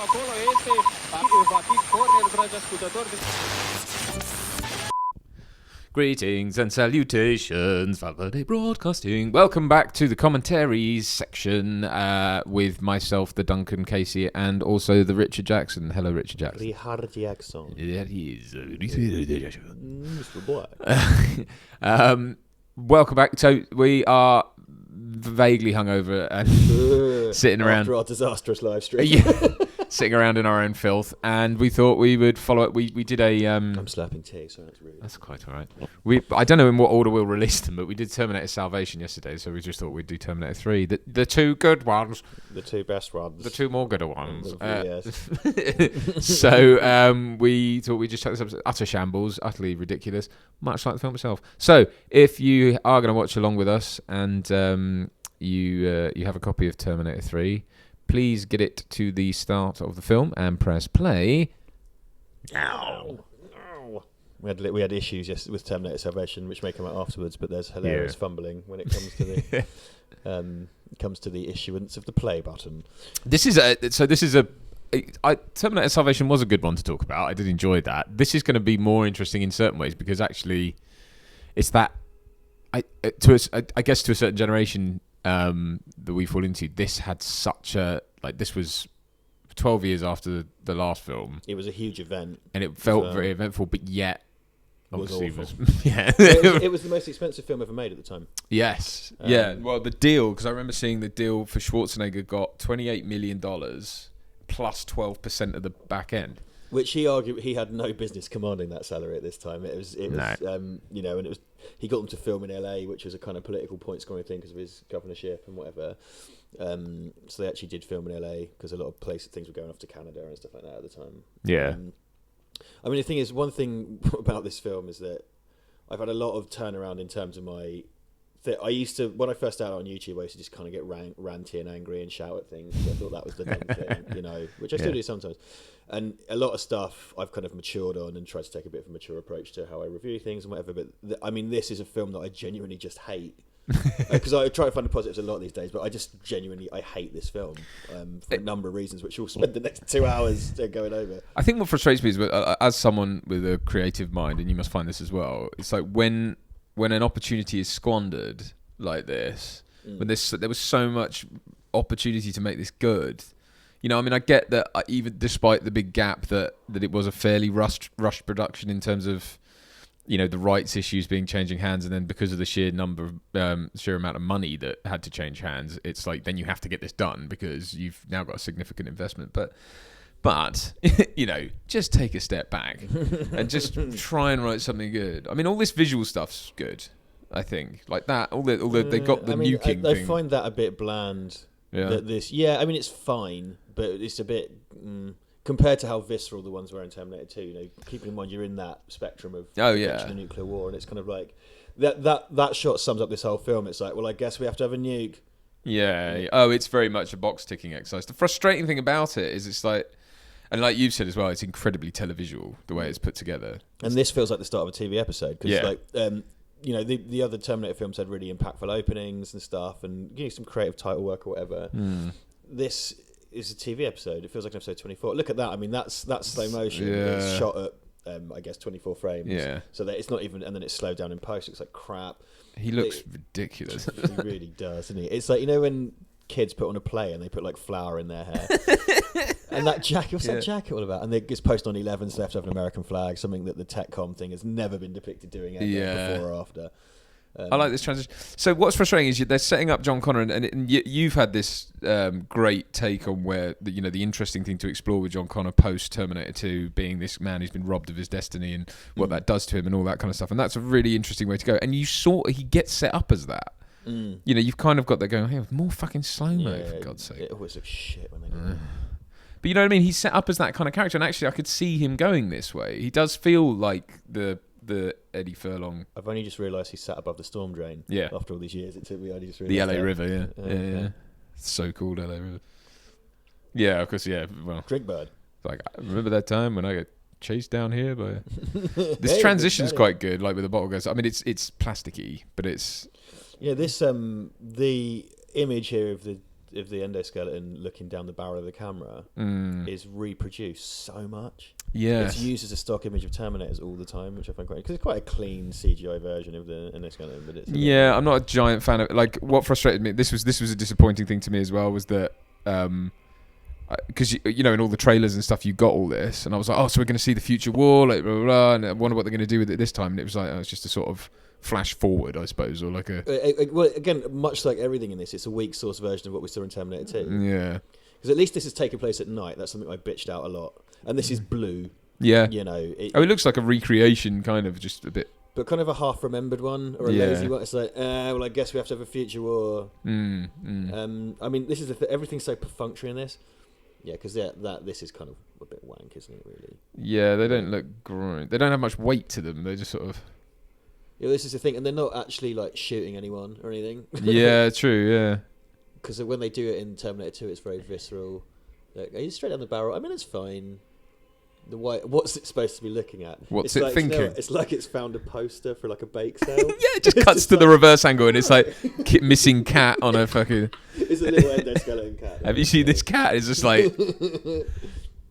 acolo este, va fi corner, dragi ascultători. Greetings and salutations, Val Verde Broadcasting. Welcome back to the commentaries section with myself, the Duncan Casey, and also the Richard Jackson. Hello, Richard Jackson. Richard Jackson. That is Mr. Boy. welcome back. So we are vaguely hungover and sitting around after our disastrous live stream. Yeah, sitting around in our own filth, and we thought we would follow it. We did a. I'm slapping tea, so that's really. That's quite all right. I don't know in what order we'll release them, but we did Terminator Salvation yesterday, so we just thought we'd do Terminator 3, the two good ones, the two best ones, the two more good ones. Yes. So we thought we'd just check this episode. Utter shambles, utterly ridiculous, much like the film itself. So if you are going to watch along with us and you have a copy of Terminator 3, please get it to the start of the film and press play. Ow. We had issues with Terminator Salvation, which may come out afterwards, but there's hilarious fumbling when it comes to the issuance of the play button. Terminator Salvation was a good one to talk about. I did enjoy that. This is going to be more interesting in certain ways because actually, it's that I guess to a certain generation that we fall into. This had such a this was 12 years after the last film. It was a huge event, and it felt very eventful, but yet. Obviously it was the most expensive film ever made at the time. Yes. Well, the deal, because I remember seeing the deal for Schwarzenegger got $28 million plus 12% of the back end. Which he argued he had no business commanding that salary at this time. It was and it was he got them to film in LA, which was a kind of political point scoring thing because of his governorship and whatever. So they actually did film in LA because a lot of things were going off to Canada and stuff like that at the time. Yeah. I mean, the thing is, one thing about this film is that I've had a lot of turnaround in terms of my. I used to, when I first started on YouTube, I used to just kind of get ranty and angry and shout at things. I thought that was the dumb thing, which I still do sometimes. And a lot of stuff I've kind of matured on and tried to take a bit of a mature approach to how I review things and whatever. But this is a film that I genuinely just hate. Because I try to find the positives a lot these days, but I just genuinely I hate this film for a number of reasons, which we'll spend the next 2 hours going over. I think what frustrates me is, as someone with a creative mind, and you must find this as well, it's like when an opportunity is squandered like this, when there was so much opportunity to make this good. I get that even despite the big gap that it was a fairly rushed production in terms of. The rights issues being changing hands, and then because of the sheer amount of money that had to change hands, it's like then you have to get this done because you've now got a significant investment. But just take a step back and just try and write something good. I mean, all this visual stuff's good. I think like that. They got the nuking thing. I find that a bit bland. Yeah. It's fine, but it's a bit. Compared to how visceral the ones were in Terminator 2, keeping in mind you're in that spectrum of the nuclear war, and it's kind of like that shot sums up this whole film. It's like, well, I guess we have to have a nuke. Yeah. Oh, it's very much a box ticking exercise. The frustrating thing about it is it's like, and like you've said as well, it's incredibly televisual the way it's put together. And this feels like the start of a TV episode because the other Terminator films had really impactful openings and stuff, and some creative title work or whatever. This is a TV episode. It feels like an episode 24. Look at that. I mean, that's slow motion. Yeah. It's shot at 24 frames. Yeah. So that it's not even, and then it's slowed down in post. It looks like crap. He looks ridiculous. He really does, doesn't he? It's like when kids put on a play and they put like flour in their hair. And that jacket, what's that jacket all about? And it's posted on 11's left of an American flag, something that the TechCom thing has never been depicted doing ever before or after. I like this transition. So what's frustrating is they're setting up John Connor, and you've had this great take on where the interesting thing to explore with John Connor post Terminator 2 being this man who's been robbed of his destiny and what that does to him and all that kind of stuff. And that's a really interesting way to go. And he gets set up as that. You've kind of got that going, hey, more fucking slow-mo, for God's sake. It always looks shit when they do that. But you know what I mean? He's set up as that kind of character, and actually I could see him going this way. He does feel like the Eddie Furlong. I've only just realised he's sat above the storm drain. Yeah. After all these years, it took me. I just the LA River. Yeah. So called LA River. Yeah, of course. Yeah. Well, Drinkbird. Like I remember that time when I got chased down here by. This transition's quite good. Like with the bottle goes. I mean, it's plasticky, but it's. Yeah. This the image here of the the endoskeleton looking down the barrel of the camera is reproduced so much. Yeah, it's used as a stock image of Terminators all the time, which I find great because it's quite a clean CGI version of the endoskeleton. But it's I'm not a giant fan of like. What frustrated me, this was a disappointing thing to me as well, was that because in all the trailers and stuff you got all this, and I was like, oh, so we're going to see the future war, like blah, blah, blah, and I wonder what they're going to do with it this time. And it was like, it's just a sort of flash forward, I suppose, or like a well, again, much like everything in this, it's a weak source version of what we saw in Terminator 2. Yeah, because at least this is taking place at night. That's something I bitched out a lot. And this is blue. Yeah, it looks like a recreation, kind of, just a bit, but kind of a half-remembered one or a lazy one. It's like, well, I guess we have to have a future war. I mean, this is everything's so perfunctory in this. Yeah, because this is kind of a bit wank, isn't it? Really. Yeah, they don't look great. They don't have much weight to them. They're just sort of. Yeah, this is the thing, and they're not actually like shooting anyone or anything. Yeah, true. Yeah. Because when they do it in Terminator 2, it's very visceral. Like, are you straight down the barrel? I mean, it's fine. What's it supposed to be looking at? What's it thinking? It's like it's found a poster for like a bake sale. Yeah, it just cuts to the reverse angle and it's like missing cat on a fucking. It's a little endoskeleton cat. Have you seen this cat? It's just like.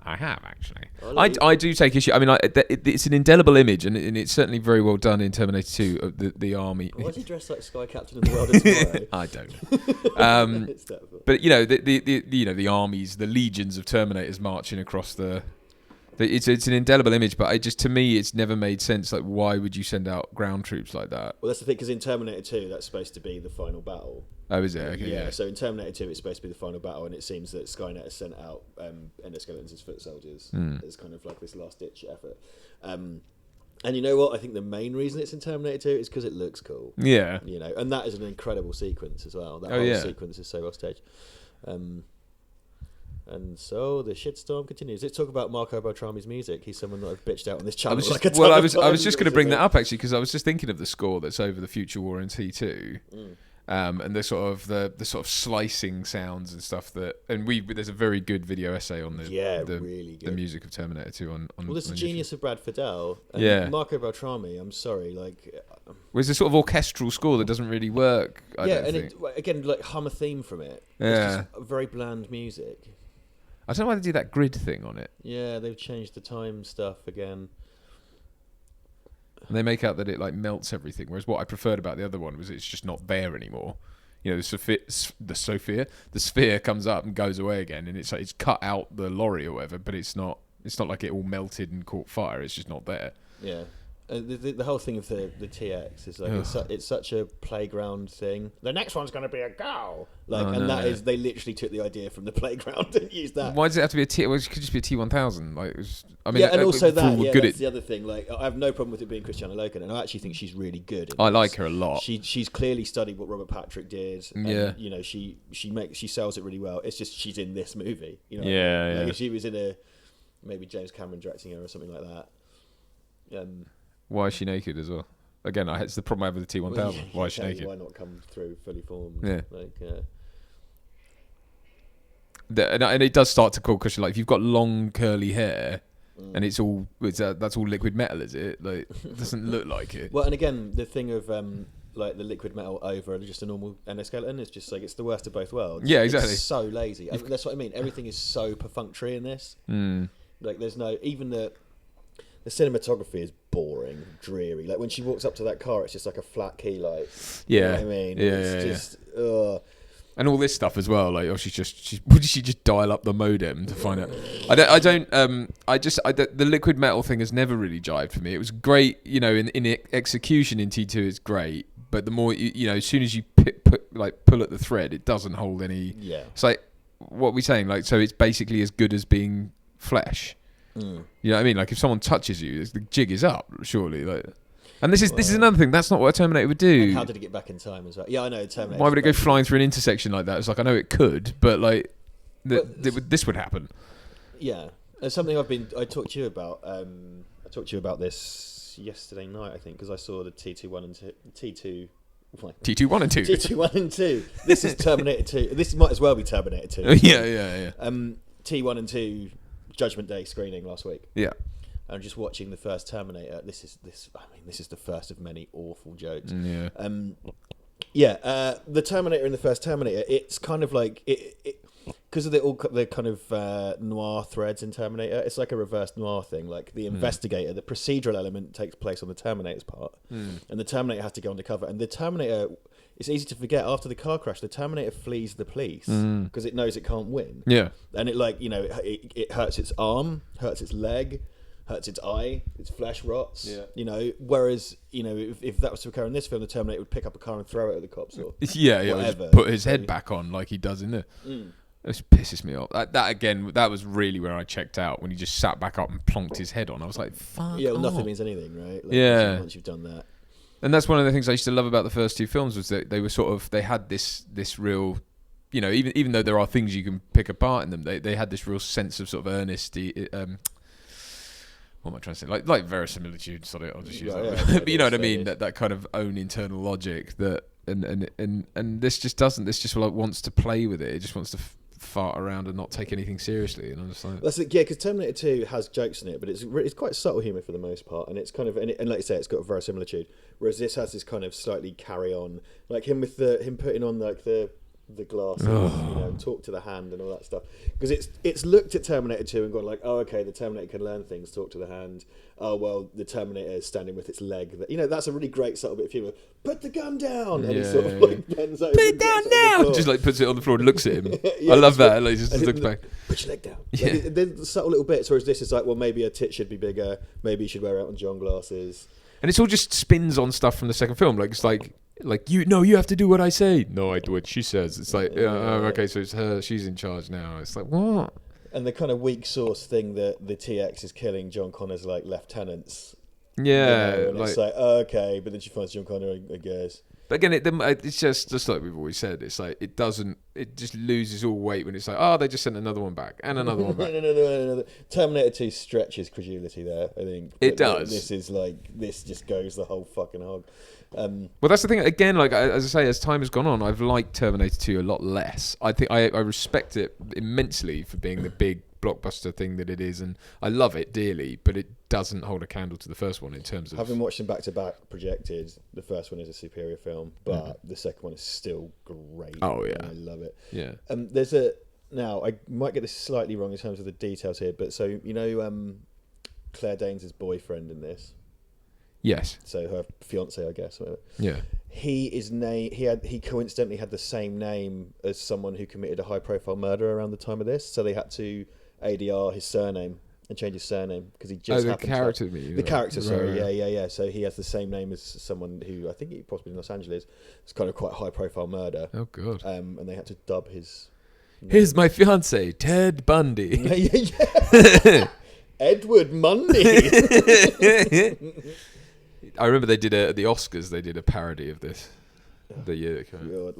I have actually. I do take issue. I mean, it's an indelible image, and it's certainly very well done in Terminator 2 of the army. Why is he dressed like Sky Captain in the World of Tomorrow? I don't know. But the armies, the legions of Terminators marching across it's an indelible image, but to me, it's never made sense. Like, why would you send out ground troops like that? Well, that's the thing, because in Terminator 2, that's supposed to be the final battle. Oh, is it? Okay, yeah. So in Terminator 2, it's supposed to be the final battle, and it seems that Skynet has sent out endoskeletons as foot soldiers as kind of like this last-ditch effort. And you know what? I think the main reason it's in Terminator 2 is because it looks cool. Yeah. And that is an incredible sequence as well. That whole sequence is so well staged. And so the shitstorm continues. Let's talk about Marco Beltrami's music. He's someone that I've bitched out on this channel. I was just going to bring that up actually, because I was just thinking of the score that's over the future war in T2, and the sort of slicing sounds and stuff there's a very good video essay on really good. The music of Terminator 2 on. Well, there's the genius of Brad Fiedel. And yeah. Marco Beltrami. I'm sorry, like. Well, it's a sort of orchestral score that doesn't really work. I don't think. Again, like hum a theme from it. Yeah. It's just very bland music. I don't know why they do that grid thing on it. Yeah, they've changed the time stuff again. And they make out that it like melts everything, whereas what I preferred about the other one was it's just not there anymore. The sphere comes up and goes away again, and it's like it's cut out the lorry or whatever, but it's not like it all melted and caught fire. It's just not there. Yeah. The whole thing of the TX is like it's such a playground thing. The next one's going to be a girl, they literally took the idea from the playground and used that. Why does it have to be a T? Well, it could just be a T1000. Like, and also that's the other thing. Like, I have no problem with it being Christiana Loken, and I actually think she's really good. I like her a lot. She's clearly studied what Robert Patrick did. And, she sells it really well. It's just she's in this movie. If she was in maybe James Cameron directing her or something like that. Why is she naked as well? Again, it's the problem I have with the T1000. Why is she naked? Why not come through fully formed? Yeah. And it does start to call question. Like, if you've got long curly hair and that's all liquid metal, is it? Like, it doesn't look like it. Well, and again, the thing of like the liquid metal over just a normal endoskeleton is just like it's the worst of both worlds. Yeah, exactly. It's so lazy. That's what I mean. Everything is so perfunctory in this. Like, there's no even the cinematography is boring, dreary. Like, when she walks up to that car, it's just like a flat key light. Yeah. You know what I mean? It's just. And all this stuff as well. Like, would she just dial up the modem to find out? The liquid metal thing has never really jived for me. It was great, in execution in T2 it's great, but the more, as soon as you pull at the thread, it doesn't hold any. Yeah. It's like, what are we saying? Like, so it's basically as good as being flesh. You know what I mean? Like, if someone touches you, the jig is up, surely. Like, and this is another thing. That's not what a Terminator would do. And how did it get back in time as well? Yeah, I know. Terminator. Why would it go flying through an intersection like that? It's like, I know it could, but like, this would happen. Yeah, it's something I talked to you about. I talked to you about this yesterday night, I think, because I saw the T2 and 2. T2 1 and 2. T2 1 and 2. This is Terminator 2. This might as well be Terminator 2. Yeah. T1 and 2. Judgment Day screening last week. Yeah. And just watching the first Terminator. This is the first of many awful jokes. Yeah. the Terminator in the first Terminator, it's kind of like it because of the kind of noir threads in Terminator. It's like a reverse noir thing. Like the investigator, the procedural element takes place on the Terminator's part, and the Terminator has to go undercover. And the Terminator, it's easy to forget after the car crash, the Terminator flees the police because it knows it can't win. Yeah, and it it hurts its arm, hurts its leg, hurts its eye, its flesh rots. Yeah. Whereas if that was to occur in this film, the Terminator would pick up a car and throw it at the cops or whatever. Just put his head back on like he does in there. It pisses me off. That was really where I checked out, when he just sat back up and plonked his head on. I was like, fuck. Yeah, well, off. nothing means anything, right? Once you've done that. And that's one of the things I used to love about the first two films, was that they were they had this real, even though there are things you can pick apart in them, they had this real sense of sort of earnesty. What am I trying to say? Like verisimilitude. Sorry, I'll just use that. But you know what I mean? That kind of own internal logic that, and this just doesn't. This just wants to play with it. It just wants to fart around and not take anything seriously. And I'm just like, because Terminator 2 has jokes in it, but it's quite subtle humour for the most part, and it's kind of and like you say, it's got a verisimilitude. Whereas this has this kind of slightly carry on, like him putting on like the glasses, and talk to the hand and all that stuff. Because it's looked at Terminator 2 and gone like, oh, okay, the Terminator can learn things, talk to the hand. Oh, well, the Terminator is standing with its leg. That's a really great subtle bit of humour. Put the gun down! And he sort of like bends over. Put it down now! Just like puts it on the floor and looks at him. I love that. Like, just looks back. Put your leg down. Yeah. There's subtle little bits, whereas this is like, well, maybe a tit should be bigger. Maybe you should wear Elton John glasses. And it's all just spins on stuff from the second film. Like, it's like you have to do what I say. No, I do what she says. It's like, okay, so it's her. She's in charge now. It's like, what? And the kind of weak sauce thing that the TX is killing John Connor's like lieutenants. Yeah, and it's like, okay, but then she finds John Connor, I guess. But again, it's just like we've always said. It's like it just loses all weight when it's like, oh, they just sent another one back and another one back. No. Terminator 2 stretches credulity there, I think. It does. This just goes the whole fucking hog. Well, that's the thing. Again, like as I say, as time has gone on, I've liked Terminator 2 a lot less. I think I respect it immensely for being the big blockbuster thing that it is, and I love it dearly, but it doesn't hold a candle to the first one in terms of... Having watched them back to back projected, the first one is a superior film, but the second one is still great. Oh yeah, I love it. Yeah. Now I might get this slightly wrong in terms of the details here, but so Claire Danes' boyfriend in this. Yes. So her fiance, I guess. Whatever. Yeah. He coincidentally had the same name as someone who committed a high-profile murder around the time of this. So they had to ADR his surname and change his surname because he just happened character. The character, sorry. Right. Yeah. So he has the same name as someone who I think he possibly in Los Angeles. It's kind of quite a high-profile murder. Oh god. And they had to dub his. Here's my fiance, Ted Bundy. Yeah. Edward Mundy. I remember they did the Oscars. They did a parody of this the year that came out.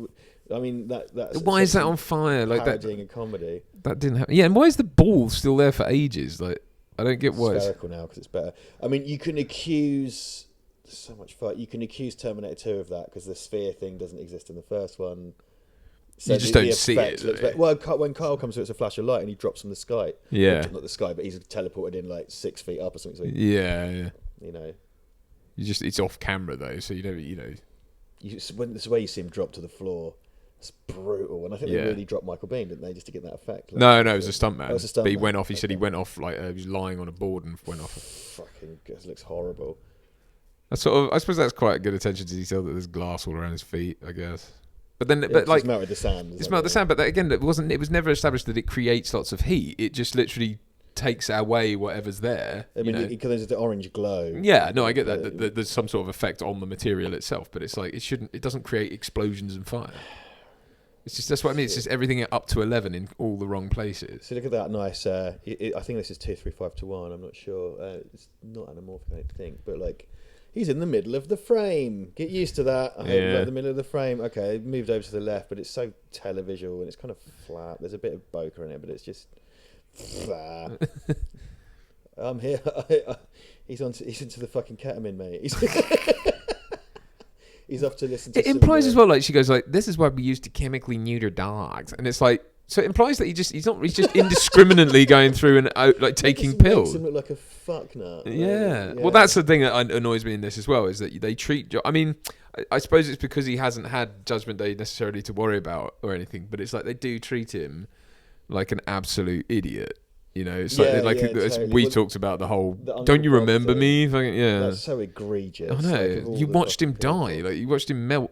I mean that's why is that on fire? Like parodying a comedy. That didn't happen. Yeah, and why is the ball still there for ages? Like I don't get why. It's spherical now because it's better. I mean, you can accuse so much fight. You can accuse Terminator 2 of that because the sphere thing doesn't exist in the first one. So you just don't see it. Well, when Carl comes to it's a flash of light and he drops from the sky. Yeah, not the sky, but he's teleported in like 6 feet up or something. So yeah. It's off camera though, so you know. When the way you see him drop to the floor, it's brutal. And I think they really dropped Michael Biehn, didn't they, just to get that effect? Like, no, it was a stuntman. It was a stuntman. But he went off. He said he went off like he was lying on a board and went off. Fucking, it looks horrible. I suppose that's quite a good attention to detail that there's glass all around his feet, I guess. But then, but like, it's melted the sand. It's melted the sand. But again, it was never established that it creates lots of heat. It just literally takes away whatever's there. I mean, because there's the orange glow. Yeah, no, I get that. There's some sort of effect on the material itself, but it's like it doesn't create explosions and fire. It's just that's what I mean. It's just everything up to 11 in all the wrong places. So look at that nice. I think this is 2, 3, 5 to 1. I'm not sure. It's not anamorphic, I don't think, but like. He's in the middle of the frame. Get used to that. I hope like the middle of the frame. Okay, it moved over to the left, but it's so televisual and it's kind of flat. There's a bit of bokeh in it, but it's just flat. I'm here. He's into the fucking ketamine, mate. He's off to listen to. It implies as well, like she goes, like this is why we used to chemically neuter dogs, and it's like. So it implies that he's just indiscriminately going through and out, like taking pills. Makes him look like a fucknut. Yeah. Well, that's the thing that annoys me in this as well is that they treat. I mean, I suppose it's because he hasn't had Judgment Day necessarily to worry about or anything, but it's like they do treat him like an absolute idiot. You know, it's totally. We talked about the whole. The Uncle Don't you Bob remember thing. me? Fucking, yeah, That's so egregious. I know. Like, of all You the watched him fucking die. people. Like you watched him melt.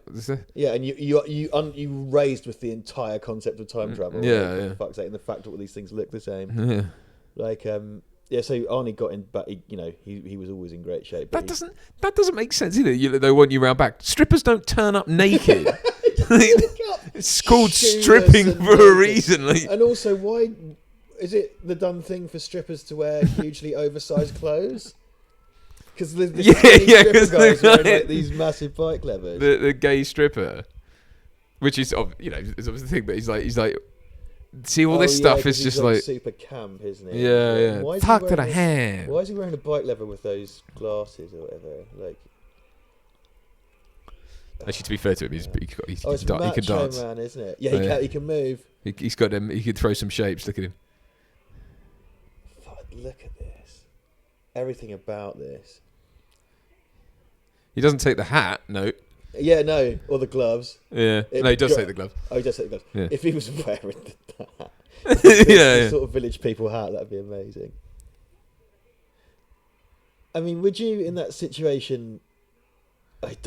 Yeah, and you raised with the entire concept of time travel. Yeah, like, yeah. For fuck's sake, and the fact that all these things look the same. Yeah. Like, so Arnie got in, but he was always in great shape. But That doesn't make sense either. They want you round back. Strippers don't turn up naked. It's called stripping for a reason. Like. And also, why is it the done thing for strippers to wear hugely oversized clothes? Because the stripper guys wearing like these massive bike levers. The gay stripper, which is is obviously the thing, but he's like. See, all this stuff is just like super camp, isn't he? Yeah. Talk to the hand. Why is he wearing a bike lever with those glasses or whatever? Like, actually, to be fair to him, he it's can dance, man, isn't it? Yeah, he can move. He's got them. He could throw some shapes. Look at him. Fuck, look at this. Everything about this. He doesn't take the hat. No. Yeah, no, or the gloves. Yeah, no, he does take the gloves. Oh, he does take the gloves. Yeah. If he was wearing the hat, yeah. sort of village people hat, that'd be amazing. I mean, would you in that situation?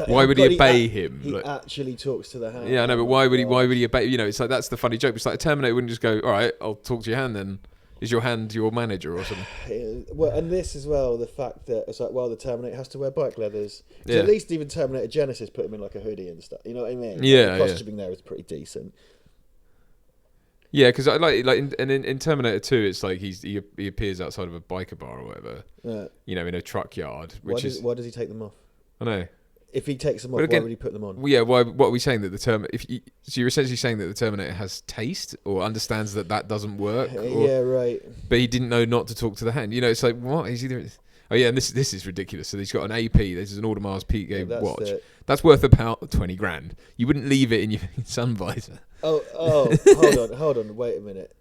Why would he obey him? He actually talks to the hand. Yeah, I know, but why would he obey? You know, it's like that's the funny joke. It's like a Terminator wouldn't just go, "All right, I'll talk to your hand then." Is your hand your manager or something? Well, and this as well, the fact that it's like, well, the Terminator has to wear bike leathers. So Yeah. at least even Terminator Genesis put him in like a hoodie and stuff. You know what I mean? Yeah, the costuming there is pretty decent. Yeah, because I like in Terminator 2, it's like he appears outside of a biker bar or whatever. Yeah. You know, in a truck yard. Why does he take them off? I know. If he takes them off, Again, why would he put them on? Well, yeah. Why? What are we saying that the so you're essentially saying that the Terminator has taste or understands that doesn't work. Yeah, right. But he didn't know not to talk to the hand. You know, it's like what? He's either. Oh yeah, and this is ridiculous. So he's got an AP. This is an Audemars Piguet watch. That's worth about 20 grand. You wouldn't leave it in your sun visor. Oh, hold on, wait a minute.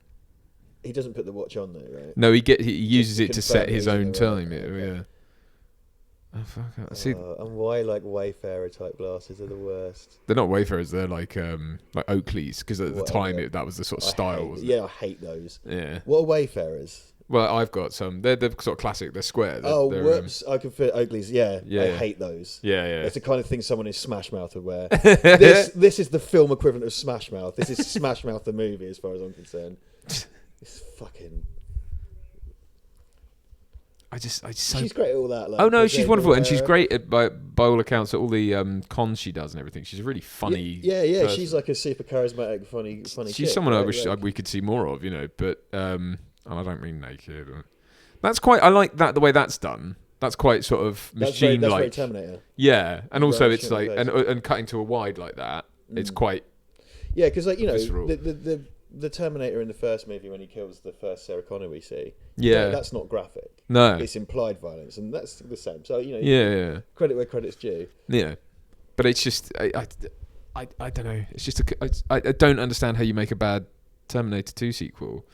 He doesn't put the watch on though, right? No, he uses it to set his own time. Yeah. Oh fuck! See, and why like Wayfarer type glasses are the worst? they're not Wayfarers. They're like Oakleys because at the time that was the sort of style. Wasn't it? I hate those. Yeah. What are Wayfarers? Well, I've got some. They're sort of classic. They're square. Whoops! I can fit Oakleys. Yeah, I hate those. Yeah. It's the kind of thing someone in Smash Mouth would wear. This is the film equivalent of Smash Mouth. This is Smash Mouth the movie, as far as I'm concerned. It's fucking. She's great at all that. Like, oh no, she's wonderful, and she's great at by all accounts at all the cons she does and everything. She's a really funny. Yeah. person. She's like a super charismatic, funny. She's chick, someone right? I wish we could see more of, you know. But and I don't mean naked. That's quite. I like that the way that's done. That's quite sort of machine-like. That's very Terminator. Yeah, and also it's like and cutting to a wide like that. It's quite. Yeah, because like visceral. The Terminator in the first movie when he kills the first Sarah Connor we see. Yeah, that's not graphic. No, it's implied violence, and that's the same. So yeah. Credit where credit's due. Yeah, but it's just I don't know. It's just I don't understand how you make a bad Terminator 2 sequel.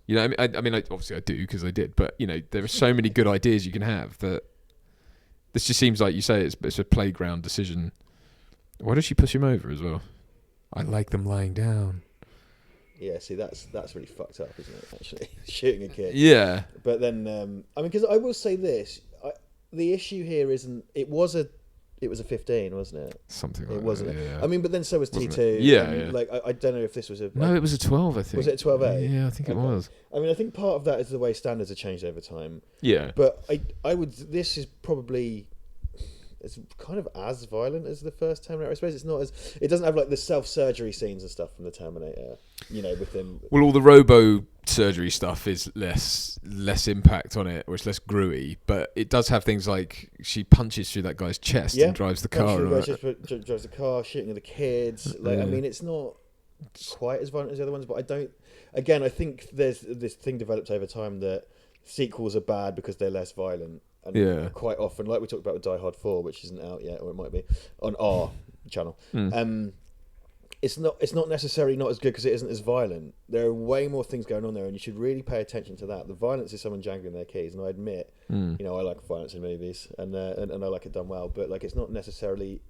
You know, I mean, obviously I do because I did, but you know, there are so many good ideas you can have that this just seems like you say it's a playground decision. Why does she push him over as well? I like them lying down. Yeah, see, that's really fucked up, isn't it? Actually, shooting a kid. Yeah. But then, I mean, because I will say this: the issue here isn't. It was a 15, wasn't it? Something like it wasn't. That, yeah. I mean, but then so was T2. It? Yeah, yeah. Like I don't know if this was a. No, it was a 12. I think. Was it a 12A? Yeah, I think it was. I mean, I think part of that is the way standards have changed over time. Yeah. But I would. This is probably. It's kind of as violent as the first Terminator. I suppose it's not as. It doesn't have like the self-surgery scenes and stuff from the Terminator. You know, with them. Well, all the robo surgery stuff is less impact on it, or it's less gruey. But it does have things like she punches through that guy's chest and drives the car. Drives the car, shooting at the kids. Like, I mean, it's not quite as violent as the other ones, but I don't. Again, I think there's this thing developed over time that sequels are bad because they're less violent. And quite often, like we talked about with Die Hard 4, which isn't out yet, or it might be, on our channel. it's not necessarily not as good because it isn't as violent. There are way more things going on there, and you should really pay attention to that. The violence is someone jangling their keys, and I admit, you know, I like violence in movies, and I like it done well. But like, it's not necessarily.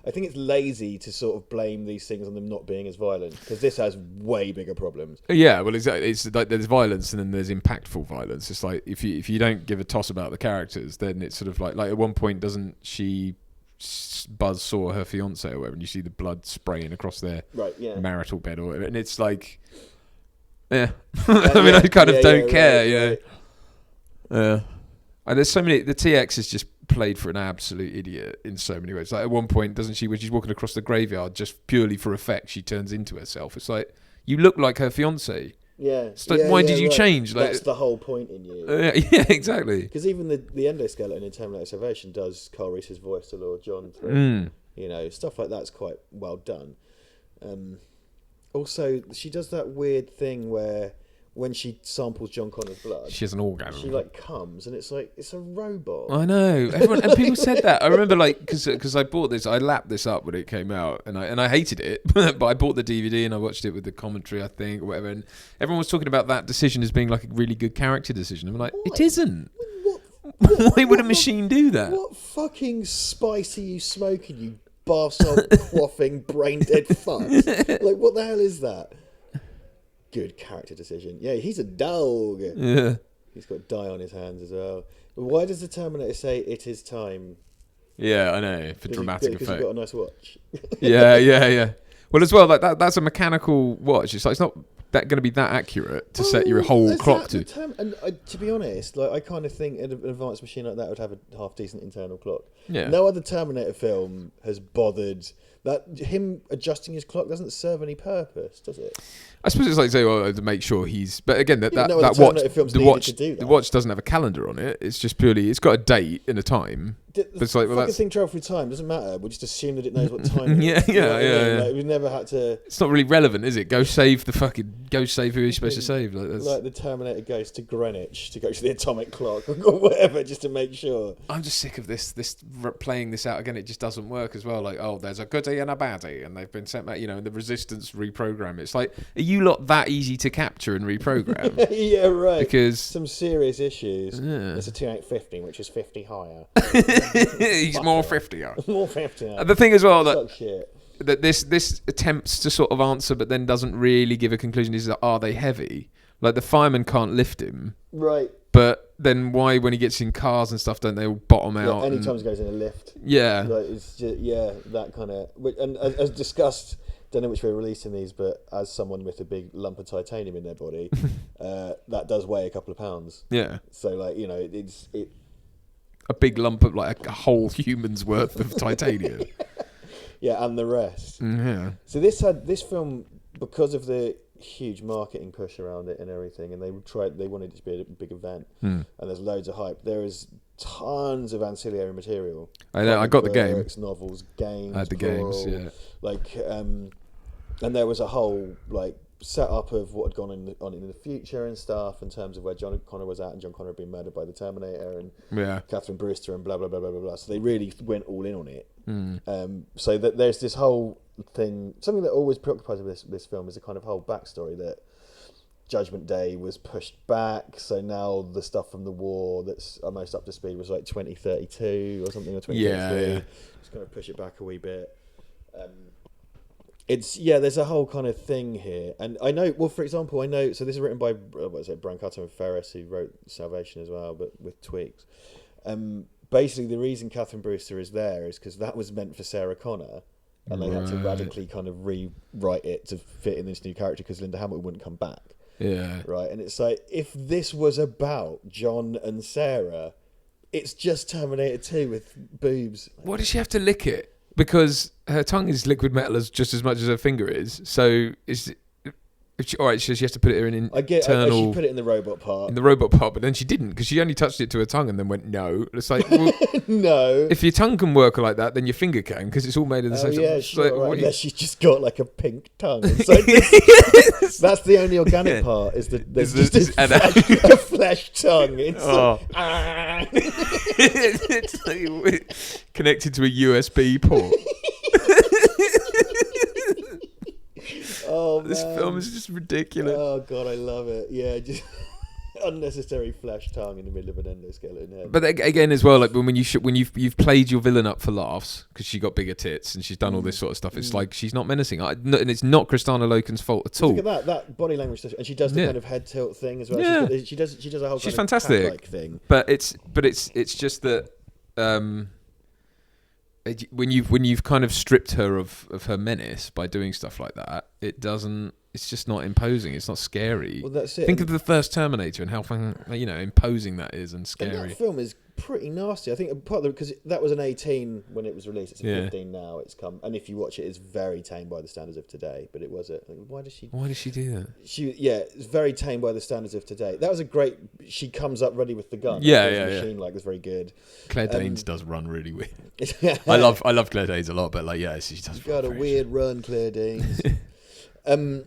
I think it's lazy to sort of blame these things on them not being as violent, because this has way bigger problems. Yeah, well, exactly. It's like there's violence and then there's impactful violence. It's like if you don't give a toss about the characters, then it's sort of like at one point doesn't she buzz saw her fiance or whatever, and you see the blood spraying across their marital bed or whatever, and it's like, I mean, I kind of don't care, yeah. And there's so many. The TX is just played for an absolute idiot in so many ways. Like at one point, doesn't she, when she's walking across the graveyard, just purely for effect, she turns into herself. It's like, you look like her fiance. Yeah. It's like, why did you change? Like, that's the whole point in you. Yeah, exactly. Because even the endoskeleton in Terminator Salvation does Carl Reese's voice to Lord John through. You know, stuff like that's quite well done. Also, she does that weird thing where when she samples John Connor's blood, she has an orgasm. She like comes, and it's like it's a robot. I know. Everyone and people said that. I remember like because I bought this, I lapped this up when it came out, and I hated it, but I bought the DVD and I watched it with the commentary, I think, or whatever. And everyone was talking about that decision as being like a really good character decision. I'm like, it isn't. Why would a machine do that? What fucking spice are you smoking, you bar salt quaffing brain dead fuck? Like, what the hell is that? Good character decision. Yeah, he's a dog. Yeah. He's got dye on his hands as well. Why does the Terminator say it is time? Yeah, I know, for dramatic effect. Because you've got a nice watch. Yeah. Well, as well, like that's a mechanical watch. It's like it's not that going to be that accurate to set your whole clock to. And to be honest, like I kind of think an advanced machine like that would have a half decent internal clock. Yeah. No other Terminator film has bothered that. Him adjusting his clock doesn't serve any purpose, does it? I suppose it's like to make sure he's. But again, that watch, the watch doesn't have a calendar on it. It's just purely. It's got a date and a time. It's like, well, thing travel through time doesn't matter. We just assume that it knows what time. Yeah. Like, we've never had to. It's not really relevant, is it? Go save who you're supposed to save. Like the Terminator goes to Greenwich to go to the atomic clock or whatever, just to make sure. I'm just sick of this playing this out again. It just doesn't work as well. Like, oh, there's a goodie and a baddie, and they've been sent back. And the Resistance reprogram. It's like, are you lot that easy to capture and reprogram? Yeah, right. Because some serious issues. Yeah. It's a 2850, which is 50 higher. He's more 50er. More 50er. The thing as well that this attempts to sort of answer, but then doesn't really give a conclusion. Is that are they heavy? Like the fireman can't lift him, right? But then why, when he gets in cars and stuff, don't they all bottom out? Anytime he goes in a lift, like it's just, that kind of. And as discussed, don't know which way we're releasing these, but as someone with a big lump of titanium in their body, that does weigh a couple of pounds. Yeah. So it's a big lump of like a whole human's worth of titanium. Yeah, and the rest. Yeah. So this film, because of the huge marketing push around it and everything, and they wanted it to be a big event, and there's loads of hype. There is tons of ancillary material. I know. I got the game. Novels, games. I had the games. Yeah. And there was a whole setup of what had gone on in the future and stuff in terms of where John Connor was at, and John Connor had been murdered by the Terminator, and Catherine Brewster, and blah blah blah blah blah blah. So they really went all in on it. So that there's this whole thing. Something that always preoccupies with this film is a kind of whole backstory that Judgment Day was pushed back. So now the stuff from the war that's almost up to speed was like 2032 or something, or 2033. Yeah. Just going to push it back a wee bit. There's a whole kind of thing here, and I know. Well, for example, so this is written by Brian Cutler and Ferris, who wrote Salvation as well, but with tweaks. Basically, the reason Catherine Brewster is there is because that was meant for Sarah Connor, and they had to radically kind of rewrite it to fit in this new character because Linda Hamilton wouldn't come back. Yeah. Right, and it's like, if this was about John and Sarah, it's just Terminator 2 with boobs. Why does she have to lick it? Because her tongue is liquid metal just as much as her finger is. So she has to put it in an internal. She put it in the robot part. In the robot part, but then she didn't, because she only touched it to her tongue and then went no. It's like, well, no. If your tongue can work like that, then your finger can, because it's all made of the same. Yeah, sure. Like, right. Unless she's just got like a pink tongue. So that's the only organic part. Is that there's just a flesh tongue. It's it's like connected to a USB port. Oh, This man. film is just ridiculous. Oh god, I love it. Yeah, just unnecessary flesh tongue in the middle of an endoskeleton head. But again, as well, like when you've played your villain up for laughs because she got bigger tits and she's done all this sort of stuff. It's like she's not menacing, and it's not Kristana Loken's fault at all. Look at that body language stuff, and she does the kind of head tilt thing as well. Yeah. She does a whole. She's kind fantastic. of cat-like thing. But it's just that when you've kind of stripped her of her menace by doing stuff like that, it doesn't. It's just not imposing. It's not scary. Well, that's it. Think of the first Terminator and how imposing that is and scary. And that film is pretty nasty. I think part of because that was an 18 when it was released. It's a 15 now. It's come, and if you watch it, it's very tame by the standards of today. But it was a why does she do that? It's very tame by the standards of today. That was a great. She comes up ready with the gun. Machine like was very good. Claire Danes does run really weird. I love Claire Danes a lot, but she does. Got a weird run, Claire Danes. The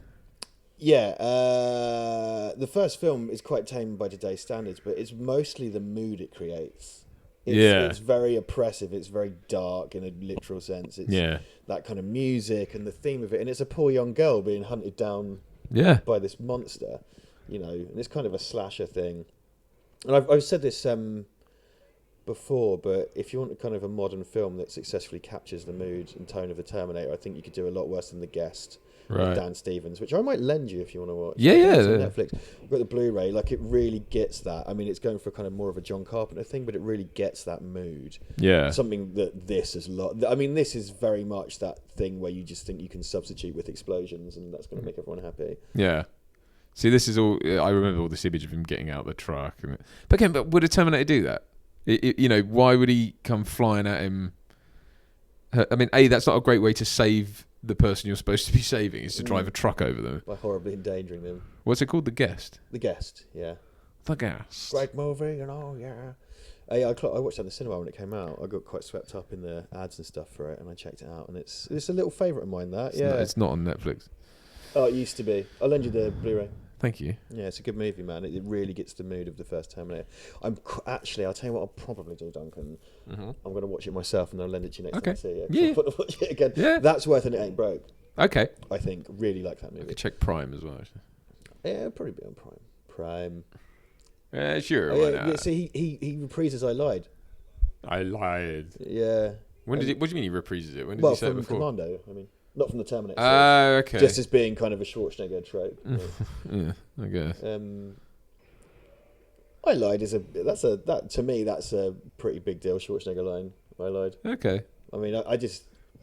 first film is quite tame by today's standards, but it's mostly the mood it creates. It's very oppressive. It's very dark in a literal sense. It's that kind of music and the theme of it, and it's a poor young girl being hunted down by this monster, and it's kind of a slasher thing. And I've said this before, but if you want a kind of a modern film that successfully captures the mood and tone of the Terminator, I think you could do a lot worse than The Guest. With Dan Stevens, which I might lend you if you want to watch. It's on Netflix. I've got the Blu-ray. Like, it really gets that. I mean, it's going for kind of more of a John Carpenter thing, but it really gets that mood. Yeah. Something that this is this is very much that thing where you just think you can substitute with explosions, and that's going to make everyone happy. Yeah. See, this is all. I remember all this image of him getting out of the truck, but would a Terminator do that? Why would he come flying at him? I mean, that's not a great way to save the person you're supposed to be saving, is to drive a truck over them by horribly endangering them. What's it called? The Guest. The Guest. Yeah. The Guest. Great movie, yeah. I watched that in the cinema when it came out. I got quite swept up in the ads and stuff for it, and I checked it out, and it's a little favourite of mine. That it's not on Netflix. Oh, it used to be. I'll lend you the Blu-ray. Thank you. Yeah, it's a good movie, man. It really gets the mood of the first Terminator. I'll tell you what I'll probably do, Duncan. Mm-hmm. I'm going to watch it myself, and I'll lend it to you next time I see it. Yeah. I'm going to watch it again. Yeah. That's worth an It Ain't Broke. Okay. I think. Really like that movie. I could check Prime as well, actually. Yeah, it'll probably be on Prime. Yeah, sure. Yeah, see, he reprises I Lied. I Lied. Yeah. What do you mean he reprises it? When did he say it before? Commando, I mean. Not from the Terminator. Okay. Just as being kind of a Schwarzenegger trope. Yeah, I guess. I Lied to me that's a pretty big deal. Schwarzenegger line. I Lied. Okay. I mean, it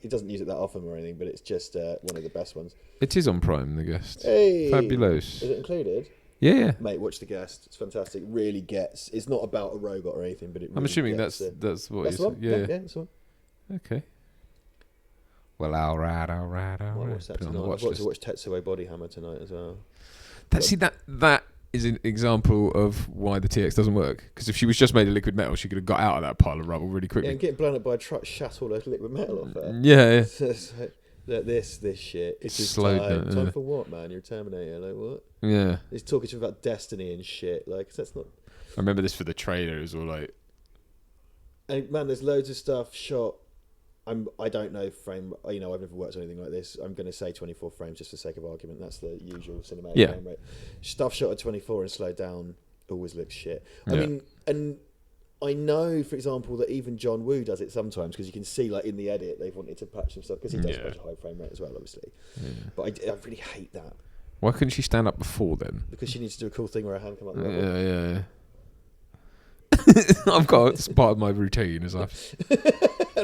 doesn't use it that often or anything, but it's just one of the best ones. It is on Prime, The Guest. Hey, fabulous. Is it included? Yeah. Mate, watch The Guest. It's fantastic. Really gets. It's not about a robot or anything, but it. Really I'm assuming gets that's what that's it's. The one? Yeah, that's the one. Okay. Well, all right. I'll watch that tonight. I've got to watch Tetsuo Body Hammer tonight as well. That is an example of why the TX doesn't work. Because if she was just made of liquid metal, she could have got out of that pile of rubble really quickly. Yeah, and getting blown up by a truck shat all those liquid metal off her. Yeah. This shit. It's just slowed time. down. Time for what, man? You're a Terminator. Like, what? Yeah. He's talking to you about destiny and shit. Like, that's not. I remember this for the trailer. It was all like. And man, there's loads of stuff shot. I don't know frame. I've never worked on anything like this. I'm going to say 24 frames just for sake of argument. That's the usual cinematic frame rate. Stuff shot at 24 and slowed down always looks shit. I mean, and I know, for example, that even John Woo does it sometimes because you can see, like in the edit, they've wanted to patch some stuff because he does such a high frame rate as well, obviously. Yeah. But I really hate that. Why couldn't she stand up before then? Because she needs to do a cool thing where her hand come up. Yeah. I've got it's part of my routine as I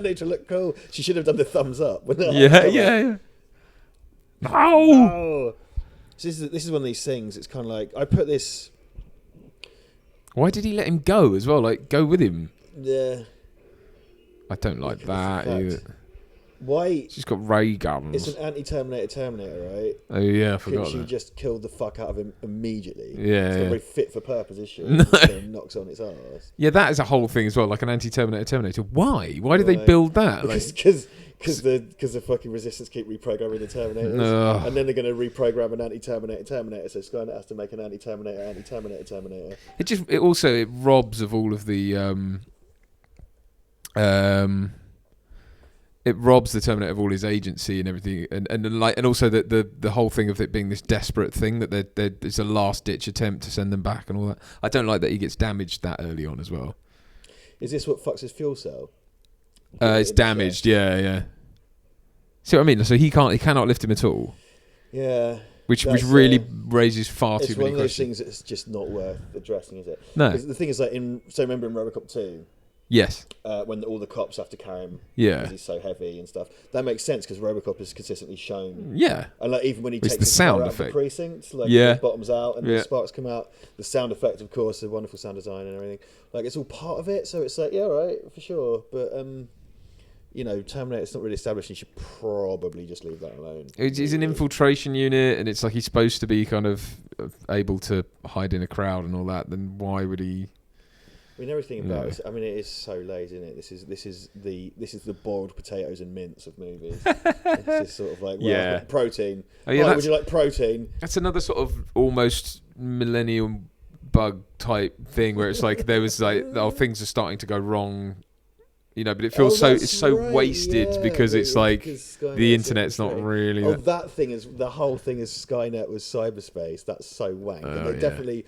need to look cool. She should have done the thumbs up. Yeah. No. So this is one of these things. It's kind of like I put this. Why did he let him go as well? Like go with him. Yeah. I don't like that either. Why? She's got ray guns. It's an anti-Terminator Terminator, right? Oh yeah, I forgot. Couldn't she just killed the fuck out of him immediately? Yeah, it's not very fit for purpose, is she? No. Knocks on its ass. Yeah, that is a whole thing as well, like an anti-Terminator Terminator. Why? Why did they build that? Because the fucking Resistance keep reprogramming the Terminators, and then they're going to reprogram an anti-Terminator Terminator. So Skynet has to make an anti-Terminator Terminator. It robs of all of the it robs the Terminator of all his agency and everything, and also the whole thing of it being this desperate thing that it's a last ditch attempt to send them back and all that. I don't like that he gets damaged that early on as well. Is this what fucks his fuel cell? It's damaged. Yeah. See what I mean? So he cannot lift him at all. Yeah. Which really raises far too many questions. It's one of those things that's just not worth addressing, is it? No. Because the thing is, like, remember in RoboCop 2? Yes. When all the cops have to carry him because he's so heavy and stuff. That makes sense because RoboCop is consistently shown. Yeah. And like even when he takes the sound car out effect. of the precinct, like it bottoms out and the sparks come out. The sound effect, of course, the wonderful sound design and everything. Like it's all part of it. So it's like, yeah, right, for sure. But Terminator, it's not really established. You should probably just leave that alone. He's an infiltration unit, and it's like he's supposed to be kind of able to hide in a crowd and all that. Then why would he? I mean, everything about it. I mean, it is so lazy, isn't it? This is the boiled potatoes and mince of movies. It's just sort of like, protein. Oh, yeah, would you like protein? That's another sort of almost millennium bug type thing where it's like there was like things are starting to go wrong. But it feels wasted because it's like the internet's not really. That thing is the whole thing is Skynet was cyberspace. That's so wank. And they definitely,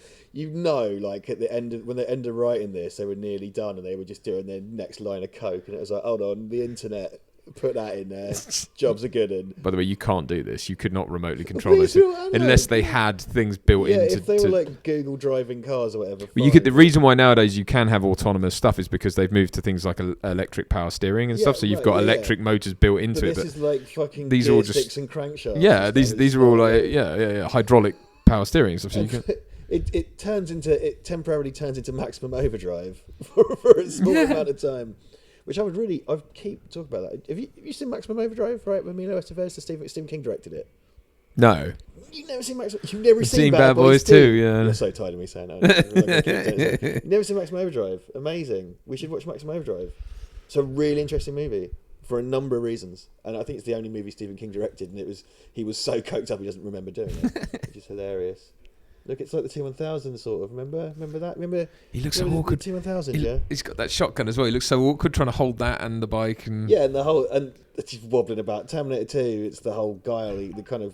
like at the end when they ended writing this, they were nearly done and they were just doing their next line of coke, and it was like, hold on, the internet. Put that in there. Jobs are good. And by the way, you can't do this. You could not remotely control this unless they had things built into. Yeah, if they were like Google driving cars or whatever. But the reason why nowadays you can have autonomous stuff is because they've moved to things like electric power steering and stuff. So you've got electric motors built into but it. This is like fucking these gear are all just sticks and crankshafts. Yeah, these are all like hydraulic power steering and stuff. So you can. It temporarily turns into maximum overdrive for a small amount of time. Which I keep talking about that. Have you seen Maximum Overdrive, right? When Milo Estevez, Stephen King directed it. No. You've never seen Maximum. You've never seen Bad Boys 2. Yeah. You're so tired of me saying that. You've never seen Maximum Overdrive. Amazing. We should watch Maximum Overdrive. It's a really interesting movie for a number of reasons, and I think it's the only movie Stephen King directed, and he was so coked up he doesn't remember doing it, which is hilarious. Look, it's like the T1000 sort of. Remember that? He looks so awkward. T1000, He's got that shotgun as well. He looks so awkward trying to hold that and the bike and. Yeah, and he's wobbling about. Terminator 2. It's the whole guile.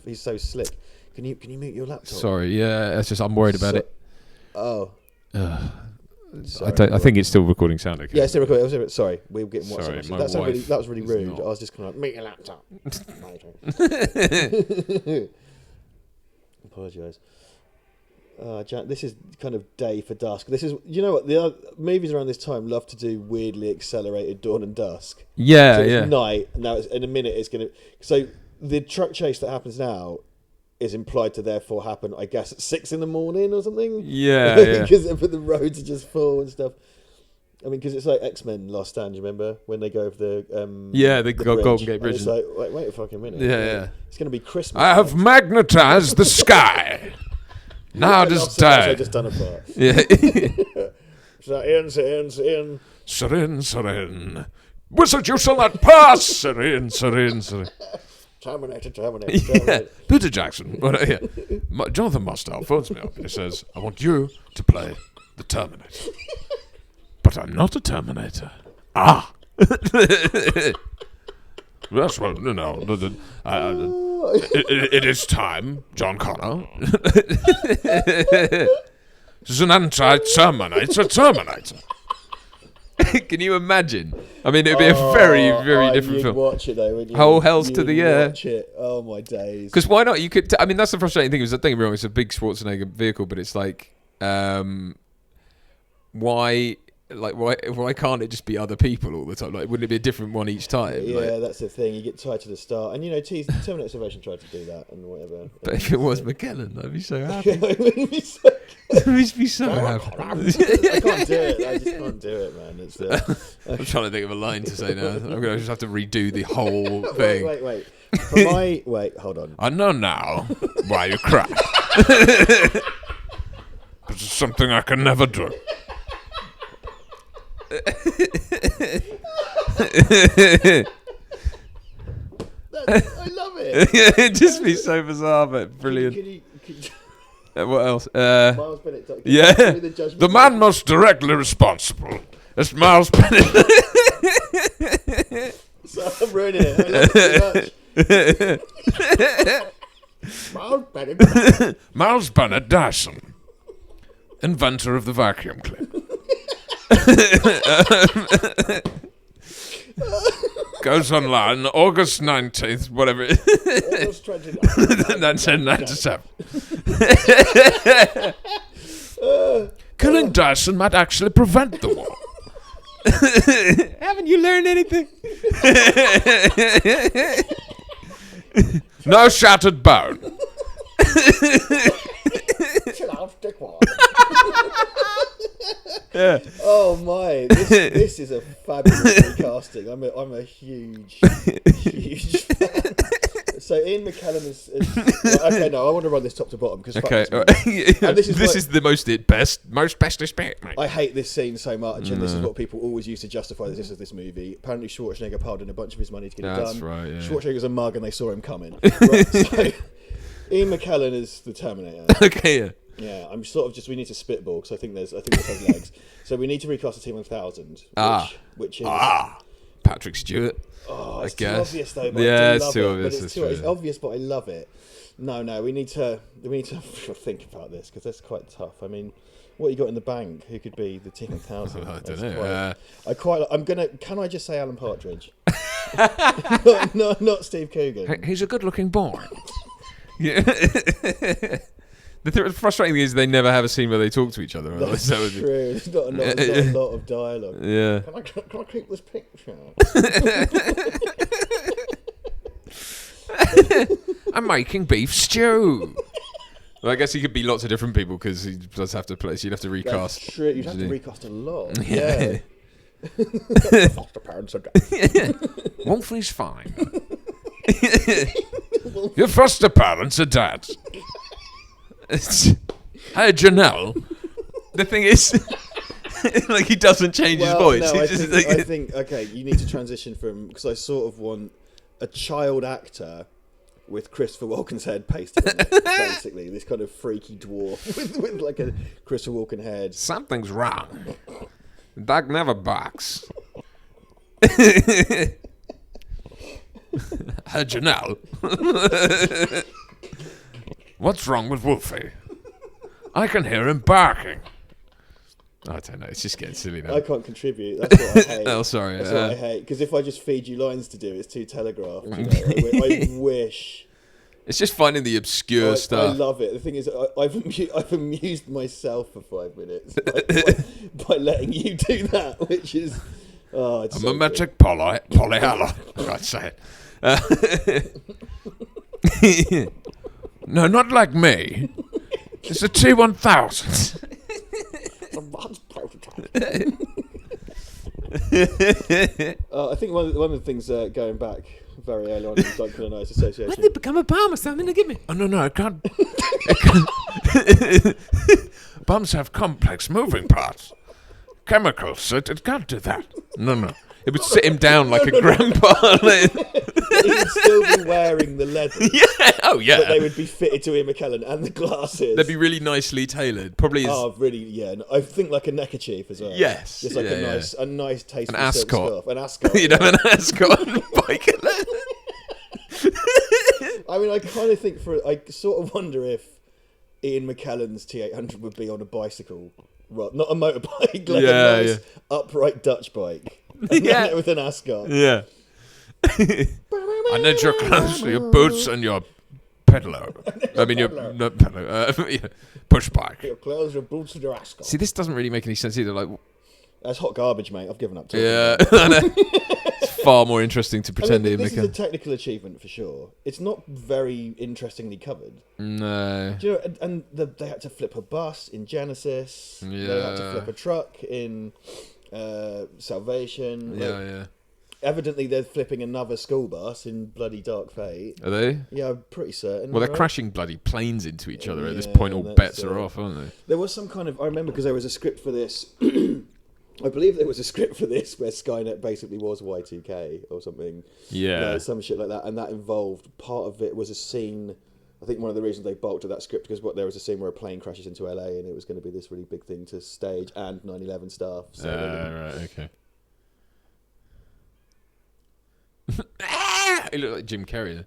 He's so slick. Can you mute your laptop? Sorry, yeah. I'm worried about it. Oh. I think it's still recording sound. Okay. Yeah, it's still recording. Sorry, we were getting WhatsApp. Sorry, that was really rude. I was just kind of like, mute your laptop. Apologise. Jack, this is kind of day for dusk. This is, what the other movies around this time love to do weirdly accelerated dawn and dusk. Yeah, so it's night. Now in a minute it's going to. So the truck chase that happens now is implied to therefore happen, I guess, at 6 a.m. or something. Yeah, because but the roads are just full and stuff. I mean, because it's like X-Men Last Stand. You remember when they go over the Golden Gate Bridge. It's like, wait a fucking minute. Yeah. It's going to be Christmas. I have magnetized the sky. Now it is day. Just done a part. Yeah. Siren. Siren. Wizard, you shall not pass. Siren. Terminator. Yeah. Peter Jackson. Jonathan Mostow phones me up. He says, I want you to play the Terminator. But I'm not a Terminator. Ah. That's well, it is time, John Connor. This is an anti-Terminator Terminator. Can you imagine? I mean, it'd be a very, very different film. Watch it though, wouldn't you? Whole hell's to the air. Watch it. Oh my days. Because why not? You could. I mean, that's the frustrating thing. Don't get me wrong. It's a big Schwarzenegger vehicle, but it's like, why? Like, why can't it just be other people all the time? Like, wouldn't it be a different one each time? Yeah, that's the thing. You get tied to the start. And, Terminator Salvation tried to do that and whatever. But if it was McKellen, I'd be so happy. I'd be so happy. I can't do it. I just can't do it, man. It's, I'm trying to think of a line to say now. I'm going to just have to redo the whole thing. Wait. Hold on. I know now why you cry. This is something I can never do. I love it. It'd just be so bizarre, but brilliant. What else? Miles Bennett. The man most directly responsible is Miles Bennett. So I'm ruining it. I love it too much. Miles Bennett Dyson, inventor of the vacuum cleaner. Goes online August 19th, whatever. August 29th, 1997. Killing Dyson might actually prevent the war. Haven't you learned anything? No shattered bone. Chill out, dickwad. Yeah. Oh my! This is a fabulous recasting. I'm a huge fan. So Ian McKellen is okay. No, I want to run this top to bottom because Okay. and this is the most bestest bit, mate. I hate this scene so much, and this is what people always use to justify the existence of this movie. Apparently, Schwarzenegger pardoned a bunch of his money to get it done. That's right. Yeah. Schwarzenegger's a mug, and they saw him coming. Right, so Ian McKellen is the Terminator. Okay. Yeah. Yeah, I'm sort of just. We need to spitball because I think this has legs. So we need to recast the T-1000, which is Patrick Stewart. Oh, it's I too guess. obvious though. But Yeah, I do it's love too it, obvious. But it's obvious, but I love it. No, we need to think about this because that's quite tough. I mean, what you got in the bank? Who could be the T-1000? I don't know. Can I just say Alan Partridge? not Steve Coogan. He's a good-looking boy. Yeah. The frustrating thing is they never have a scene where they talk to each other. That's true. There's not a lot of dialogue. Yeah. Can I keep this picture? I'm making beef stew. Well, I guess he could be lots of different people because he does have to play. So you'd have to recast. That's true. You'd have to recast a lot. Yeah. Foster parents are dead. Wolfie's fine. Your foster parents are dead. Hey, Janelle. The thing is, like, he doesn't change his voice. No, I just, think, okay, you need to transition from, because I sort of want a child actor with Christopher Walken's head pasted on it, basically. This kind of freaky dwarf with like a Christopher Walken head. Something's wrong. Doug never barks. Hey, Janelle. What's wrong with Wolfie? I can hear him barking. I don't know. It's just getting silly now. I can't contribute. That's what I hate. Oh, sorry. That's what I hate. Because if I just feed you lines to do, it's too telegraphed. You know? I wish. It's just finding the obscure stuff. I love it. The thing is, I've amused myself for 5 minutes by letting you do that, which is... Oh, it's I'm so a metric polyhalite. I'd say it. No, not like me. It's a T-1000. I think one of the things going back very early on in Duncan and I's association. When did it become a bomb or something to give me? Oh, no, I can't. Bombs have complex moving parts. Chemicals, so it can't do that. No. It would sit him down like a grandpa. He would still be wearing the leather. Yeah. Oh, yeah. But they would be fitted to Ian McKellen and the glasses. They'd be really nicely tailored. Probably. Really? Yeah. I think like a neckerchief as well. Yes. Just like a nice tasteful an ascot. scarf. An ascot. You'd have an ascot on a bike. I mean, I kind of think I sort of wonder if Ian McKellen's T800 would be on a bicycle, not a motorbike, like a nice upright Dutch bike. And with an ascot. Yeah. I need your clothes, your boots, and your pedalo. I mean, push bike. Your clothes, your boots, and your ascot. See, this doesn't really make any sense either. Like, that's hot garbage, mate. I've given up. Yeah, it's far more interesting to pretend to this is a technical achievement for sure. It's not very interestingly covered. No. Do you know? And they had to flip a bus in Genesis. Yeah. They had to flip a truck in Salvation. Yeah. Evidently, they're flipping another school bus in bloody Dark Fate. Are they? Yeah, I'm pretty certain. Well, they're crashing bloody planes into each other at this point. All bets are off, aren't they? There was some kind of... I remember because there was a script for this... I believe there was a script for this where Skynet basically was Y2K or something. Yeah. Some shit like that. And that involved... Part of it was a scene... I think one of the reasons they bulked at that script because there was a scene where a plane crashes into LA and it was going to be this really big thing to stage and 9/11 stuff. So right, okay. He looked like Jim Carrey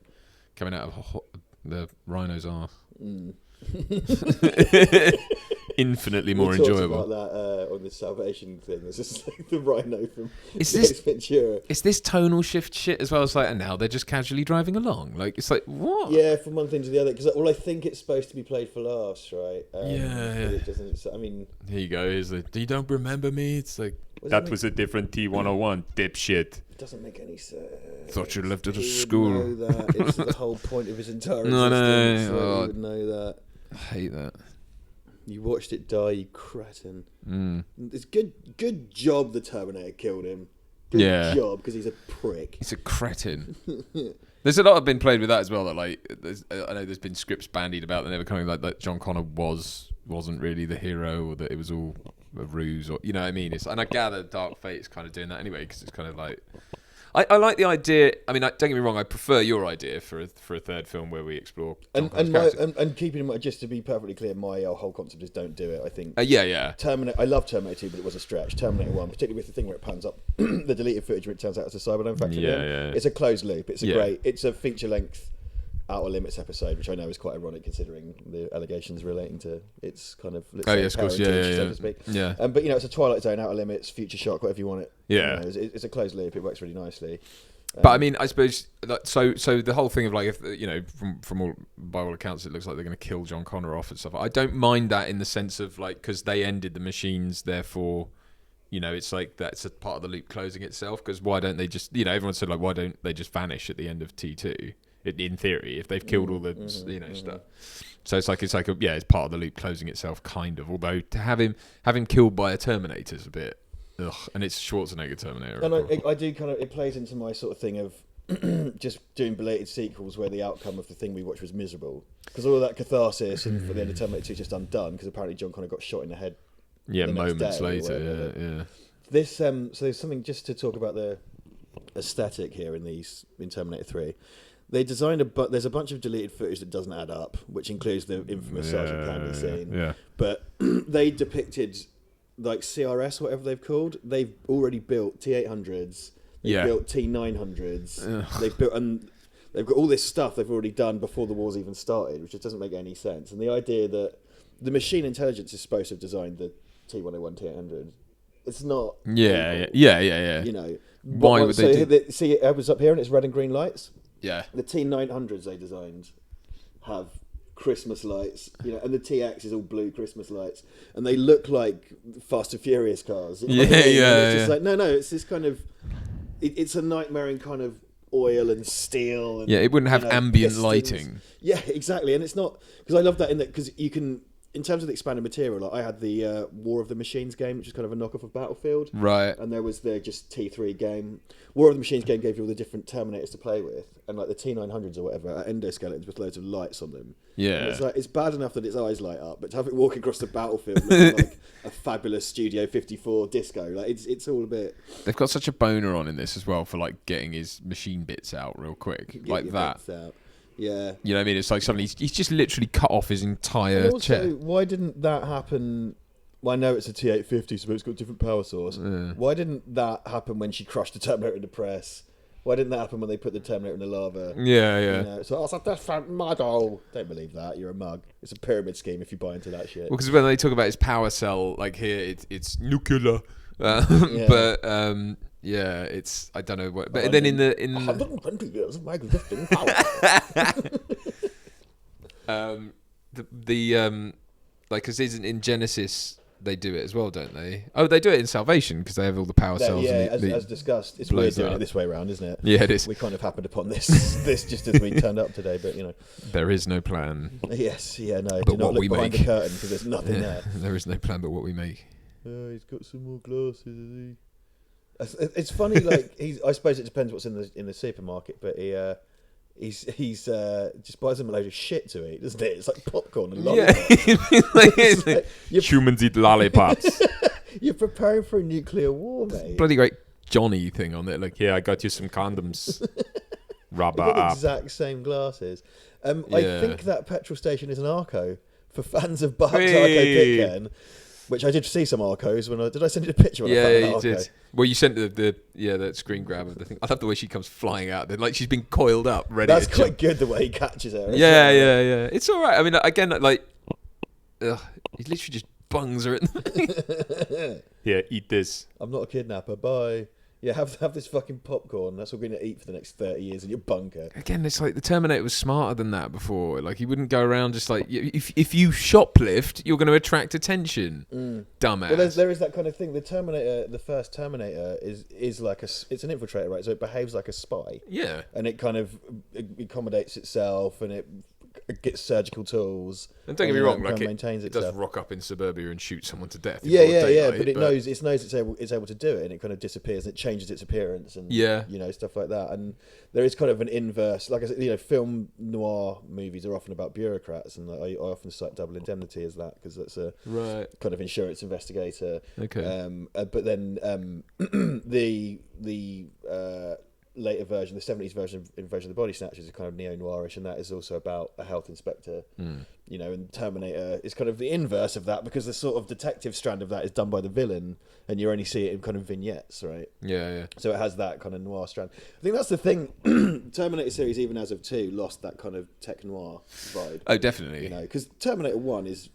coming out of the rhino's arse. Infinitely more we talked enjoyable. about that on the Salvation thing. It's just like the rhino from Is Ace Ventura. It's this tonal shift shit as well. It's like, and now they're just casually driving along. Like, it's like, what? Yeah, from one thing to the other. Because I think it's supposed to be played for laughs, right? Yeah. It doesn't. I mean, Here you go. Here's like, you don't remember me? It's like, That was a different T101, dipshit. it doesn't make any sense. Thought you lived at a He school. would know that. It's the whole point of his entire No, existence. no. So he would know that. I hate that. You watched it die, you cretin. Mm. It's good job the Terminator killed him. Good job, because he's a prick. He's a cretin. There's a lot of been played with that as well. That like, I know there's been scripts bandied about that never coming. Like that John Connor wasn't really the hero, or that it was all a ruse, or you know what I mean. And I gather Dark Fate is kind of doing that anyway, because it's kind of like. I like the idea. I mean, don't get me wrong. I prefer your idea for a third film where we explore. And keeping in mind, just to be perfectly clear, my whole concept is don't do it. I think. Yeah. Terminator. I love Terminator 2, but it was a stretch. Terminator 1, particularly with the thing where it pans up the deleted footage, where it turns out it's a Cyberdyne factory. Yeah. It's a closed loop. It's it's a feature length Outer Limits episode, which I know is quite ironic considering the allegations relating to its kind of Yes, of course, so to speak. Yeah. But it's a Twilight Zone, Outer Limits, Future Shock, whatever you want it. Yeah. It's a closed loop. It works really nicely. But I mean, I suppose so the whole thing of like, if from all, by all accounts, it looks like they're going to kill John Connor off and stuff. I don't mind that in the sense of like, because they ended the machines, therefore, it's like that's a part of the loop closing itself. Because why don't they just, everyone said like, why don't they just vanish at the end of T2? In theory, if they've killed all the stuff, so it's it's part of the loop closing itself, kind of. Although to have him killed by a Terminator is a bit, ugh, and it's Schwarzenegger Terminator. And I do kind of, it plays into my sort of thing of just doing belated sequels where the outcome of the thing we watched was miserable, because all of that catharsis and for the end of Terminator 2 is just undone because apparently John Connor got shot in the head. Yeah, the next moments day or later. whatever. Yeah. This so there's something just to talk about the aesthetic here in Terminator 3. They designed there's a bunch of deleted footage that doesn't add up, which includes the infamous Sergeant Candy scene. Yeah. But they depicted like CRS, whatever they've called. They've already built T800s. They've built T900s. They've got all this stuff they've already done before the war's even started, which just doesn't make any sense. And the idea that the machine intelligence is supposed to have designed the T101, T800. It's not. Yeah. Why would they do? See, it was up here and it's red and green lights. Yeah. The T900s they designed have Christmas lights, and the TX is all blue Christmas lights, and they look like Fast and Furious cars. It's just like no, it's this kind of, it's a nightmare in kind of oil and steel. And, it wouldn't have ambient pistons. lighting. Yeah, exactly, and it's not, because I love that because you can. In terms of the expanded material, like I had the War of the Machines game, which is kind of a knockoff of Battlefield. Right. And there was the just T3 game. War of the Machines game gave you all the different Terminators to play with. And like the T900s or whatever are endoskeletons with loads of lights on them. Yeah. And it's like, it's bad enough that its eyes light up, but to have it walk across the battlefield looking like a fabulous Studio 54 disco, like it's all a bit... They've got such a boner on in this as well for like getting his machine bits out real quick. Like that. Yeah. You know what I mean? It's like suddenly he's just literally cut off his entire chest. Why didn't that happen? Well, I know it's a T850, so it's got a different power source. Why didn't that happen when she crushed the Terminator in the press? Why didn't that happen when they put the Terminator in the lava? Yeah. So I was like, different model. Don't believe that. You're a mug. It's a pyramid scheme if you buy into that shit. Well, because when they talk about his power cell, like here, it's nuclear. But yeah, it's, I don't know what. But then in the 120 years of my existing power. like, because isn't in Genesis they do it as well, don't they? Oh, they do it in Salvation because they have all the power cells. Yeah, as discussed, it's weird doing it this way around, isn't it? Yeah, it is. We kind of happened upon this just as we turned up today, but there is no plan. Yes, no. But Do not look behind the curtain because there's nothing there. There is no plan, but what we make. He's got some more glasses, has he? It's funny, like I suppose it depends what's in the supermarket, but he's just buys them a load of shit to eat, doesn't it? It's like popcorn and lollipops. Yeah, Humans eat lollipops. You're preparing for a nuclear war, mate. Bloody great Johnny thing on it. Like, Yeah, I got you some condoms. Rub They've got the up. exact same glasses. I think that petrol station is an Arco for fans of Buck's Arco Pitcairn. Which I did see some arcos when did I send you a picture? When I Yeah, found you that did. arco? Well, you sent that screen grab of the thing. I love the way she comes flying out. Then, like she's been coiled up, ready. That's to quite jump. good the way he catches her. isn't Yeah, it? yeah. It's all right. I mean, again, like, he literally just bungs her in. Yeah, eat this. I'm not a kidnapper. Bye. Yeah, have this fucking popcorn. That's what we're going to eat for the next 30 years in your bunker. Again, it's like the Terminator was smarter than that before. Like he wouldn't go around just like if you shoplift, you're going to attract attention, dumbass. Well, there is that kind of thing. The Terminator, the first Terminator, is like it's an infiltrator, right? So it behaves like a spy. Yeah. And it kind of accommodates itself, and it gets surgical tools. And don't get me wrong, kind like of it maintains does itself. rock up in suburbia and shoot someone to death. in Yeah, broad yeah, daylight, but it knows it's able to do it, and it kind of disappears, and it changes its appearance, and stuff like that. And there is kind of an inverse, like I said, film noir movies are often about bureaucrats, and I often cite Double Indemnity as that because that's a right. kind of insurance investigator. Okay. But then the later version, the 70s version of the Body Snatchers is kind of neo-noirish, and that is also about a health inspector. And Terminator is kind of the inverse of that because the sort of detective strand of that is done by the villain, and you only see it in kind of vignettes, right? Yeah. So it has that kind of noir strand. I think that's the thing. Terminator series, even as of 2, lost that kind of tech noir vibe. Oh, definitely. Because Terminator 1 is...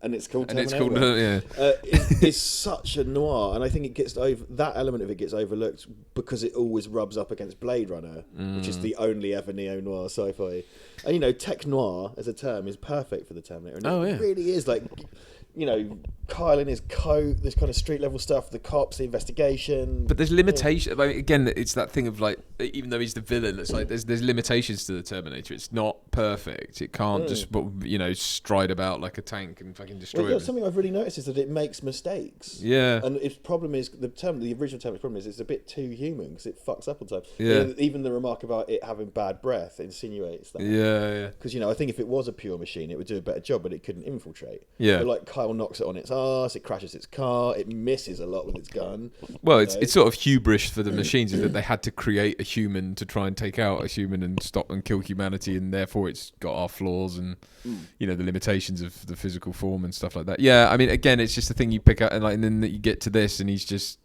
And it's called Terminator. And it's called, it's such a noir, and I think it gets that element of it gets overlooked because it always rubs up against Blade Runner, which is the only ever neo-noir sci-fi. And tech noir as a term is perfect for the Terminator. And it really is like, Kyle in his coat, this kind of street level stuff, the cops, the investigation. But there's limitations. I mean, again, it's that thing of like, even though he's the villain, it's like there's limitations to the Terminator. It's not perfect. It can't just stride about like a tank and fucking destroy. Well, something I've really noticed is that it makes mistakes. Yeah. And its problem is the original Terminator's problem is it's a bit too human because it fucks up all the time. Yeah. Even the remark about it having bad breath insinuates that. Yeah. Because I think if it was a pure machine, it would do a better job, but it couldn't infiltrate. Yeah. But like Kyle knocks it on its arse, it crashes its car, it misses a lot with its gun. Well, it's sort of hubris for the machines is that they had to create a human to try and take out a human and stop and kill humanity, and therefore it's got our flaws and the limitations of the physical form and stuff like that. Yeah, I mean, again, it's just the thing you pick up, and then you get to this, and he's just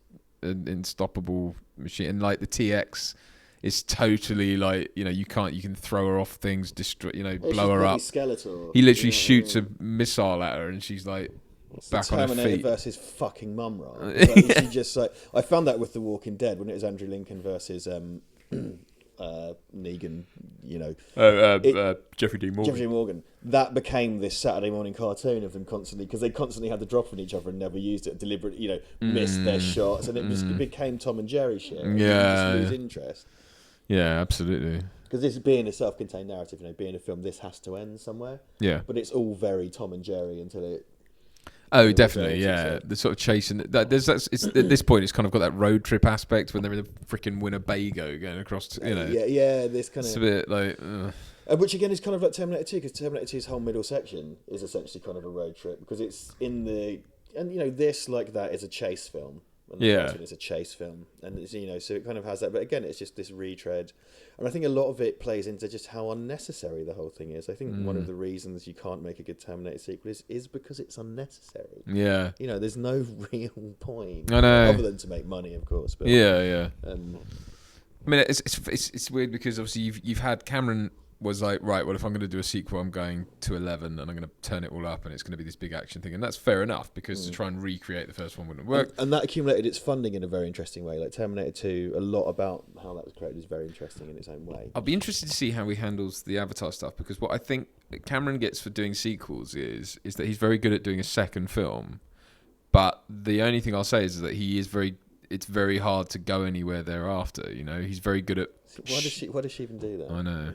an unstoppable machine, and like the TX. It's totally like you can throw her off things, destroy blow her up. Skeletal. He literally shoots a missile at her, and she's like back on her Terminator feet. versus fucking mum, right? Like, she just like I found that with The Walking Dead when it was Andrew Lincoln versus Negan. Jeffrey D. Morgan. Jeffrey D. Morgan. That became this Saturday morning cartoon of them constantly, because they constantly had the drop on each other and never used it, deliberately, missed their shots, and it became Tom and Jerry shit. And you just lose interest. Yeah, absolutely. Because this being a self-contained narrative, being a film, this has to end somewhere. Yeah. But it's all very Tom and Jerry until it. Oh, definitely, yeah. The sort of chasing. At this point, it's kind of got that road trip aspect when they're in the freaking Winnebago going across. Yeah. This kind of. It's a bit like. Which again is kind of like Terminator 2, because Terminator 2's whole middle section is essentially kind of a road trip, because it's in the. And this, like that, is a chase film. And the first one is a chase film, and it's, so it kind of has that. But again, it's just this retread, and I think a lot of it plays into just how unnecessary the whole thing is. I think one of the reasons you can't make a good Terminator sequel is because it's unnecessary. Yeah, there's no real point. I know, other than to make money, of course. But, yeah. I mean, it's weird because obviously you've had Cameron was like, right, well, if I'm going to do a sequel, I'm going to 11 and I'm going to turn it all up and it's going to be this big action thing. And that's fair enough, because to try and recreate the first one wouldn't work. And that accumulated its funding in a very interesting way. Like Terminator 2, a lot about how that was created is very interesting in its own way. I'll be interested to see how he handles the Avatar stuff, because what I think Cameron gets for doing sequels is that he's very good at doing a second film. But the only thing I'll say is that it's very hard to go anywhere thereafter. He's very good at. Why does she even do that? I know.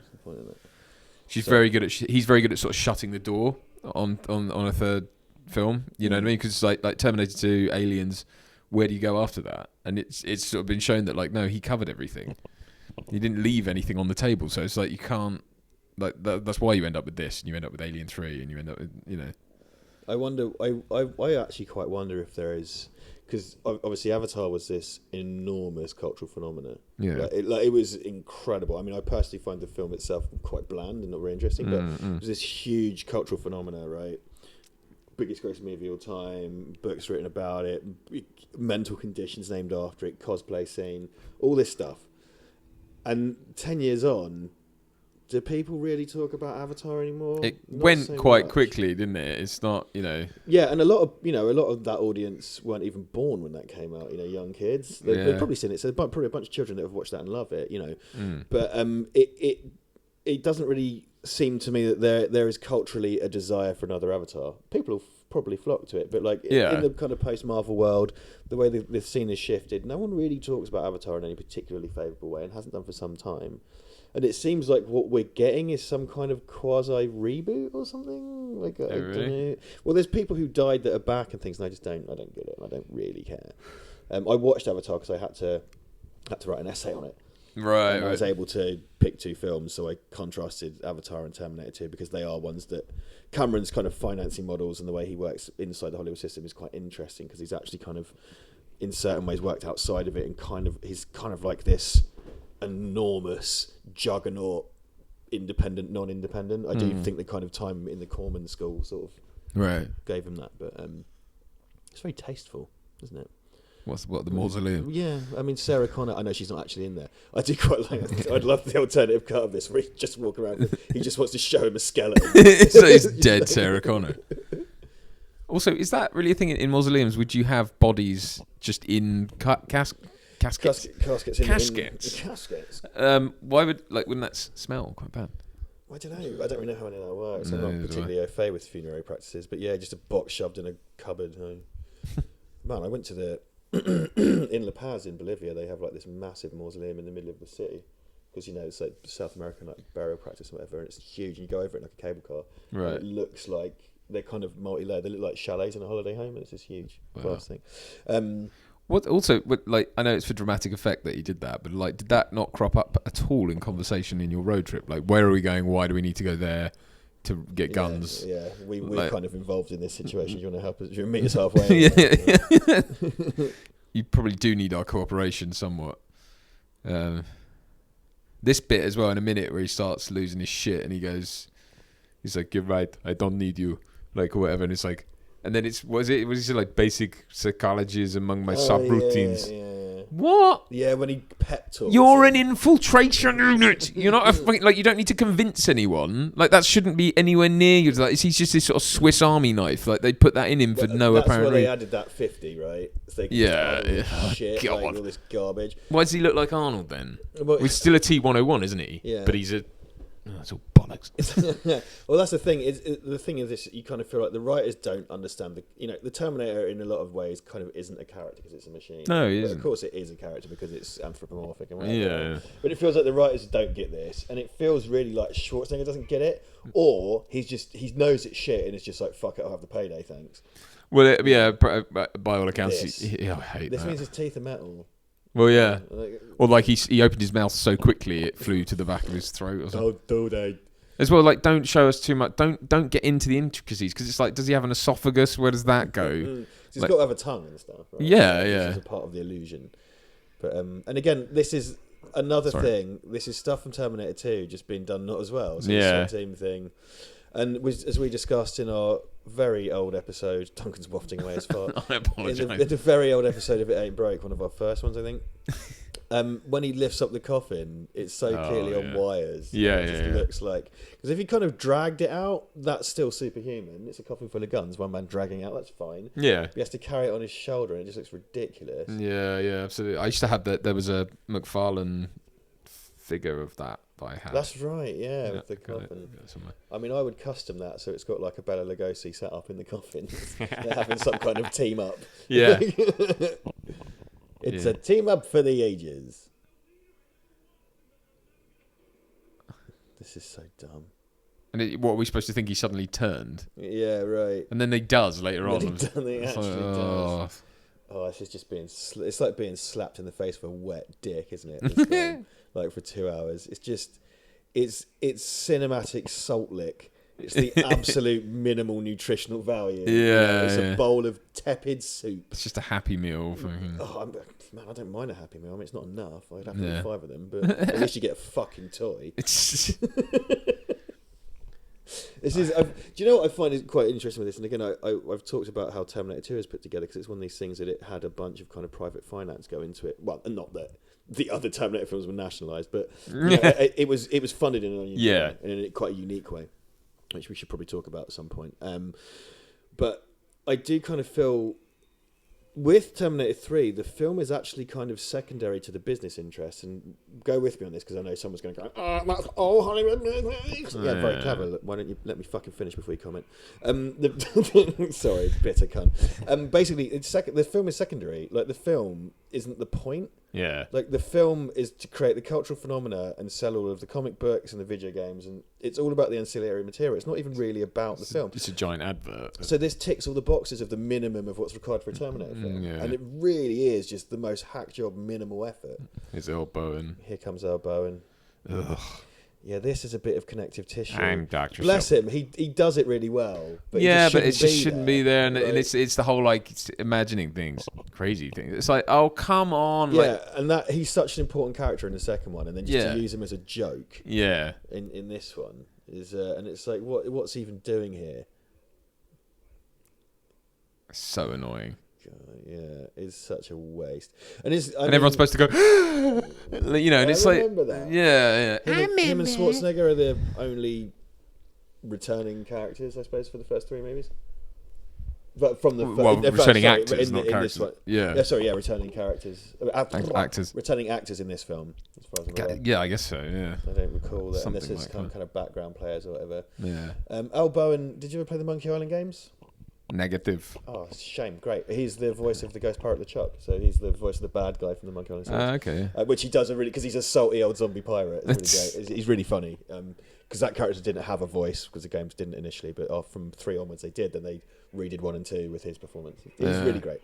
He's very good at sort of shutting the door on a third film. You know what I mean? Because like Terminator 2, Aliens, where do you go after that? And it's sort of been shown that like no, he covered everything. He didn't leave anything on the table. So it's like you can't like that's why you end up with this, and you end up with Alien 3, and you end up with I wonder. I actually quite wonder if there is, because obviously Avatar was this enormous cultural phenomenon. Yeah, it was incredible. I mean, I personally find the film itself quite bland and not very interesting, but it was this huge cultural phenomena, right? biggest grossing movie of all time, books written about it, mental conditions named after it, cosplay scene, all this stuff. And 10 years on, do people really talk about Avatar anymore? It Not went so quite much. quickly, didn't it? It's not, Yeah, and a lot of that audience weren't even born when that came out. Young kids, they've probably seen it. So probably a bunch of children that have watched that and love it. But it doesn't really seem to me that there is culturally a desire for another Avatar. People will probably flock to it, but in the kind of post-Marvel world, the way the scene has shifted, no one really talks about Avatar in any particularly favourable way, and hasn't done for some time. And it seems like what we're getting is some kind of quasi reboot or something. I don't know. Well, there's people who died that are back and things, and I don't get it. And I don't really care. I watched Avatar because I had to write an essay on it. Right. And I was able to pick 2 films, so I contrasted Avatar and Terminator 2 because they are ones that Cameron's kind of financing models and the way he works inside the Hollywood system is quite interesting, because he's actually kind of, in certain ways, worked outside of it, and he's kind of like this enormous juggernaut, independent, non-independent. I do think the kind of time in the Corman school sort of gave him that, but it's very tasteful, isn't it? What the mausoleum? Yeah, I mean, Sarah Connor, I know she's not actually in there. I do quite like, I'd love the alternative cut of this where he just walk around, he just wants to show him a skeleton. So it's dead Sarah Connor. Also, is that really a thing in mausoleums? Would you have bodies just in caskets? Caskets. Caskets. Why wouldn't that smell quite bad? I don't know. I don't really know how any of that works. No, I'm not neither do particularly au fait with funerary practices, but yeah, just a box shoved in a cupboard. Man, I went to the in La Paz in Bolivia. They have like this massive mausoleum in the middle of the city, because it's like South American like burial practice or whatever, and it's huge. And you go over it like a cable car. Right. And it looks like they're kind of multi-layered. They look like chalets in a holiday home, and it's this huge glass thing. What also, I know it's for dramatic effect that he did that, but did that not crop up at all in conversation in your road trip? Like, where are we going? Why do we need to go there to get guns? Yeah, we're kind of involved in this situation. Do you want to help us? Do you want to meet us halfway? Yeah. You probably do need our cooperation somewhat. This bit as well, in a minute, where he starts losing his shit and he's like, "You're right, I don't need you," like, or whatever, and it's like, and then what is it like, basic psychology is among my subroutines. Yeah. What? Yeah, when he pep talks. You're an infiltration unit. You're not you don't need to convince anyone. Like, that shouldn't be anywhere near you. Like, he's just this sort of Swiss Army knife. Like, they put that in him for no apparent reason. That's why they added that 50, right? So shit, God. like all this garbage. Why does he look like Arnold then? Well, He's still a T-101, isn't he? Yeah. But he's a... Oh, it's all bollocks. Well, that's the thing. The thing is this: you kind of feel like the writers don't understand the Terminator in a lot of ways kind of isn't a character because it's a machine. No, he isn't. Of course, it is a character because it's anthropomorphic and whatever. Yeah. But it feels like the writers don't get this, and it feels really like Schwarzenegger doesn't get it, or he knows it's shit and it's just like, fuck it, I'll have the payday, thanks. Well, by all accounts, I hate this that. means his teeth are metal. Well, yeah. Or like he opened his mouth so quickly it flew to the back of his throat or something. Oh, do they? As well, like, don't show us too much. Don't get into the intricacies, because it's like, does he have an esophagus? Where does that go? He's got to have a tongue and stuff, right? Yeah, This is a part of the illusion. But and again, this is another thing. This is stuff from Terminator 2 just being done not as well. So the same thing. And as we discussed in our very old episode, Duncan's wafting away as far. I apologise. In the very old episode of It Ain't Broke, one of our first ones, I think. When he lifts up the coffin, it's so clearly on wires. It just looks like, because if he kind of dragged it out, that's still superhuman. It's a coffin full of guns, one man dragging out, that's fine. Yeah. He has to carry it on his shoulder, and it just looks ridiculous. Yeah, absolutely. I used to have that. There was a McFarlane figure of that I had. That's right, with the coffin. I mean, I would custom that so it's got like a Bela Lugosi set up in the coffin. They're having some kind of team up. Yeah. It's a team up for the ages. This is so dumb. And what are we supposed to think? He suddenly turned? Yeah, right. And then he does later on. He actually does. Oh, this is just being... it's like being slapped in the face with a wet dick, isn't it? Like for 2 hours. It's just... It's cinematic salt lick. It's the absolute minimal nutritional value. Yeah. It's a bowl of tepid soup. It's just a happy meal. Man, I don't mind a happy meal. I mean, it's not enough. I'd have to eat 5 of them, but at least you get a fucking toy. This is. Do you know what I find is quite interesting with this? And again, I've talked about how Terminator 2 is put together because it's one of these things that it had a bunch of kind of private finance go into it. Well, and not that the other Terminator films were nationalised, but it was funded in an unusual way, and in quite a unique way, which we should probably talk about at some point. But I do kind of feel with Terminator 3, the film is actually kind of secondary to the business interests. And go with me on this because I know someone's going to go, oh, that's all Hollywood. Yeah, very clever. Why don't you let me fucking finish before you comment? Sorry, bitter cunt. Basically, the film is secondary. Like, the film isn't the point. Yeah. Like, the film is to create the cultural phenomena and sell all of the comic books and the video games, and it's all about the ancillary material. It's not even really about the film. It's a giant advert. So this ticks all the boxes of the minimum of what's required for a Terminator film. Yeah. And it really is just the most hack job, minimal effort. His elbow and... Here comes elbow and... Ugh. Yeah, this is a bit of connective tissue. I'm Dr. Bless him, he does it really well. But it just shouldn't be there. And it's the whole, like, imagining things, crazy things. It's like, oh, come on. Yeah, and that he's such an important character in the second one, and then just to use him as a joke in this one is... and it's like, what's he even doing here? So annoying. God, yeah, it's such a waste. And everyone's supposed to go, you know, and it's like, that. Yeah. Him and Schwarzenegger are the only returning characters, I suppose, for the first three movies. But from the returning actors, not characters. Returning characters, actors, returning actors in this film, as far as I'm aware. Yeah, I guess so. Yeah, I don't recall that. Something Unless it's like kind of background players or whatever. Yeah. Al Bowen, did you ever play the Monkey Island games? Negative. Oh, shame. Great. He's the voice of the Ghost Pirate LeChuck, so he's the voice of the bad guy from the Monkey Island series. Okay. Which he does because he's a salty old zombie pirate. It's really great. He's really funny. Because that character didn't have a voice because the games didn't initially, but from 3 onwards they did. Then they redid 1 and 2 with his performance. He was really great.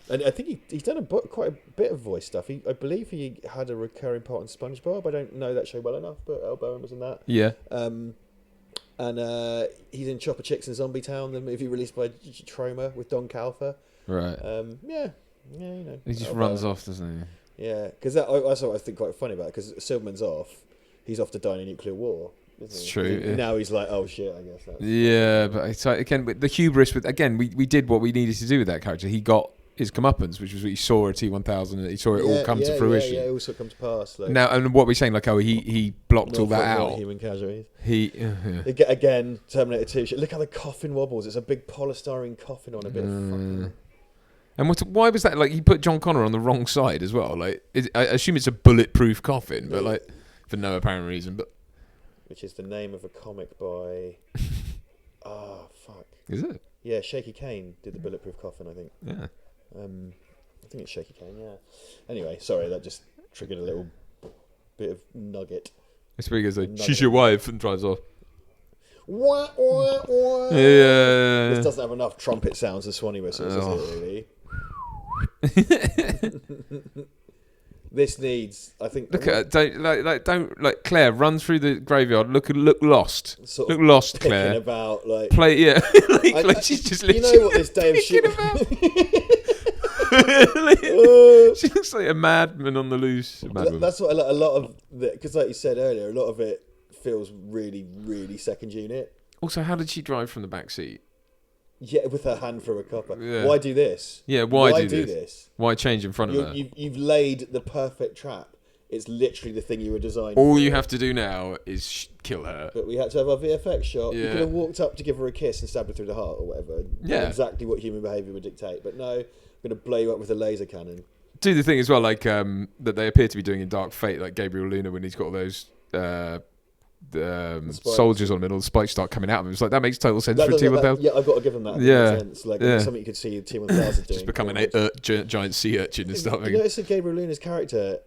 And I think he's done quite a bit of voice stuff. I believe he had a recurring part in SpongeBob. I don't know that show well enough, but Al Bowen was in that. Yeah. And he's in Chopper Chicks in Zombie Town, the movie released by Troma with Don Calfa. Right. Yeah, you know. He just runs off, doesn't he? Yeah, because that's what I think quite funny about it, because Silverman's off. He's off to die in a nuclear war. It's true. Yeah. Now he's like, oh shit, I guess. But it's like, again, with the hubris we did what we needed to do with that character. He got his comeuppance, which was what he saw at T1000, and he saw it all come to fruition. Yeah, it also come to pass. Like, now, and what we're saying, like, he blocked all that out. Human casualties. Again, Terminator 2. Look how the coffin wobbles. It's a big polystyrene coffin on a bit of fucking... And why was that? Like, he put John Connor on the wrong side as well. Like, I assume it's a bulletproof coffin, but like, for no apparent reason. But which is the name of a comic by... fuck. Is it? Yeah, Shaky Kane did the bulletproof coffin, I think. Yeah. I think it's Shaky Kane, yeah. Anyway, sorry, that just triggered a little bit of nugget. It's where he goes like, she's your wife, and drives off. Wah, wah, wah. Yeah. This doesn't have enough trumpet sounds as Swanee whistles, does it, really? This needs, I think... Look at don't Claire, run through the graveyard, look lost. Look lost, Claire. About, like... Play, yeah. like she's just literally... You know what this day of shit... She looks like a madman on the loose. That's what a lot of... Because like you said earlier, a lot of it feels really, really second unit. Also, how did she drive from the back seat? Yeah, with her hand through a copper. Yeah. Why do this? Yeah, why do this? Why change in front of her? You've laid the perfect trap. It's literally the thing you were designed All for. you have to do now is kill her. But we had to have our VFX shot. Yeah. You could have walked up to give her a kiss and stabbed her through the heart or whatever. Yeah. Exactly what human behaviour would dictate. But no, I'm going to blow you up with a laser cannon. Do the thing as well, like that they appear to be doing in Dark Fate, like Gabriel Luna when he's got all those soldiers on him and all the spikes start coming out of him. It's like, that makes total sense for T1000. Yeah, I've got to give them that. Yeah. Sense. Like, something you could see T1000 doing. Just becoming a giant sea urchin and stuff. You notice that Gabriel Luna's character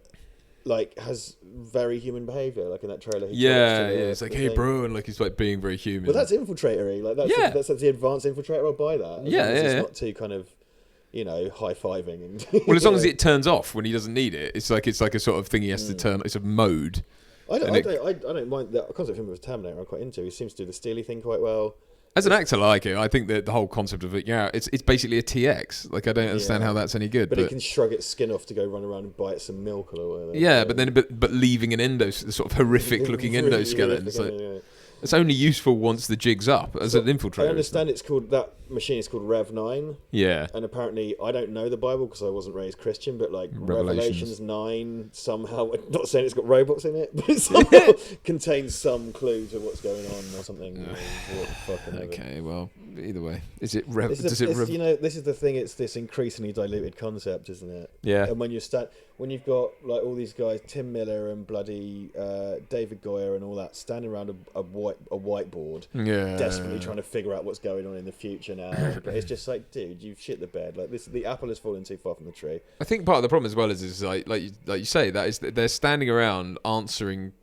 like has very human behaviour, like in that trailer. It's like, hey bro, and like he's like being very human. Well, that's infiltratory. Like that's the advanced infiltrator. I'll buy that. It's not too kind of, you know, high-fiving. And well, as long as it turns off when he doesn't need it, it's like a sort of thing he has to turn. It's a mode. I don't mind that concept of him with Terminator. I'm quite into. He seems to do the steely thing quite well. As an actor, I like it. I think that the whole concept of it, it's basically a TX. Like, I don't understand how that's any good. But it can shrug its skin off to go run around and bite some milk or whatever. Yeah, but leaving an sort of horrific looking endoskeleton. It's like, It's only useful once the jig's up as an infiltrator. I understand it's called, that machine is called Rev 9. Yeah. And apparently, I don't know the Bible because I wasn't raised Christian, but like Revelations 9 somehow, I'm not saying it's got robots in it, but it somehow contains some clue to what's going on or something. Okay, well, either way. Is it this is the thing, it's this increasingly diluted concept, isn't it? Yeah. And when you've got like all these guys, Tim Miller and bloody David Goyer and all that, standing around a whiteboard, desperately trying to figure out what's going on in the future now. But it's just like, dude, you've shit the bed. Like the apple has fallen too far from the tree. I think part of the problem as well is like you say, that is that they're standing around answering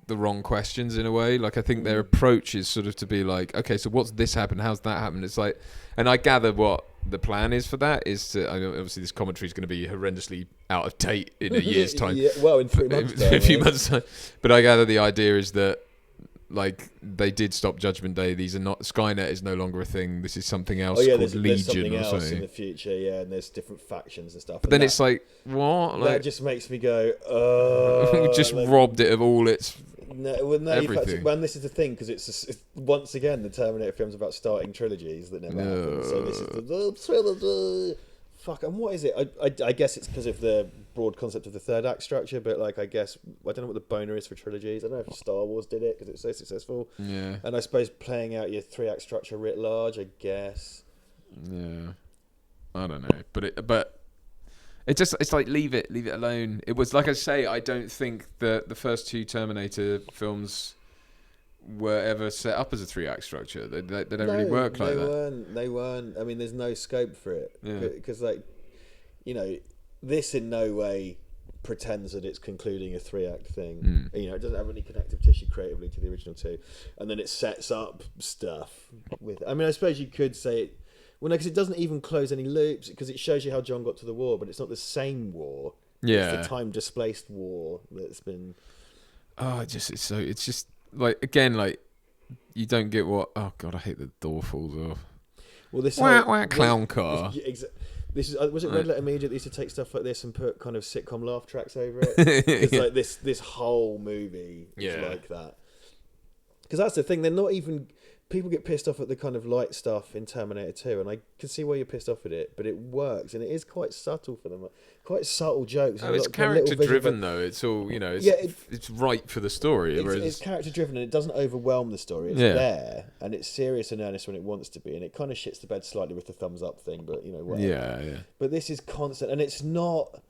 the wrong questions in a way. Like I think their approach is sort of to be like, okay, so what's this happened? How's that happened? It's like, and I gather what the plan is for that is to, I know obviously this commentary is going to be horrendously out of date in a year's time. In 3 months time. In a few months time. But I gather the idea is that like they did stop Judgment Day. These are not, Skynet is no longer a thing. This is something else called there's Legion something or else something in the future, and there's different factions and stuff. But then it's like, what? That just makes me go, we just robbed it of all its everything. When this is the thing, because it's once again the Terminator film's about starting trilogies that never happened. So this is the trilogy. Fuck, and what is it? I guess it's because of the broad concept of the third act structure, but like I guess I don't know what the boner is for trilogies. I don't know if Star Wars did it because it's so successful. Yeah. And I suppose playing out your 3-act structure writ large, I guess. Yeah. I don't know, but it's like leave it alone. It was like I say, I don't think that the first 2 Terminator films were ever set up as a 3-act structure. They don't really work like that. They weren't. I mean, there's no scope for it because, like, this in no way pretends that it's concluding a 3-act thing. It doesn't have any connective tissue creatively to the original 2, and then it sets up stuff with. I mean, I suppose you could say it. Well, no, because it doesn't even close any loops, because it shows you how John got to the war, but it's not the same war. Yeah, it's the time-displaced war that's been. Oh, it's just like, again, like you don't get what. Oh God, I hate the door falls off. Well, this clown car. This is was it Red Letter Media that used to take stuff like this and put kind of sitcom laugh tracks over it? It's like this whole movie is like that. Because that's the thing, they're not even. People get pissed off at the kind of light stuff in Terminator 2, and I can see why you're pissed off at it, but it works, and it is quite subtle for them. Quite subtle jokes. Oh, it's character-driven, though. It's all, it's right for the story. It's character-driven, and it doesn't overwhelm the story. It's there, and it's serious and earnest when it wants to be, and it kind of shits the bed slightly with the thumbs-up thing, but, whatever. Yeah. But this is constant, and it's not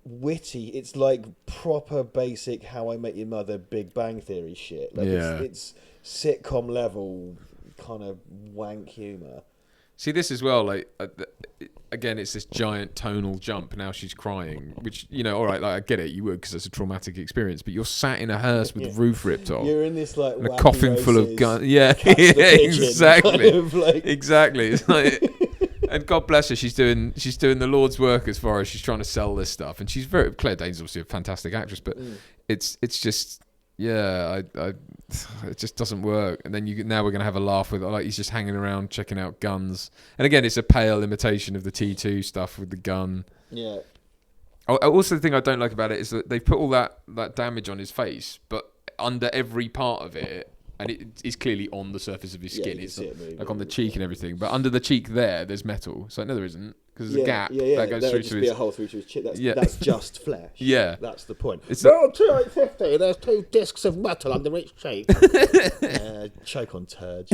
witty. It's like proper basic How I Met Your Mother Big Bang Theory shit. Like it's sitcom level kind of wank humor. See, this as well, like again, it's this giant tonal jump. Now she's crying, which all right, like I get it, you would, because it's a traumatic experience. But you're sat in a hearse with the roof ripped off. You're in this like and a coffin full of guns. Yeah, exactly, exactly. It's like, and God bless her, she's doing the Lord's work as far as she's trying to sell this stuff. And she's Claire Danes, obviously a fantastic actress, but it's just. Yeah, it just doesn't work. And then now we're going to have a laugh with, like, he's just hanging around checking out guns. And again, it's a pale imitation of the T2 stuff with the gun. Yeah. Also, the thing I don't like about it is that they've put all that damage on his face, but under every part of it, and it is clearly on the surface of his skin. It's like on the cheek and everything. But under the cheek there's metal. So no, there isn't. Because there's a gap that goes through to his... be a hole through to his cheek. That's just flesh. Yeah. That's the point. It's T850, there's 2 discs of metal under each cheek. Choke on turd.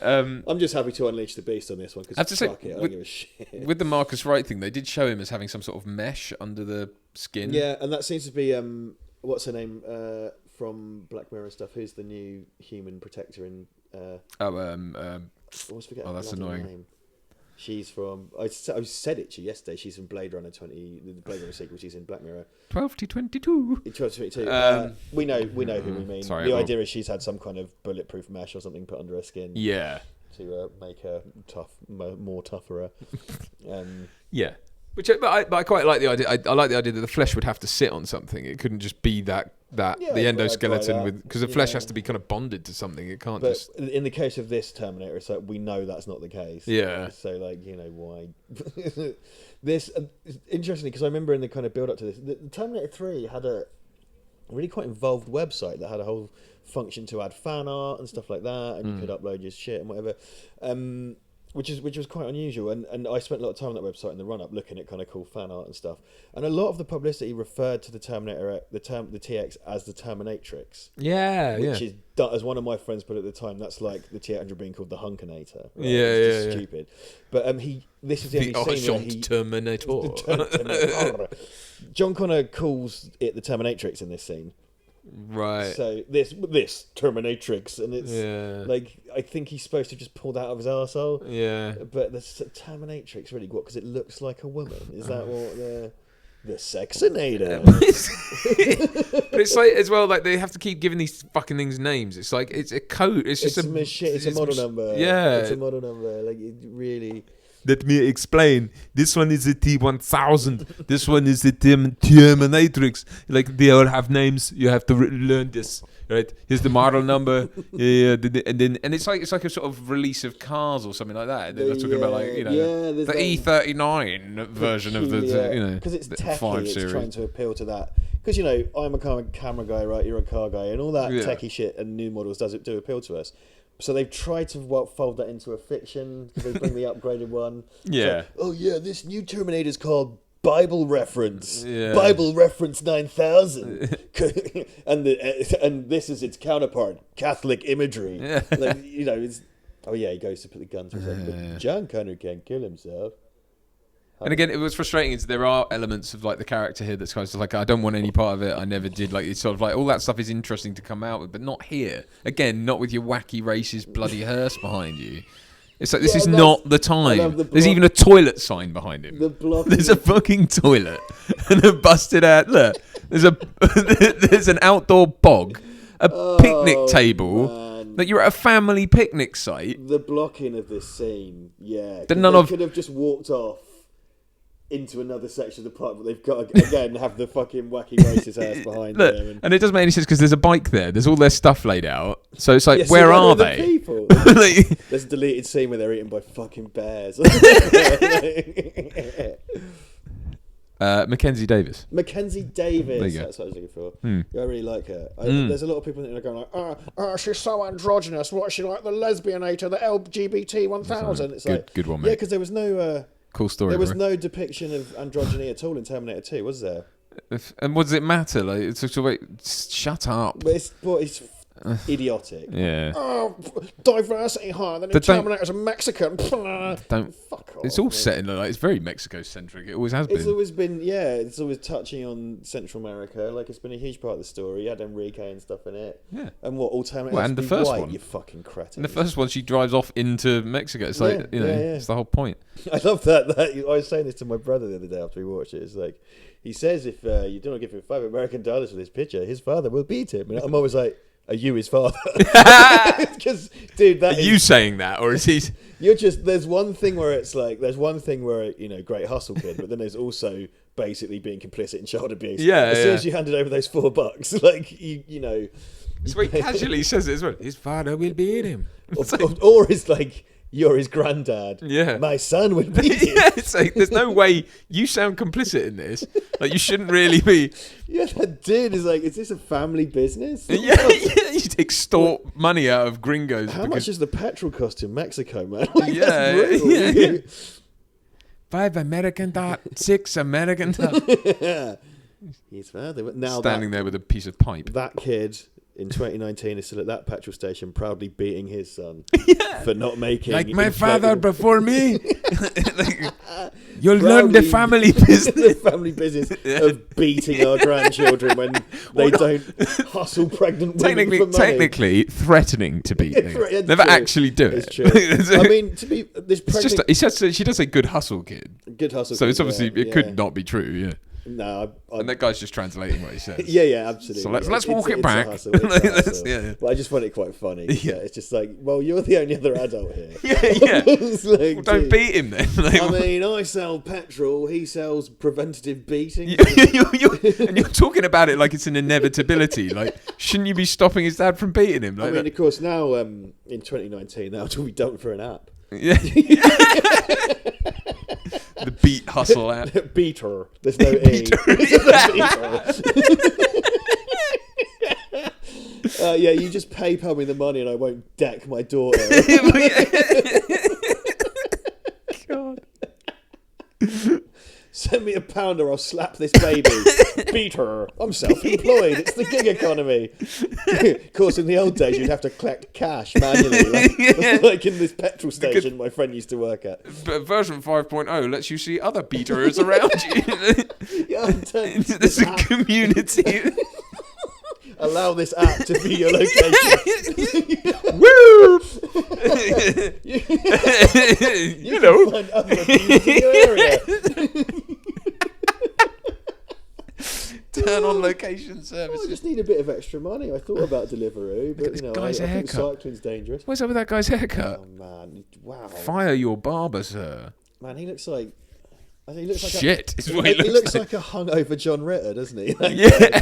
I'm just happy to unleash the beast on this one, because I don't give a shit. With the Marcus Wright thing, they did show him as having some sort of mesh under the skin. Yeah, and that seems to be... what's her name from Black Mirror stuff? Who's the new human protector in... that's annoying. Name. She's from... I said it to you yesterday. She's from Blade Runner 20... The Blade Runner sequel. She's in Black Mirror. 12 to 22. 12 to 22. We know who we mean. Sorry, the idea is she's had some kind of bulletproof mesh or something put under her skin. Yeah. To make her more tougher. Yeah. But I quite like the idea. I like the idea that the flesh would have to sit on something. It couldn't just be the endoskeleton, because the flesh has to be kind of bonded to something. It can't just. In the case of this Terminator, it's like we know that's not the case. Yeah. So why? This interestingly, because I remember in the kind of build up to this, the Terminator 3 had really quite involved website that had a whole function to add fan art and stuff like that, and you could upload your shit and whatever, which was quite unusual. And I spent a lot of time on that website in the run up looking at kind of cool fan art and stuff. And a lot of the publicity referred to the Terminator, the TX as the Terminatrix. Yeah, Which is, as one of my friends put it at the time, that's like the T800 being called the Hunkinator. Right? Yeah, it's just stupid. But this is the only scene where he... Terminator. John Connor calls it the Terminatrix in this scene. Right. So this Terminatrix, and it's like, I think he's supposed to just pull that out of his arsehole. Yeah. But the Terminatrix really, what? Because it looks like a woman. Is that what the Sexinator? But it's like as well, like they have to keep giving these fucking things names. It's like it's a code. It's just it's a model number. Yeah. It's a model number. Like it really. Let me explain. This one is the T1000. This one is the Terminatrix. Like they all have names. You have to learn this, right? Here's the model number. and it's like a sort of release of cars or something like that. They're talking about like the E39 version of the because it's techie. 5 it's series. trying to appeal to that. Because I'm a camera guy, right? You're a car guy, and all that techie shit and new models do appeal to us. So they've tried to fold that into a fiction, because they bring the upgraded one. Yeah. So, this new Terminator's called Bible Reference. Yeah. Bible Reference 9000. and this is its counterpart, Catholic imagery. Yeah. Like, it's... Oh, yeah, he goes to put the gun to his head. But John Connor can't kill himself. And again, it was frustrating. Is there are elements of like the character here that's kind of like, I don't want any part of it. I never did. Like it's sort of like all that stuff is interesting to come out with, but not here. Again, not with your wacky racist bloody hearse behind you. It's like this is not the time. There's even a toilet sign behind him. There's a fucking toilet and a busted out. Look, there's an outdoor bog, a picnic table. Man. Like you're at a family picnic site. The blocking of this scene, yeah. They could have just walked off into another section of the park, but they've got to, again, have the fucking wacky racist ass behind them. And it doesn't make any sense because there's a bike there. There's all their stuff laid out. So it's like, where are they? People? There's a deleted scene where they're eaten by fucking bears. Mackenzie Davis. Mackenzie Davis. There you go. That's what I was looking for. I really like her. There's a lot of people that are going like, she's so androgynous. What is she like? The lesbianator, the LGBT 1000. It's like, good one, mate. Yeah, because there was no... cool story. There was no depiction of androgyny at all in Terminator 2, was there? And what does it matter? Like, it's just like, shut up. But it's idiotic. Yeah. Diversity higher than in Terminator's a Mexican. Don't. Fuck off. It's all set in like it's very Mexico centric. It always has been. It's always been, it's always touching on Central America. Like it's been a huge part of the story. You had Enrique and stuff in it. Yeah. And what all Terminator? Well, and the first white, one, you fucking cretin. In the first one, she drives off into Mexico. It's like it's the whole point. I love that. I was saying this to my brother the other day after we watched it. It's like he says if you do not give him $5 American for this picture, his father will beat him. And I'm always like, are you his father? Because, dude, Are you saying that, or is he? You're just. There's one thing where it's like. There's one thing where great hustle kid, but then there's also basically being complicit in child abuse. Yeah. As soon as you handed over those $4, like you know. It's where he casually says it as well. His father will beat him. Or it's like. You're his granddad. Yeah. My son would beat him. Yeah, it's like, there's no way you sound complicit in this. Like, you shouldn't really be. Yeah, that dude is like, is this a family business? Yeah, you extort money out of gringos. How much does the petrol cost in Mexico, man? Like, yeah. $5 $6. His father. Now standing there with a piece of pipe. That kid in 2019 is still at that petrol station, proudly beating his son for not making. Like my father before me. You'll learn the family business. The family business of beating our grandchildren when they don't hustle pregnant women for money. Technically, threatening to beat them. Never true. actually do It's it. true. I mean, to be this pregnant. He says she does say good hustle kid. Good hustle. So kid, it's obviously it could not be true. Yeah. No, and that guy's just translating what he says. Yeah, absolutely. So let's walk it back. It's a hustle. Yeah. But I just find it quite funny. Yeah. It's just like, well, you're the only other adult here. Yeah. It's like, well, don't beat him then. I mean, I sell petrol. He sells preventative beating. And you're talking about it like it's an inevitability. Like, shouldn't you be stopping his dad from beating him? Like I mean, of course, now in 2019, that'll be done for an app. Yeah. The beat hustle app. Beater. There's no E. Yeah, you just PayPal me the money and I won't deck my daughter. God. Send me £1 or I'll slap this baby. Beat her. I'm self-employed. It's the gig economy. Of course, in the old days, you'd have to collect cash manually, like in this petrol station my friend used to work at. But version 5.0 lets you see other beaters around you. Yeah, There's a community. allow this app to be your location. Woo! You know, find other views in your area. Turn on location I services. just need a bit of extra money. I thought about Deliveroo, but this you know, guy's I think haircut. cycling's dangerous. What's up with that guy's haircut? Oh man, wow, Fire your barber, sir. man, he looks like. I think he looks like Shit, is what he he looks looks like a hungover John Ritter, doesn't he? Yeah.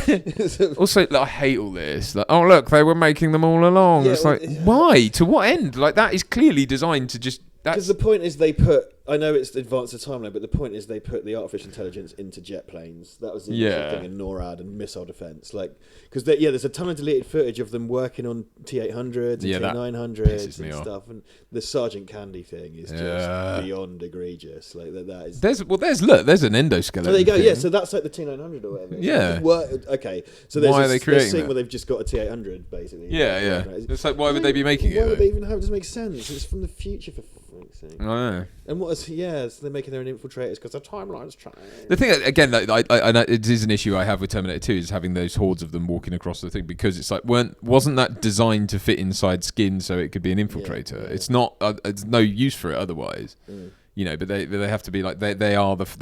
Also, like, I hate all this. Like, oh look, they were making them all along. Yeah, It's well, like, why? To what end? Like, that is clearly designed to just. Because the point is they put. I know it's advanced the timeline, but the point is they put the artificial intelligence into jet planes. That was the initial thing in NORAD and missile defense. Like, because there's a ton of deleted footage of them working on T-800s and T-900s and stuff. And the Sergeant Candy thing is just beyond egregious. Like that is. There's an endoskeleton. Oh, there you go. thing. Yeah, so that's like the T-900 or whatever. Yeah. Okay. So there's Why are they creating scene that? where they've just got a T-800 basically. Yeah. It's like, why would they be making Why it? would they even have it? Doesn't make sense. It's from the future for fuck's sake. I know. And what is so they're making their own infiltrators because the timeline's changed. The thing again, like, I know it is an issue I have with Terminator 2 is having those hordes of them walking across the thing because it's like wasn't that designed to fit inside skin so it could be an infiltrator? Yeah. It's not. It's no use for it otherwise. You know, but they have to be like they're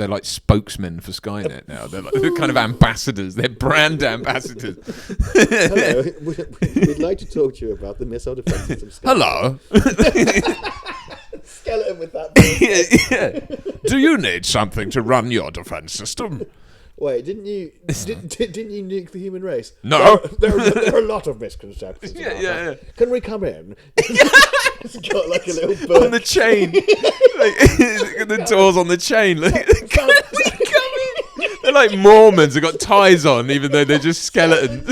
like spokesmen for Skynet now. They're like they're kind of ambassadors. They're brand ambassadors. Hello, we'd like to talk to you about the missile defense system. Hello. Skeleton with that. Yeah. Do you need something to run your defense system? Wait, didn't you nuke the human race? No. There are a lot of misconceptions. about that. Yeah. Can we come in? It's got like a little book. On the chain. Like, the doors on the chain. Like, come in. They're like Mormons. They've got ties on, even though they're just skeletons.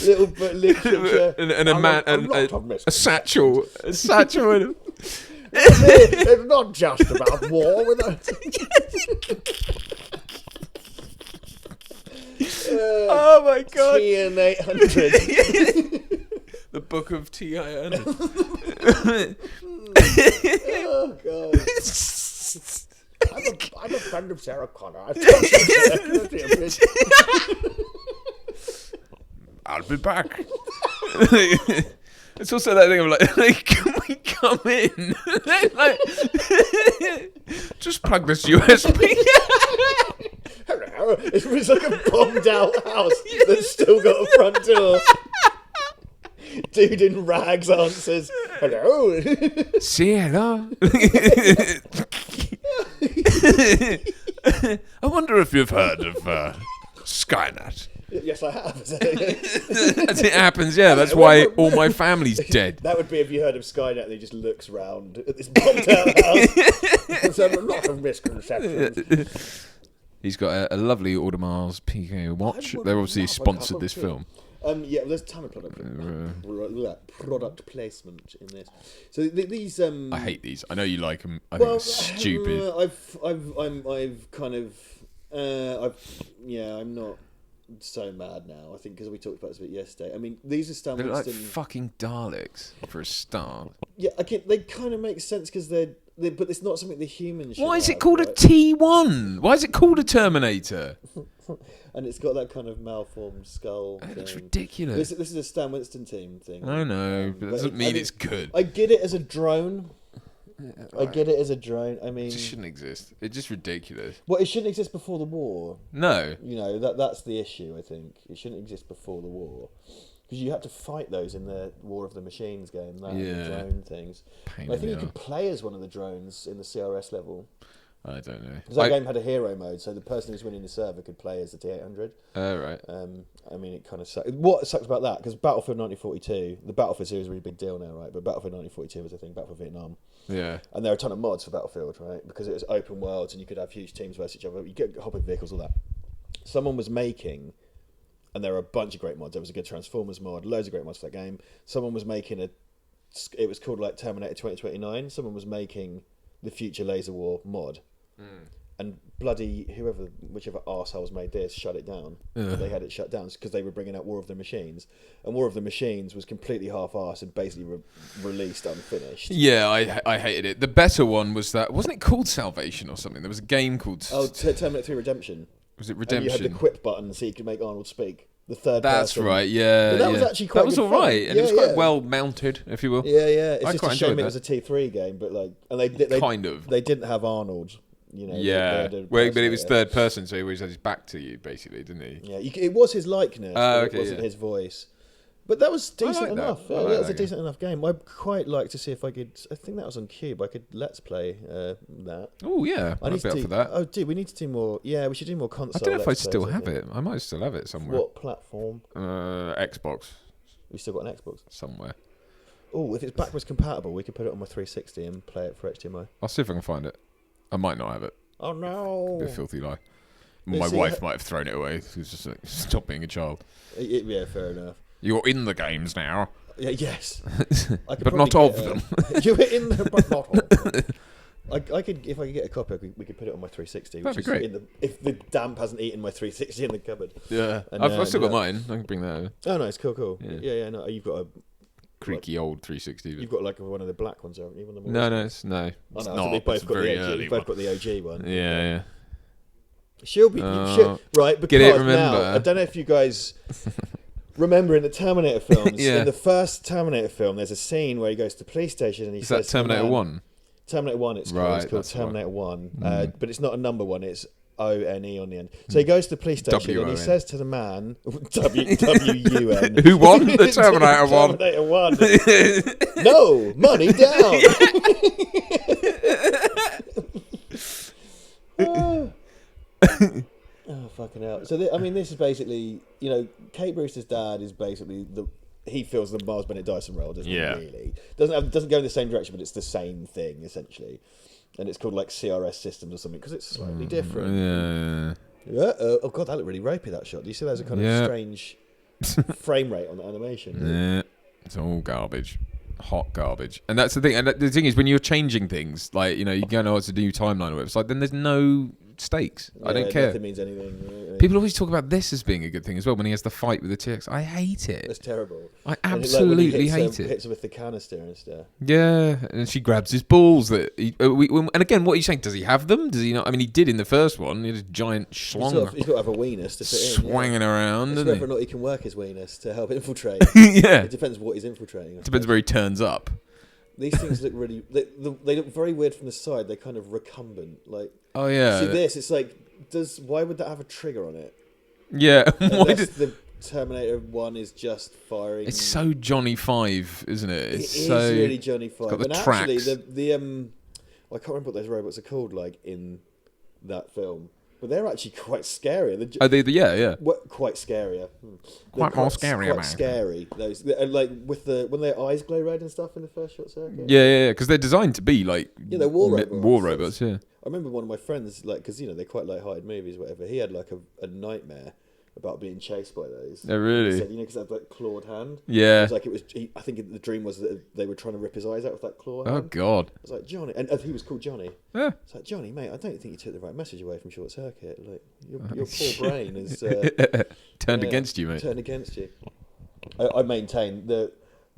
Little book, literature. and a man, a satchel. A satchel. And It's not just about war. oh my god. T-800. The book of T.I. Oh god. I'm a friend of Sarah Connor. I've told you. I'll be back. It's also that thing of like, can we come in? Like, just plug this USB. Hello. It's like a bombed out house that's still got a front door. Dude in rags answers, hello. Sienna. I wonder if you've heard of Skynet. Yes, I have. As it happens, yeah. That's why all my family's dead. That would be if you heard of Skynet and he just looks round at this bombed out house. There's a lot of misconceptions. He's got a lovely Audemars Piguet watch. They're obviously sponsored this film. Yeah, well, there's a ton of product placement in this. So these. I hate these. I know you like them. I think they're stupid. I'm not so mad now. I think because we talked about this a bit yesterday. I mean, these are Stan They're like Winston. fucking Daleks for a start. Yeah, they kind of make sense because they're but it's not something the humans. Why is it called a T1? Why is it called a Terminator? And it's got that kind of malformed skull. It looks ridiculous. This is a Stan Winston team thing. I know, but that doesn't mean it's good. I get it as a drone. I get it as a drone. I mean, It just shouldn't exist. It's just ridiculous. well, it shouldn't exist before the war. No. You know, that's the issue. I think it shouldn't exist before the war because you had to fight those in the War of the Machines game. The drone things. Pain I in think you the could play as one of the drones in the CRS level. I don't know. Because that game had a hero mode, so the person who's winning the server could play as the T-800. Right. I mean, it kind of sucks. What sucks about that, because Battlefield 1942, the Battlefield series is a really big deal now, right? But Battlefield 1942 was a thing, Battlefield Vietnam. Yeah. And there are a ton of mods for Battlefield, right? Because it was open worlds and you could have huge teams versus each other. You get hopping vehicles, all that. Someone was making and there are a bunch of great mods. There was a good Transformers mod, loads of great mods for that game. Someone was making it was called like Terminator 2029. Someone was making the Future Laser War mod. And bloody whichever arseholes made this shut it down. They had it shut down because they were bringing out War of the Machines, and War of the Machines was completely half-assed and basically released unfinished. Yeah, I hated it. The better one was that, wasn't it called Salvation or something? There was a game called Terminator 3 Redemption. Was it Redemption? And you had the quip button so you could make Arnold speak. The third That's person. right, yeah. But that was actually quite That was good all fun. right, and it was quite well mounted, if you will. Yeah. It's I just quite a shame enjoyed it was a T3 game, but like, and they kind of. they didn't have Arnold. Yeah, but it was third person, so he always had his back to you, basically, didn't he? Yeah, it was his likeness, but okay, it wasn't his voice. But that was decent enough. That. Yeah, that was a decent enough game. I'd quite like to see if I could. I think that was on Cube. I could let's play that. Oh yeah, I'd be up for that. Oh, dude, we need to do more. Yeah, we should do more console. I don't know if I let's still plays, have it. I might still have it somewhere. What platform? Xbox. We still got an Xbox Somewhere. Oh, if it's backwards compatible, we could put it on my 360 and play it for HDMI. I'll see if I can find it. I might not have it. Oh no! Be a filthy lie. My wife might have thrown it away. She was just like, stop being a child. Yeah, fair enough. You're in the games now. Yeah, yes. But not of them. You were in there, but not of them. I could, if I could get a copy, we could put it on my 360. That'd be great. If the damp hasn't eaten my 360 in the cupboard. Yeah, And, I've still got mine. I can bring that over. Oh, nice, cool. Yeah. Yeah, no, you've got a Creaky old 360. You've got like one of the black ones, haven't you? One of the No. Oh, It's no, not. so we've both It's got very the OG. early We've both one. got the OG one. Yeah. She'll be right. Because Get it, remember. now, I don't know if you guys remember in the Terminator films. Yeah. In the first Terminator film, there's a scene where he goes to the police station and he Is says, that Terminator 1? Terminator 1, it's Right, called that's Terminator 1, but it's not a number one, it's O-N-E on the end. So he goes to the police station and he W-O-N. says to the man, W-U-N. Who won the Terminator 1? Terminator 1. No, money down. Oh, fucking hell. So, this is basically, Kate Brewster's dad is basically he feels the Miles Bennett Dyson role, doesn't he, really? Doesn't go in the same direction, but it's the same thing, essentially. And it's called, like, CRS Systems or something, because it's slightly different. Yeah. Oh, God, that looked really ropey, that shot. Do you see there's a kind of strange frame rate on the animation? Yeah. It's all garbage. Hot garbage. And that's the thing. And the thing is, when you're changing things, like, you go, oh, it's a new timeline or whatever, it's like, then there's no stakes. I don't care. Nothing means anything. People always talk about this as being a good thing as well when he has the fight with the TX. I hate it. It's terrible. I absolutely hate it. Hits her with the canister and stuff. Yeah, and she grabs his balls. And again, what are you saying? Does he have them? Does he not? I mean, he did in the first one. He had a giant schlong. He's got to have a weenus to fit in. Swanging around. It's whether or not he can work his weenus to help infiltrate. Yeah. It depends what he's infiltrating. Depends where he turns up. These things look really... They look very weird from the side. They're kind of recumbent. Like, oh, yeah. See this? It's like... Why would that have a trigger on it? Yeah. Unless the Terminator 1 is just firing... It's so Johnny 5, isn't it? It is really Johnny 5. It's got the and tracks. actually, I can't remember what those robots are called, like, in that film. But they're actually quite scary. Yeah. Quite scarier. Quite more scarier, quite man. scary. Those, like when their eyes glow red and stuff in the first short circuit. Yeah, because they're designed to be like they're war robots. War robots, yeah. I remember one of my friends, like, because they're quite light-hearted movies, whatever. He had like a nightmare about being chased by those. Oh, really? He said, because they had that clawed hand. Yeah. It was I think the dream was that they were trying to rip his eyes out with that claw hand. Oh God. I was like, Johnny, and he was called Johnny. Yeah. It's like, Johnny, mate, I don't think you took the right message away from Short Circuit. Like, your poor brain is turned against you, mate. Turned against you. I maintain the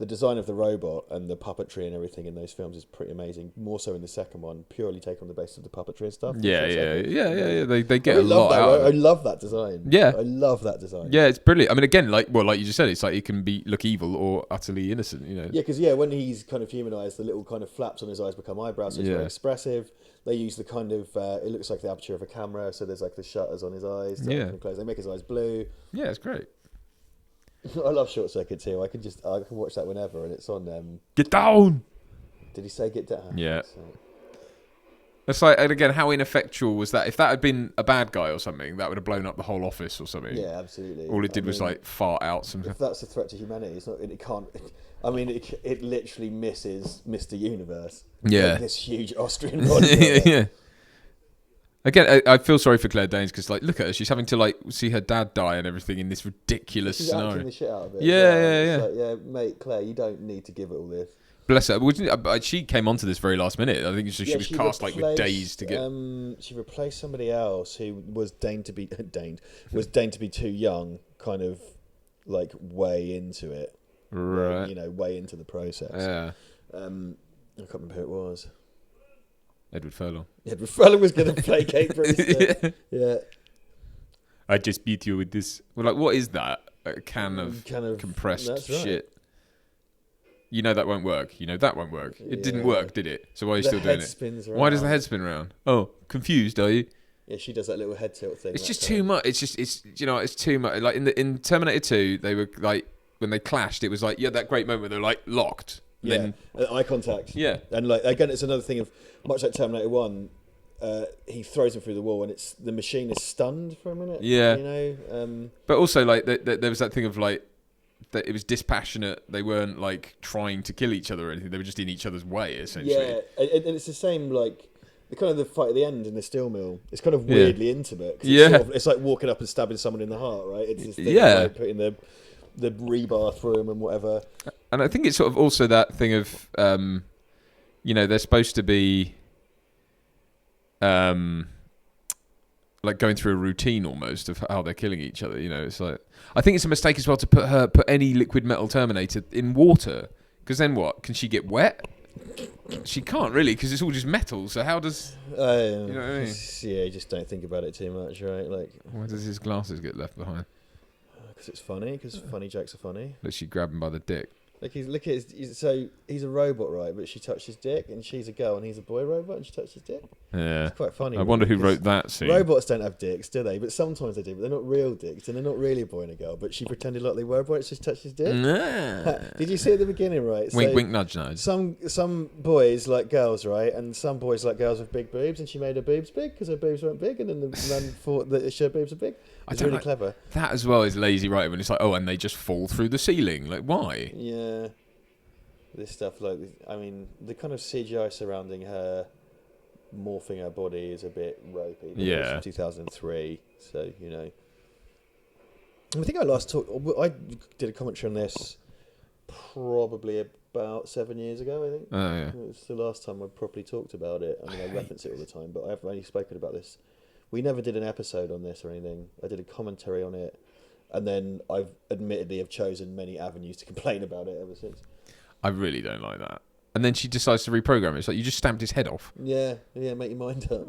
design of the robot and the puppetry and everything in those films is pretty amazing. More so in the second one, purely take on the basis of the puppetry and stuff. Yeah. They get a lot out of it. I love that design. Yeah. I love that design. Yeah, it's brilliant. I mean, again, like you just said, it's like it can look evil or utterly innocent. Yeah, because when he's kind of humanized, the little kind of flaps on his eyes become eyebrows, so it's very expressive. They use the kind of it looks like the aperture of a camera, so there's like the shutters on his eyes. To open and close. They make his eyes blue. Yeah, it's great. I love Short Circuit too. I can watch that whenever, and it's on. Get down. Did he say get down? Yeah. It's like, and again, how ineffectual was that? If that had been a bad guy or something, that would have blown up the whole office or something. Yeah, absolutely. All it did was like fart out some. If that's a threat to humanity, it's not. It can't. I mean, it literally misses Mr. Universe. Yeah. Like this huge Austrian bodybuilder. Yeah. Again, I feel sorry for Claire Danes because, like, look at her. She's having to, like, see her dad die and everything in this ridiculous She's scenario. acting the shit out of it. Yeah. Like, yeah, mate, Claire, you don't need to give it all this. Bless her. But she came onto this very last minute. I think she was cast like with days to get. She replaced somebody else who was deigned to be too young, kind of like way into it, Right. Way into the process. Yeah. I can't remember who it was. Edward Furlong. Edward Furlong was going to play Kate Brewster. Yeah. I just beat you with this. Well, like, what is that? A can of compressed shit. You know that won't work. That won't work. It didn't work, did it? So why are you still doing it? Why does the head spin around? Oh, confused, are you? Yeah, she does that little head tilt thing. It's just too much. It's too much. Like in Terminator 2, they were like, when they clashed, it was like, that great moment where they're like locked. Yeah, eye contact. Yeah. And like, again, it's another thing of, much like Terminator 1, he throws him through the wall and the machine is stunned for a minute. Yeah. But also, like, there was that thing of like, that it was dispassionate. They weren't like trying to kill each other or anything. They were just in each other's way, essentially. Yeah, and it's the same, like, the fight at the end in the steel mill. It's kind of weirdly intimate. It's like walking up and stabbing someone in the heart, right? It's this thing of, like, putting the rebar through them and whatever. And I think it's sort of also that thing of, they're supposed to be, like going through a routine almost of how they're killing each other. It's like, I think it's a mistake as well to put any liquid metal Terminator in water, because then what? Can she get wet? She can't really, because it's all just metal. So how does you know what I mean? Yeah, you just don't think about it too much, right? Like, why does his glasses get left behind? Because it's funny. Because funny jokes are funny. Does she grab him by the dick? Like, so he's a robot, right? But she touched his dick, and she's a girl, and he's a boy robot, and she touched his dick. Yeah, it's quite funny. I wonder who wrote that scene. Robots don't have dicks, do they? But sometimes they do. But they're not real dicks, and they're not really a boy and a girl. But she pretended like they were boys, so she touched his dick. Nah. Did you see at the beginning, right? Wink, wink, nudge, nudge. Some boys like girls, right? And some boys like girls with big boobs, and she made her boobs big because her boobs weren't big, and then the man thought that her boobs are big. It's really clever. That as well is lazy writing when it's like, and they just fall through the ceiling. Like, why? Yeah. This stuff, like, I mean, the kind of CGI surrounding her morphing her body is a bit ropey. Yeah. From 2003, so, I think I did a commentary on this probably about 7 years ago, I think. Oh, yeah. It was the last time I properly talked about it. I mean, I reference it all the time, but I've only spoken about this. We never did an episode on this or anything. I did a commentary on it, and then I've admittedly have chosen many avenues to complain about it ever since. I really don't like that. And then she decides to reprogram it. It's like, you just stamped his head off. Yeah, make your mind up.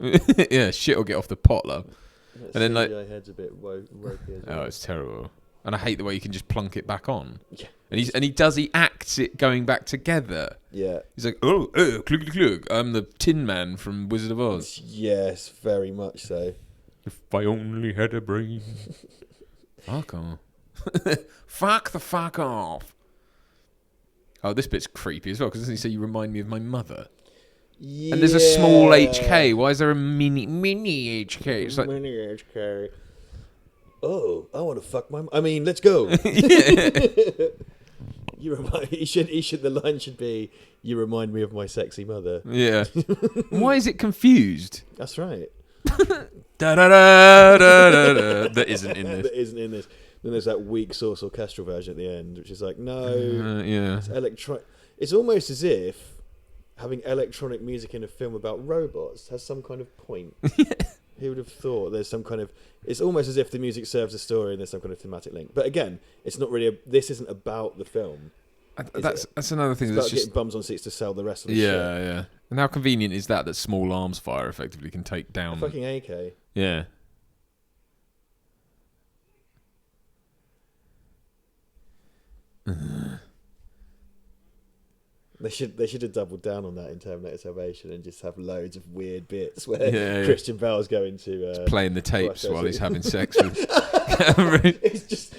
Yeah, shit will get off the pot, love. And then, like, head's a bit ropey as well. Oh, it's terrible. And I hate the way you can just plunk it back on. Yeah. And he acts it going back together. Yeah. He's like, oh, klug. I'm the Tin Man from Wizard of Oz. Yes, very much so. If I only had a brain. Fuck off. Fuck the fuck off. Oh, this bit's creepy as well, because doesn't he say you remind me of my mother? Yeah. And there's a small HK. Why is there a mini HK? It's like, mini HK. Oh, I want to fuck my... I mean, let's go. The line should be, you remind me of my sexy mother. Yeah. Why is it confused? That's right. Da-da-da-da-da-da. That isn't in this. That isn't in this. Then there's that weak source orchestral version at the end, which is like, no. Yeah. It's almost as if having electronic music in a film about robots has some kind of point. Who would have thought there's some kind of... It's almost as if the music serves a story and there's some kind of thematic link. But again, it's not really... This isn't about the film. That's another thing. It's that's about just getting bums on seats to sell the rest of the shit. Yeah. And how convenient is that small arms fire effectively can take down... A fucking AK. Yeah. They should have doubled down on that in Terminator Salvation and just have loads of weird bits where Christian Bale's going to playing the tapes while he's having sex with Cameron. It's just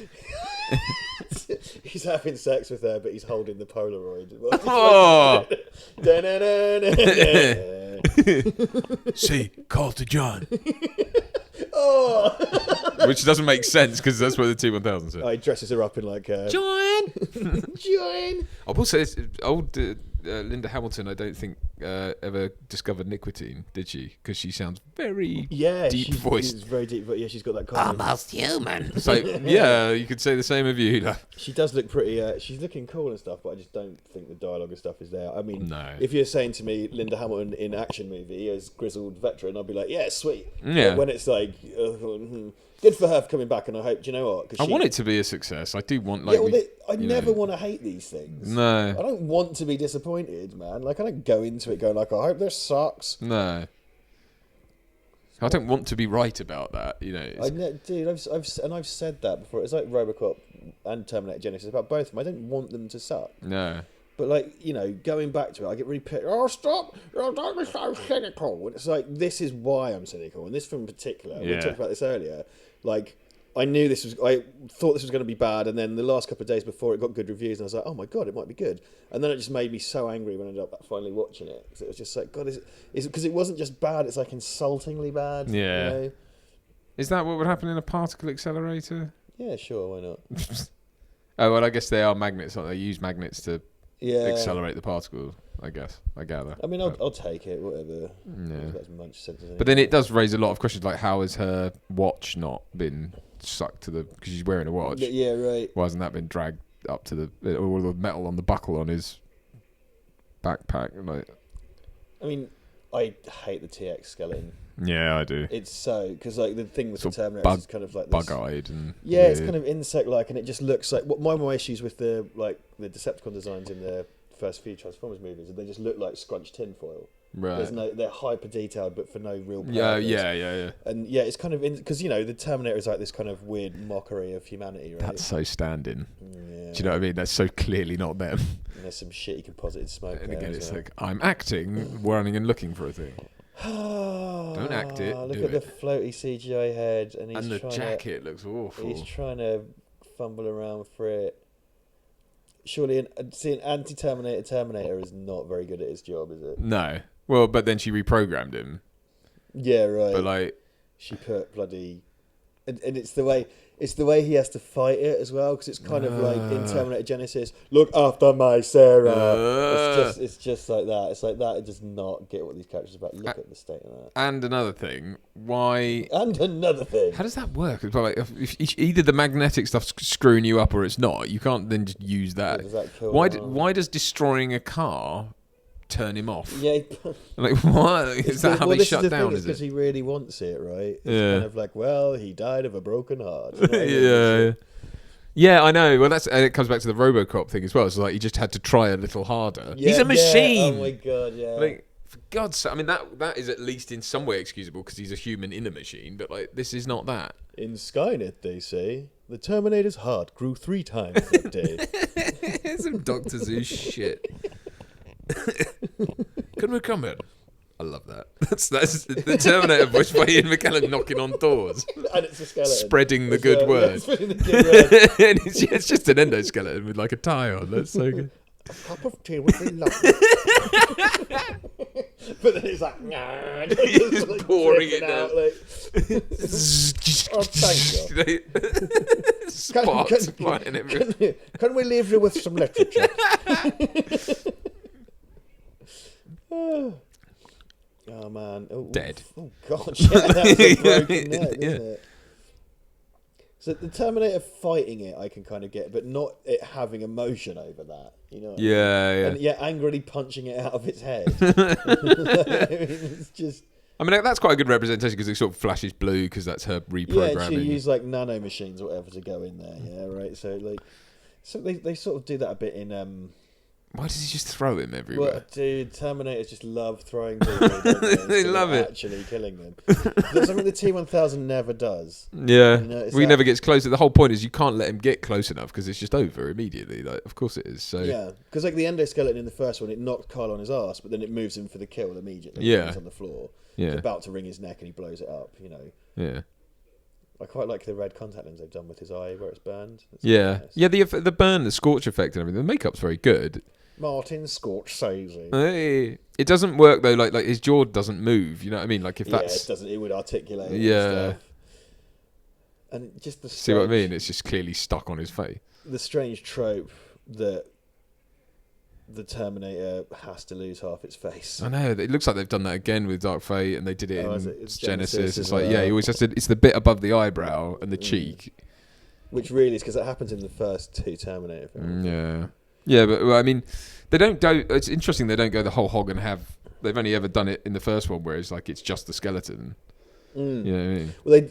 he's having sex with her, but he's holding the Polaroid. Oh! Say, call to John. Oh! Which doesn't make sense because that's what the T-1000 said. Oh, he dresses her up in like John. John. I will say this, old Linda Hamilton, I don't think ever discovered nicotine, did she? Because she sounds very deep voiced. She's very deep, but yeah, she's got that kind of Almost human. So yeah, you could say the same of you. Like. She does look pretty. She's looking cool and stuff, but I just don't think the dialogue and stuff is there. I mean, No. if you're saying to me Linda Hamilton in action movie as grizzled veteran, I'd be like, yeah, sweet. Yeah. But when it's like, good for her for coming back, and I hope. Do you know what? I want it to be a success. I do want like. I never want to hate these things. No. I don't want to be disappointed, man. Like I don't go into it going like, I hope this sucks. No. I don't want to be right about that, you know. Dude, I've said that before. It's like RoboCop and Terminator Genesis about both of them. I don't want them to suck. No. But like, you know, going back to it, I get really pissed. Oh, stop! Oh, don't be so cynical. And it's like, this is why I'm cynical. And this film in particular, we talked about this earlier. Like, I thought this was going to be bad, and then the last couple of days before it got good reviews, and I was like, oh my god, it might be good. And then it just made me so angry when I ended up finally watching it. Because it was just like, God, is it because it wasn't just bad, it's like insultingly bad. Yeah. You know? Is that what would happen in a particle accelerator? Yeah, sure, why not? Oh, well, I guess they are magnets. They use magnets to Yeah. accelerate the particle, I guess. I gather. I mean, I'll take it, whatever. Yeah. That's much sense. But then it does raise a lot of questions, like how has her watch not been sucked to the... Because she's wearing a watch. Yeah, right. Why hasn't that been dragged up to the... all the metal on the buckle on his backpack? Like, I mean, I hate the TX skeleton. yeah, I do. It's so... Because, like, the thing with the Sort of Terminator is kind of like this... Bug-eyed and... Yeah, weird. it's kind of insect-like, and it just looks like... One of my issues with the Decepticon designs in the first few Transformers movies is they just look like scrunched tinfoil. Right. They're hyper detailed, but for no real purpose. Yeah. And yeah, it's kind of because you know the Terminator is like this kind of weird mockery of humanity, right? That's so standing. Yeah. Do you know what I mean? That's so clearly not them. And there's some shitty composited smoke. And there again, as it's well. like, I'm acting, running and looking for a thing. Don't act it, Look do at it. the floaty CGI head, and he's And the trying jacket looks awful. He's trying to fumble around for it. Surely, an anti-Terminator Terminator is not very good at his job, is it? No. Well, but then she reprogrammed him. Yeah, right. But like, she put bloody, and it's the way he has to fight it as well, because it's kind of like in Terminator Genesis, look after my Sarah. It's just like that. It's like that. It does not get what these characters are about. Look at the state of that. and another thing, why? And another thing. How does that work? It's like if either the magnetic stuff's screwing you up or it's not, you can't then just use that. Does that kill Why? him? Why does destroying a car turn him off? Yeah. Like, what is that? How they shut down? Is because it? he really wants it, right? It's Yeah. kind of like, well, he died of a broken heart. You know what I mean? Yeah. Yeah, I know. Well, and it comes back to the RoboCop thing as well. So like, he just had to try a little harder. Yeah, He's a machine. Oh my god, yeah. Like, for God's sake, I mean that is at least in some way excusable because he's a human in a machine. But like, this is not that. In Skynet, they say the Terminator's heart grew 3 times that day. Some Doctor Who shit. Can we come in? I love that. That's the Terminator voice by Ian McKellen knocking on doors, And it's a skeleton. spreading the good word. Spreading the good word. And it's just an endoskeleton with like a tie on. That's so good. A cup of tea would be lovely. But then it's like, nah. He's like pouring it dripping down. out, like, oh, thank you. Sparks flying everywhere. Can we leave you with some literature? Oh man. Oh, Dead. Oh god, yeah, that's a broken neck, Yeah. isn't it? So the Terminator fighting it, I can kind of get, but not it having emotion over that. You know? What I mean? Yeah. And yet angrily punching it out of its head. I mean, it's just. I mean, that's quite a good representation because it sort of flashes blue because that's her reprogramming. Yeah, she use like nano machines or whatever to go in there. Yeah, right. So like, they sort of do that a bit in. Why does he just throw him everywhere? Well, dude, Terminators just love throwing people. Don't they? They love it. Actually killing them. That's something the T-1000 never does. Yeah, You know, it's he that- never gets closer. The whole point is you can't let him get close enough because it's just over immediately. Like, of course it is. So Yeah, because like the endoskeleton in the first one, it knocked Carl on his ass, but then it moves him for the kill immediately. Yeah. He's on the floor. yeah, He's about to wring his neck, and he blows it up. You know, yeah, I quite like the red contact lens they've done with his eye where it's burned. It's yeah, nice. yeah. The burn, the scorch effect, and everything. The makeup's very good. Martin Scorsese. Hey. It doesn't work though. Like his jaw doesn't move. You know what I mean? Like if Yeah, that's it doesn't. It would articulate. Yeah. And stuff. And just the see what I strange- mean? It's just clearly stuck on his face. The strange trope that the Terminator has to lose half its face. I know. It looks like they've done that again with Dark Fate, and they did it in It's Genesis. It's as like, well. yeah, you always have to. It's the bit above the eyebrow and the cheek. Which really is because that happens in the first 2 Terminator films. Yeah, but well, I mean, they don't go. It's interesting they don't go the whole hog and have. They've only ever done it in the first one, where it's like it's just the skeleton. You know what I mean? Well,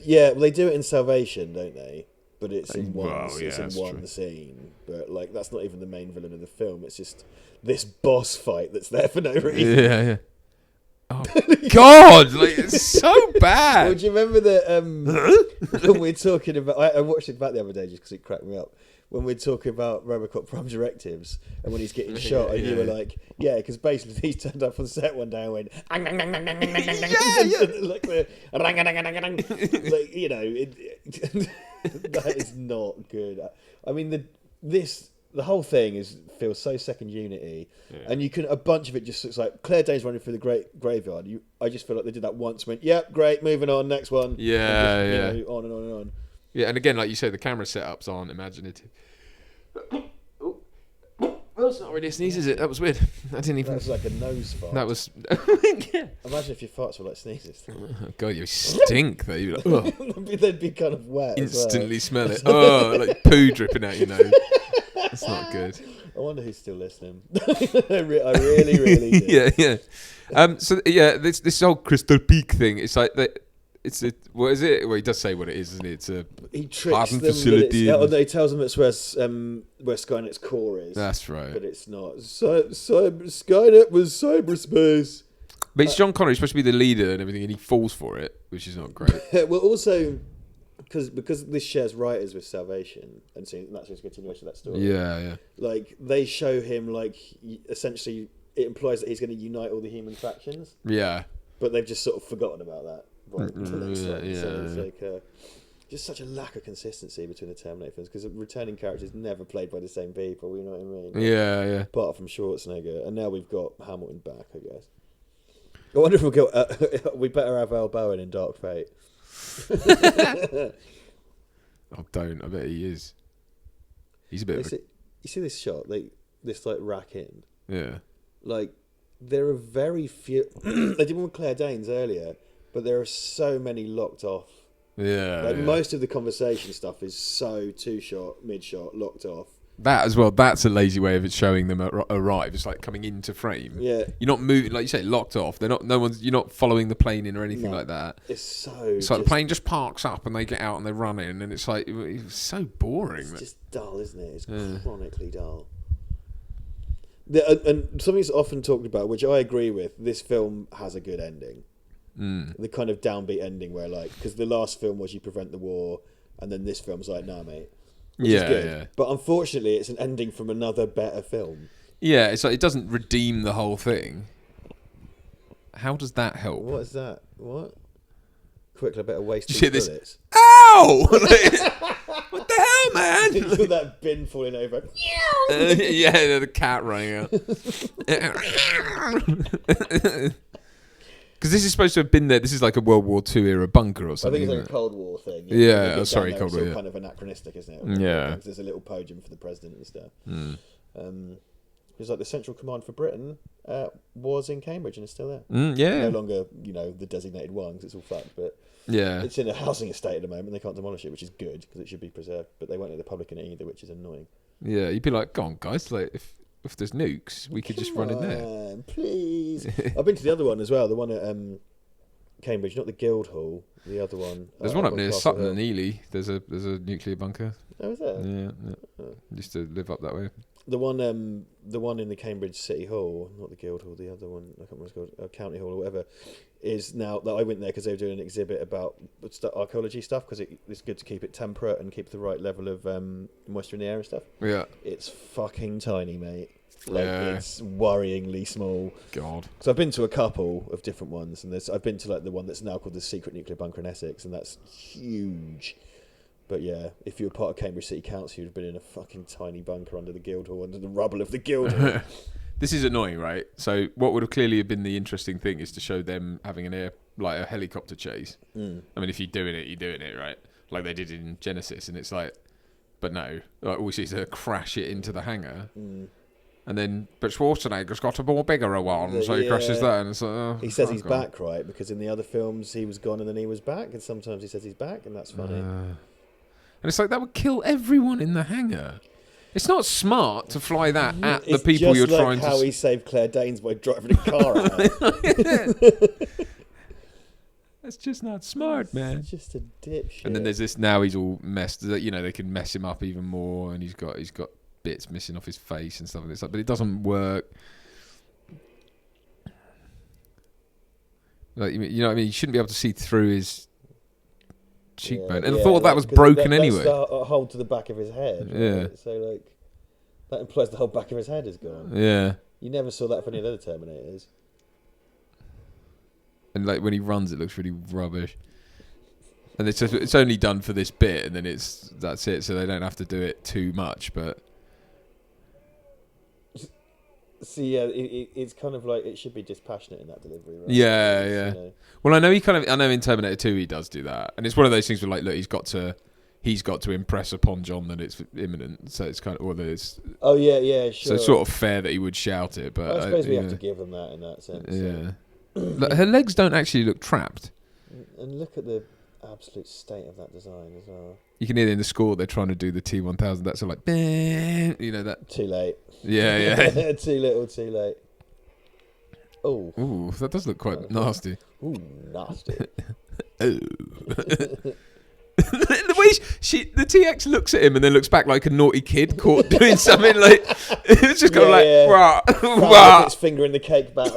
they do it in Salvation, don't they? But it's in one. Well, yeah, it's in that's one true. scene. But like, that's not even the main villain of the film. It's just this boss fight that's there for no reason. Yeah. Oh God! Like it's so bad. Well, do you remember that when we're talking about? I watched it back the other day just because it cracked me up. When we're talking about RoboCop Prime Directives and when he's getting shot, and you were like, "Yeah," because basically he's turned up on set one day and went, like you know, that is not good. I mean, the whole thing feels so second unity, and you can a bunch of it just looks like Claire Danes running through the great graveyard. I just feel like they did that once, went, "Yep, great, moving on, next one." Yeah, and just, yeah. You know, on and on and on. Yeah, and again, like you say, the camera setups aren't imaginative. Well, that's not really a sneeze, is it? That was weird. I didn't even. That was like a nose fart. That was. Imagine if your farts were like sneezes. Oh, God, you stink though. You're like, ugh. They'd be kind of wet. Instantly smell it. Oh, like poo dripping out your nose. That's not good. I wonder who's still listening. I really do. Yeah. So yeah, this whole Crystal Peak thing. It's like that. What is it? Well, he does say what it is, isn't it? It's a he tricks hardened them. facility. He tells them it's where Skynet's core is. That's right. But it's not. Skynet was cyberspace. But it's John Connor. He's supposed to be the leader and everything, and he falls for it, which is not great. Well, also because this shares writers with Salvation, and that's just a continuation of that story. Yeah. Like they show him like essentially it implies that he's going to unite all the human factions. Yeah. But they've just sort of forgotten about that. So Yeah. it's like just such a lack of consistency between the Terminator films because returning characters never played by the same people. You know what I mean? Yeah. Apart from Schwarzenegger, and now we've got Hamilton back. I guess. I wonder if we'll go. We better have Al Bowen in Dark Fate. Oh, don't. I bet he is. He's a bit of a... You see this shot, like this rack in. Yeah. Like there are very few. They did one with Claire Danes earlier, but there are so many locked off. Yeah. Like most of the conversation stuff is so 2-shot, mid-shot, locked off. That as well. That's a lazy way of it showing them arrive. It's like coming into frame. Yeah. You're not moving, like you say, locked off. They're not. No one's. You're not following the plane in or anything like that. It's like the plane just parks up and they get out and they run in, and it's like it's so boring. It's just dull, isn't it? It's chronically dull. And something that's often talked about, which I agree with, this film has a good ending. The kind of downbeat ending where, like, because the last film was you prevent the war, and then this film's like, nah, mate. Which is good. Yeah. But unfortunately, it's an ending from another better film. Yeah, it's like it doesn't redeem the whole thing. How does that help? What is that? What? Quickly, I better waste Shit, these this- bullets. Ow! What the hell, man? With that bin falling over. Yeah, the cat running out. Because this is supposed to have been there. This is like a World War II era bunker or I something. think it's like isn't a Cold War thing. Yeah, sorry, Cold War. It's Yeah. kind of anachronistic, isn't it? Yeah. There's a little podium for the president and stuff. It's like the Central Command for Britain was in Cambridge and it's still there. Yeah. No longer, the designated one because it's all fucked, but Yeah. it's in a housing estate at the moment. They can't demolish it, which is good because it should be preserved. But they won't let the public in it either, which is annoying. Yeah, you'd be like, go on, guys. Like, if there's nukes, we could just run in there. Come on, please. I've been to the other one as well. The one at Cambridge, not the Guildhall. The other one. There's one up near Castle Sutton Hill. and Ely. There's a nuclear bunker. Oh, is there? Yeah. Used to live up that way. The one in the Cambridge City Hall, not the Guildhall, the other one, I can't remember what it's called, County Hall or whatever, is now that I went there because they were doing an exhibit about archaeology stuff because it's good to keep it temperate and keep the right level of moisture in the air and stuff. Yeah. It's fucking tiny, mate. Like Yeah. it's worryingly small. God. So I've been to a couple of different ones, and I've been to like the one that's now called the Secret Nuclear Bunker in Essex, and that's huge. But yeah, if you were part of Cambridge City Council, you'd have been in a fucking tiny bunker under the Guildhall, under the rubble of the Guildhall. This is annoying, right? So what would have clearly have been the interesting thing is to show them having a helicopter chase. I mean, if you're doing it, you're doing it, right? Like they did in Genesis, and it's like, but no, like all we see is they crash it into the hangar. And then, but Schwarzenegger's got a more bigger one, so he crashes that. And it's like, oh, he says he's fuck off. back, right? Because in the other films he was gone and then he was back, and sometimes he says he's back, and that's funny. And it's like that would kill everyone in the hangar. It's not smart to fly that at the people you're trying to. It's just like how he saved Claire Danes by driving a car out. That's just not smart, man. It's just a dipshit. And then there's this. Now he's all messed. You know, they can mess him up even more, and he's got bits missing off his face and stuff. And it's like, but it doesn't work. Like, you know what I mean? You shouldn't be able to see through his cheekbone. And I thought that was broken anyway. That's the hole to the back of his head. Right? Yeah. So like, that implies the whole back of his head is gone. Yeah. You never saw that for any of the other Terminators. And like when he runs, it looks really rubbish. And it's only done for this bit, and then that's it. So they don't have to do it too much. But see, yeah, it's kind of like it should be dispassionate in that delivery, right? Yeah, Because, yeah. you know, well, I know in Terminator 2 he does do that, and it's one of those things where like, look, he's got to impress upon John that it's imminent. So it's kind of, or that it's. Oh yeah, sure. So it's sort of fair that he would shout it, but I suppose we have yeah. to give them that in that sense. Yeah. Look, her legs don't actually look trapped. And look at the absolute state of that design as well. You can hear in the score they're trying to do the T1000. That's all like, bang, you know that. Too late. Yeah. Too little, too late. Oh. Ooh, that does look quite nasty. Ooh, nasty. Oh. The way the TX looks at him and then looks back like a naughty kid caught doing something like it's just kind of like rah, rah. Its finger in the cake batter.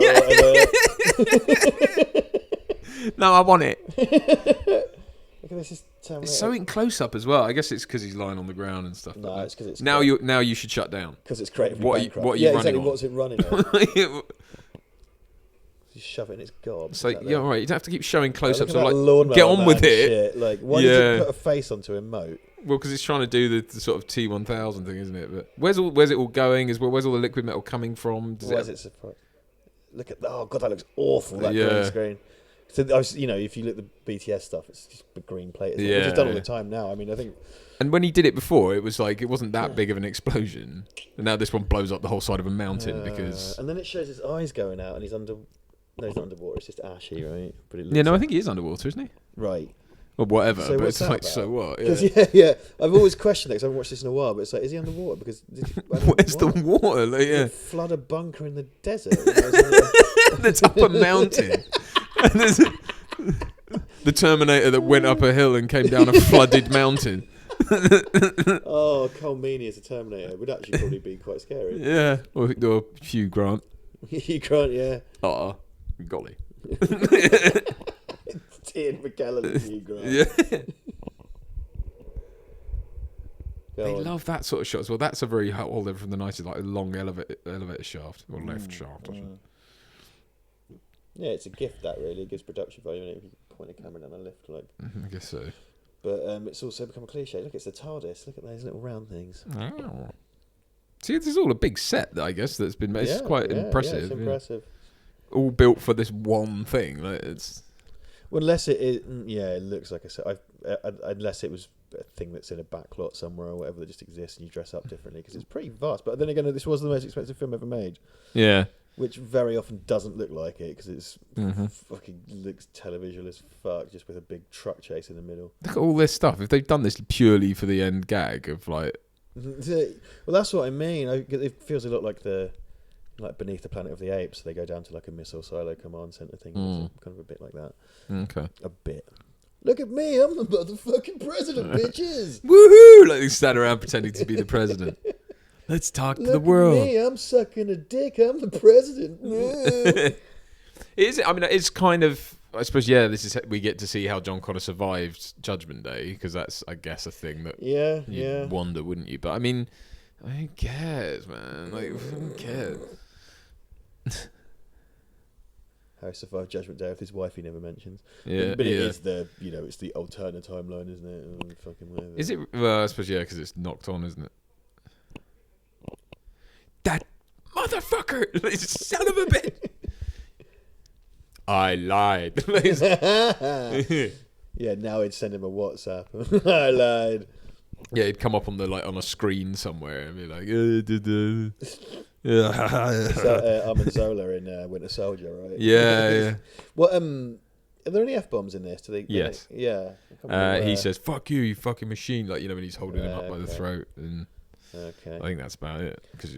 No, I want it. Look at this. It's so in close up as well. I guess it's because he's lying on the ground and stuff. No, it's because it's now you should shut down because it's creatively bankrupt. What are you running exactly. on? What's it running on? You shove it in its gob. It's like, yeah, all right. You don't have to keep showing close ups. Like, get on with it. Shit. Like, why did you put a face onto a emote? Well, because it's trying to do the sort of T1000 thing, isn't it? But where's it all going? Where's all the liquid metal coming from? Look at oh god, that looks awful. That green screen. So if you look at the BTS stuff, it's just a green plate. Which is done all the time now. I mean, I think. And when he did it before, it was like it wasn't that big of an explosion. And now this one blows up the whole side of a mountain because. And then it shows his eyes going out, and he's under. No, he's not underwater. It's just ashy, right? But I think he is underwater, isn't he? Right. Or whatever. So but it's like, about? so what? Yeah. I've always questioned it because I haven't watched this in a while. But it's like, is he underwater? Because where's the water? Like, flood a bunker in the desert. The top of a mountain. And there's the Terminator that went up a hill and came down a flooded mountain. Oh, Cole Meany as a Terminator would actually probably be quite scary. Yeah, or Hugh Grant. Hugh Grant, yeah. Oh, golly. Ian McKellen and Hugh Grant. Yeah. They on. love that sort of shot as well. That's a very whole different from the 90s, like a long elevator shaft or left shaft. Or something. Yeah, it's a gift that really. It gives production value. If you point a camera down a lift, like. I guess so. But it's also become a cliche. Look, it's the TARDIS. Look at those little round things. Oh. See, this is all a big set, I guess, that's been made. It's quite impressive. Yeah, it's impressive. All built for this one thing. Like it's. Well, unless it looks like a set. Unless it was a thing that's in a backlot somewhere or whatever that just exists and you dress up differently because it's pretty vast. But then again, this was the most expensive film ever made. Yeah. Which very often doesn't look like it because it's fucking looks televisual as fuck, just with a big truck chase in the middle. Look at all this stuff. If they've done this purely for the end gag of like, well, that's what I mean. It feels a lot like Beneath the Planet of the Apes. They go down to like a missile silo command center thing. It's kind of a bit like that. Okay. A bit. Look at me, I'm the motherfucking president, bitches. Woohoo! Like they stand around pretending to be the president. Let's talk to the world. Look at me, I'm sucking a dick. I'm the president. It's kind of. I suppose we get to see how John Connor survived Judgment Day because that's, I guess, a thing that you'd wonder, wouldn't you? But I mean, who cares, man? Like, who cares? How he survived Judgment Day with his wife he never mentions. Yeah, but it is it's the alternate timeline, isn't it? Oh, fucking whatever. Is it? Well, I suppose because it's knocked on, isn't it? That motherfucker! Son of a bitch! I lied. Yeah, now he'd send him a WhatsApp. I lied. Yeah, he'd come up on a screen somewhere and be like, It's Armin Zola in Winter Soldier, right? Yeah. What are there any F-bombs in this? Do they? Yes. Yeah. He says, "Fuck you, you fucking machine!" Like, you know, when he's holding him up by the throat, and Okay. I think that's about it. Because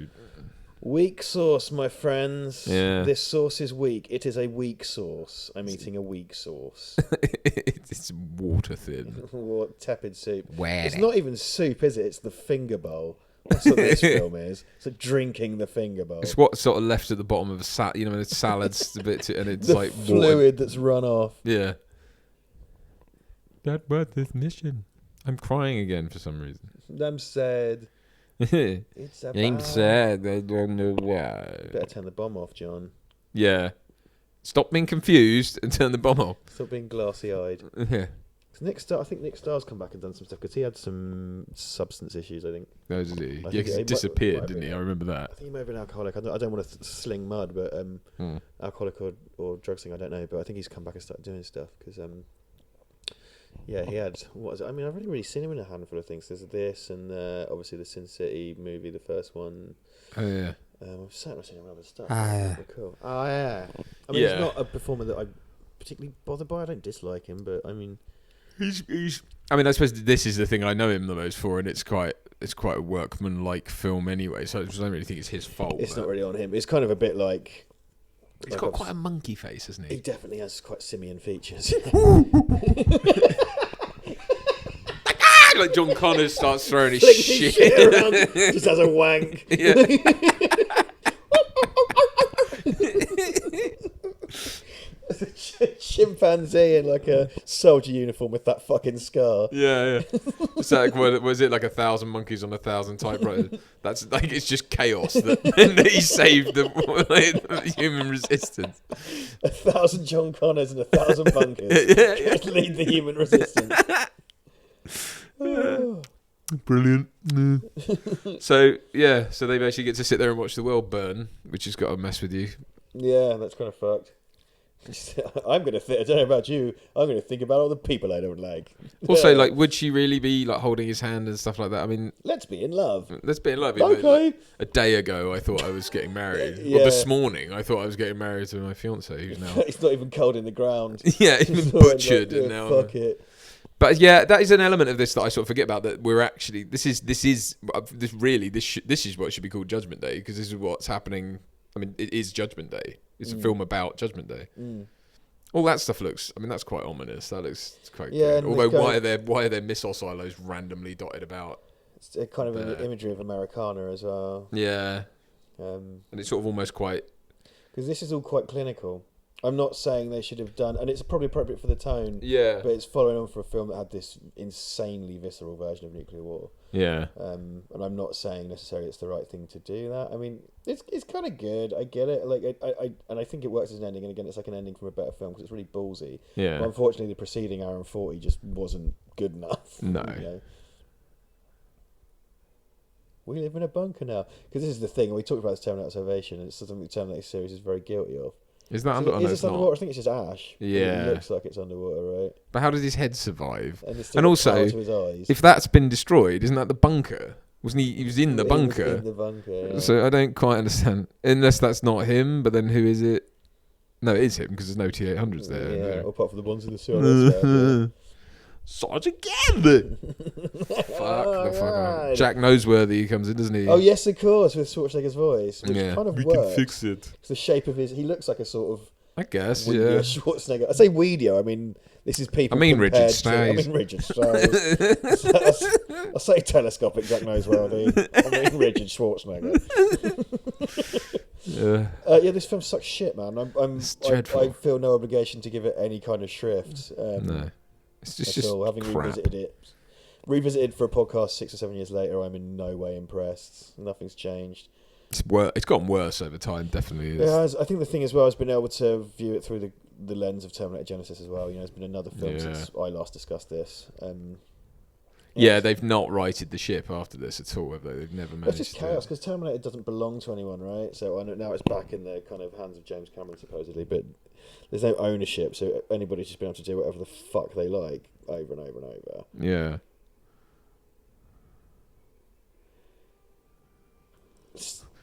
Weak sauce, my friends. Yeah. This sauce is weak. It is a weak sauce. I'm eating a weak sauce. it's water thin. What tepid soup? Where It's not even soup, is it? It's the finger bowl. That's what this film is. It's like drinking the finger bowl. It's what's sort of left at the bottom of a salad. You know, when it's salads a bit, and it's the like fluid water. that's run off. Yeah. That was this mission. I'm crying again for some reason. I'm sad. It's about... I'm sad. I don't know why. Better turn the bomb off, John. Yeah. Stop being confused and turn the bomb off. Stop being glassy-eyed. Yeah. I think Nick Starr's come back and done some stuff because he had some substance issues, I think. No, did he? I Yeah, think because he might disappeared, have didn't been. he? I remember that. I think he may have been alcoholic. I don't want to sling mud, but alcoholic or drugs thing, I don't know. But I think he's come back and started doing stuff because, yeah, he had, what is it? I mean, I've only really seen him in a handful of things. There's this and obviously the Sin City movie, the first one. Oh, yeah. I've certainly seen him in other stuff. Yeah. Cool. Oh, yeah. I mean, Yeah. he's not a performer that I'm particularly bothered by. I don't dislike him, but I mean... He's. I mean, I suppose this is the thing I know him the most for, and it's quite a workman-like film anyway. So I don't really think it's his fault. It's not really on him. It's kind of a bit like... He's got quite a monkey face, hasn't He he? definitely has quite simian features. Like John Connors starts throwing his Flings his shit. around, just has a wank. Yeah. Chimpanzee in like a soldier uniform with that fucking scar. Yeah. It's like, what was it, like 1,000 monkeys on 1,000 typewriters? That's like, it's just chaos that he saved the human resistance. 1,000 John Connors and 1,000 bunkers. Yeah. Just lead the human resistance. Brilliant. So they basically get to sit there and watch the world burn, which has got to mess with you. Yeah, that's kind of fucked. I'm gonna. I don't know about you. I'm gonna think about all the people I don't like. Also, like, would she really be like holding his hand and stuff like that? I mean, let's be in love. let's be in love. Okay. Like, a day ago, I thought I was getting married. Yeah. Well, this morning, I thought I was getting married to my fiance, who's now It's not even cold in the ground. yeah, he's been So I'm like, butchered, yeah, and now. fuck it. But yeah, that is an element of this that I sort of forget about. That we're actually this is what should be called Judgment Day, because this is what's happening. I mean, it is Judgment Day. It's a film about Judgment Day. All that stuff looks. I mean, that's quite ominous. That looks quite. Yeah, good. and Although, the why are there missile silos randomly dotted about? It's a kind of an imagery of Americana as well. Yeah, And it's sort of almost quite. because this is all quite clinical. I'm not saying they should have done, and it's probably appropriate for the tone. Yeah. But it's following on for a film that had this insanely visceral version of nuclear war. Yeah. And I'm not saying necessarily it's the right thing to do that. I mean, it's kind of good. I get it. Like I think it works as an ending. And again, it's like an ending from a better film because it's really ballsy. Yeah. But unfortunately, the preceding hour and 40 just wasn't good enough. No. You know? We live in a bunker now. Because this is the thing. We talked about this Terminator Salvation, and it's something the Terminator series is very guilty of. Is that So under? Oh, no, is it's it underwater? not. I think it's just ash. Yeah. It looks like it's underwater, right? But how does his head survive? And, it's still And got also, power to his eyes. if that's been destroyed, isn't that the bunker? Wasn't he? He was in the He was bunker. in the bunker, yeah. So I don't quite understand. Unless that's not him, but then who is it? No, it is him because there's no T800s there. Yeah, No. apart from the ones in the sewer. Sergeant Gambit. Fuck the fuck up. Right. Jack Noseworthy comes in, doesn't he? Oh yes, of course, with Schwarzenegger's voice, which Yeah. kind of We works. can fix it. It's the shape of his. He looks like a sort of I guess, weedier yeah. Schwarzenegger. I say weedier. I mean, this is people. I mean Richard compared to- Stays. I mean Richard Stays. I say telescopic Jack Noseworthy. I mean Richard Schwarzenegger. Yeah. Yeah, this film sucks shit, man. It's dreadful. I feel no obligation to give it any kind of shrift. No. It's At just all. Having crap. revisited for a podcast 6 or 7 years later, I'm in no way impressed. Nothing's changed. It's gotten worse over time, definitely. It has. I think the thing as well has been able to view it through the lens of Terminator Genesis as well. You know, it's been another film since I last discussed this. Yeah, they've not righted the ship after this at all, have they? They've never managed It's just to. chaos because Terminator doesn't belong to anyone, right? So I know now it's back in the kind of hands of James Cameron supposedly, but there's no ownership, so anybody's just been able to do whatever the fuck they like over and over and over. Yeah.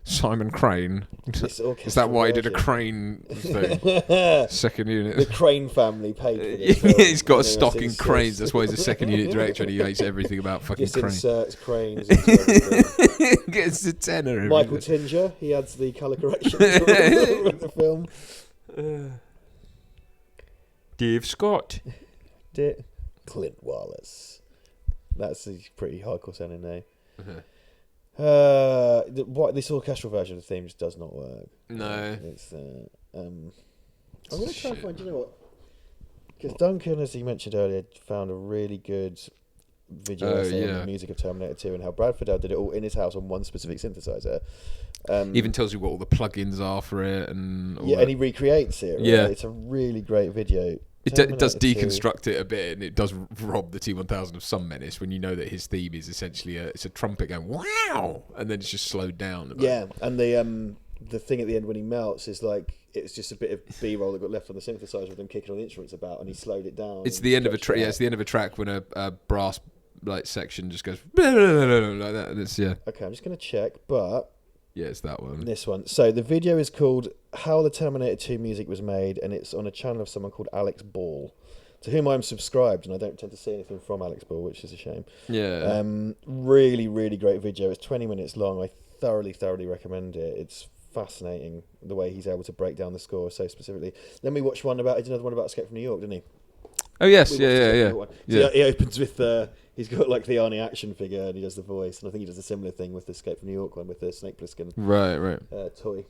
Simon Crane. This Is that why he did a version. crane thing? Second unit. The Crane family paid for this film. He's got a And they stock in insist- cranes. That's why he's a second unit director and he hates everything about fucking Just cranes. inserts cranes into everything. Gets the tenor. Michael Tinger, he adds the colour correction with the film. Dave Scott. Clint Wallace. That's a pretty hardcore sounding name. This orchestral version of the theme just does not work. No. It's I'm going to try and find. Do you know what? Because Duncan, as he mentioned earlier, found a really good video essay on the music of Terminator 2 and how Brad Fiedel did it all in his house on one specific synthesizer. Even tells you what all the plugins are for it and all yeah, that. and he recreates it. Right? Yeah. It's a really great video. It does Terminator 2. deconstruct it a bit, and it does rob the T1000 of some menace when you know that his theme is essentially it's a trumpet going wow, and then it's just slowed down. Yeah, and the thing at the end when he melts is like it's just a bit of B-roll that got left on the synthesizer with him kicking all the instruments about, and he slowed it down. It's the end of a track. Yeah, it's the end of a track when a brass like section just goes like that, and it's Okay, I'm just going to check, but it's that one. this one. So the video is called "How the Terminator 2 Music Was Made," and it's on a channel of someone called Alex Ball, to whom I'm subscribed, and I don't tend to see anything from Alex Ball, which is a shame. Yeah. Really, really great video. It's 20 minutes long. I thoroughly recommend it. It's fascinating the way he's able to break down the score so specifically. Then we watched one about. He did another one about Escape from New York, didn't he? Oh yes, We watched Escape from New yeah. York one. So he opens with he's got like the Arnie action figure, and he does the voice, and I think he does a similar thing with the Escape from New York one with the Snake Plissken Right. toy.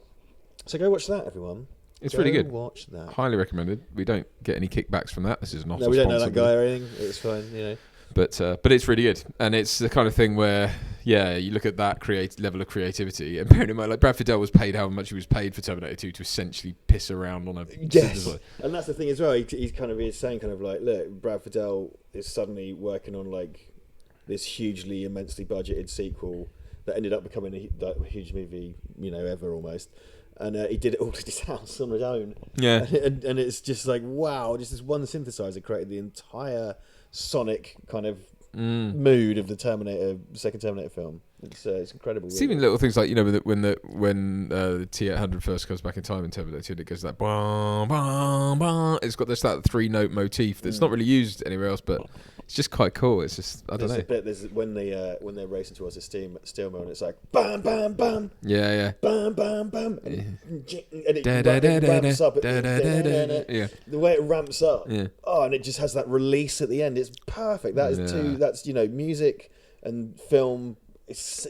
So go watch that, everyone. It's really good. Watch that. Highly recommended. We don't get any kickbacks from that. This is not. No, we don't know that guy or anything. It's fine, you know. But it's really good, and it's the kind of thing where you look at that level of creativity, and bearing in mind, like Brad Fiedel was paid how much he was paid for Terminator 2 to essentially piss around on a synthesizer. And that's the thing as well. He's kind of saying kind of like, look, Brad Fiedel is suddenly working on like this hugely, immensely budgeted sequel that ended up becoming a huge movie, ever almost. And he did it all at his house on his own. Yeah. And it's just like, wow, just this one synthesizer created the entire sonic kind of mood of the second Terminator film. It's incredible. It's even little things like when the T800 first comes back in time in Terminator 2, and it goes like bum, bum, bum. It's got that 3-note motif that's not really used anywhere else, but it's just quite cool. It's just I don't know. There's when they're racing towards a steel mill, and it's like bam, bam, bam. Yeah. Bam, bam, bam, and it ramps up. The way it ramps up. Yeah. Oh, and it just has that release at the end. It's perfect. That is That's music and film.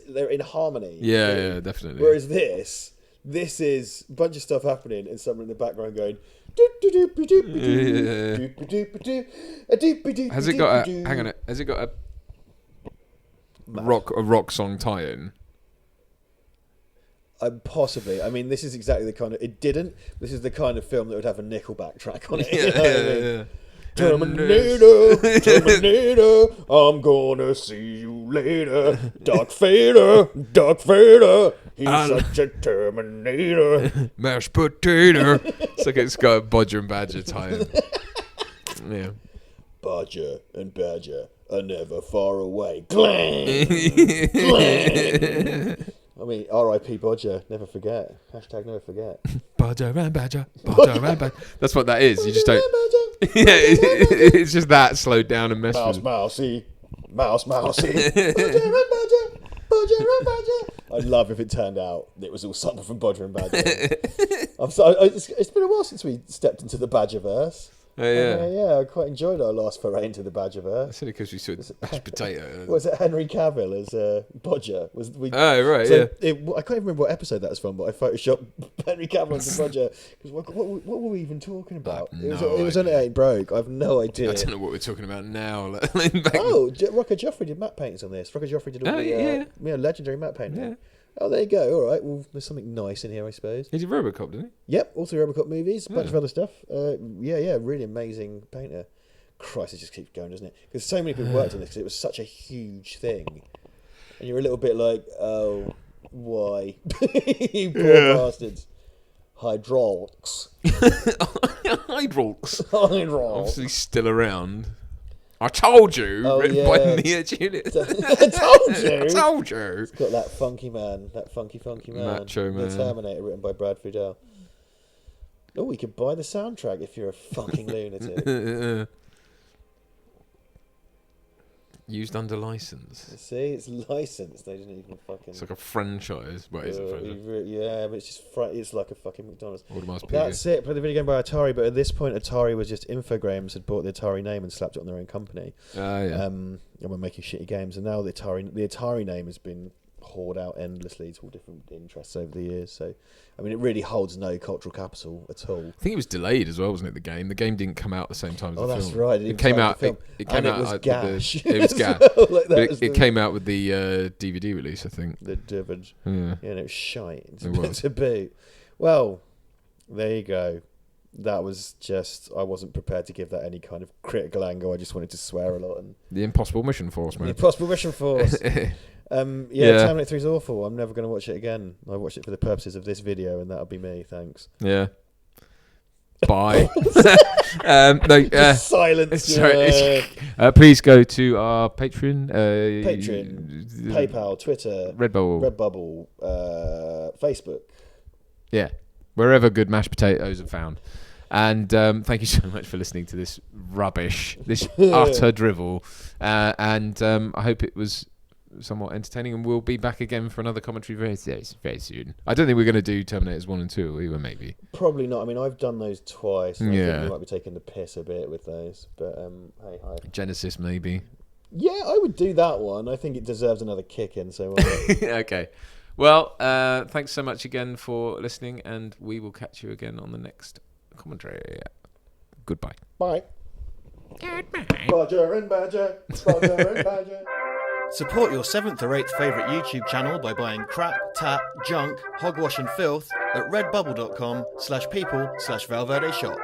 They're in harmony. Yeah, definitely. Whereas this is a bunch of stuff happening and someone in the background going. Has it got a? Hang on. Has it got a rock song tie-in? Possibly. I mean, this is exactly the kind of. It didn't. This is the kind of film that would have a Nickelback track on it. Yeah. Terminator, I'm gonna see you later. Dark Vader, he's such a Terminator. Mashed potato. It's like it's got a Bodger and Badger tie-in. Yeah. Bodger and Badger are never far away. Clang! Clang! I mean, R.I.P. Bodger, never forget. Hashtag never forget. Bodger and Badger, Bodger and Badger. That's what that is. You just don't. Yeah, it's just that slowed down and messed with. Mousey. Bodger and Badger. I'd love if it turned out it was all something from Bodger and Badger. It's been a while since we stepped into the Badgerverse. Yeah. I quite enjoyed our last foray into the Badgerverse. That's only because we saw mashed potato. Was it Henry Cavill as Bodger? Oh, right, so yeah. I can't even remember what episode that was from, but I photoshopped Henry Cavill as Bodger. Because what were we even talking about? It was on It Ain't Broke. I have no idea. I don't know what we're talking about now. Rocco Joffrey did matte paintings on this. Rocco Joffrey did all the legendary matte painting. Yeah. Oh, there you go. All right. Well, there's something nice in here, I suppose. He did Robocop, didn't Yep, all 3 Robocop movies, a bunch of other stuff. Really amazing painter. Christ, it just keeps going, doesn't it? Because so many people worked on this because it was such a huge thing. And you're a little bit like, oh, why? You poor bastards. Hydraulics. Hydraulics. Hydraulics. Obviously still around. I told you. Oh, Written yeah. by Mia Julius. I told you. I told you. It's got that funky man, that funky man. Macho Man. The Terminator, written by Brad Friedel. Oh, we could buy the soundtrack if you're a fucking lunatic. Used under license. See, it's licensed. They didn't even fucking. It's like a franchise. What is it? Franchise? Yeah, but it's just it's like a fucking McDonald's. Audemars That's it. Play the video game by Atari, but at this point, Atari was just Infogrames had bought the Atari name and slapped it on their own company. Yeah. And we're making shitty games, and now the Atari name has been hoard out endlessly to all different interests over the years. So, I mean, it really holds no cultural capital at all. I think it was delayed as well, wasn't it? The game didn't come out at the same time as the film. Oh, that's right. It came out. It came out. It was gash. It was gash. Like it came out with the DVD release, I think. The Divid. Yeah. And it was shite. It was. To boot. Well, there you go. That was just. I wasn't prepared to give that any kind of critical angle. I just wanted to swear a lot. And the Impossible Mission Force, man. The Impossible Mission Force. Terminator 3 is awful. I'm never going to watch it again. I watched it for the purposes of this video, and that'll be me. Thanks. Yeah. Bye. Silence. Sorry. Please go to our Patreon. PayPal, Twitter, Redbubble, Facebook. Yeah, wherever good mashed potatoes are found. And thank you so much for listening to this rubbish, this utter drivel. And I hope it was somewhat entertaining, and we'll be back again for another commentary very soon. I don't think we're going to do Terminators 1 and 2, either, maybe. Probably not. I mean, I've done those twice. And I think we might be taking the piss a bit with those. But hey, hi. Genesis, maybe. Yeah, I would do that one. I think it deserves another kick in. So okay. Well, thanks so much again for listening, and we will catch you again on the next commentary. Goodbye. Bye. Goodbye. Roger and Badger. Roger and Badger. Support your 7th or 8th favourite YouTube channel by buying crap, tat, junk, hogwash and filth at redbubble.com/people/Val Verde Shop.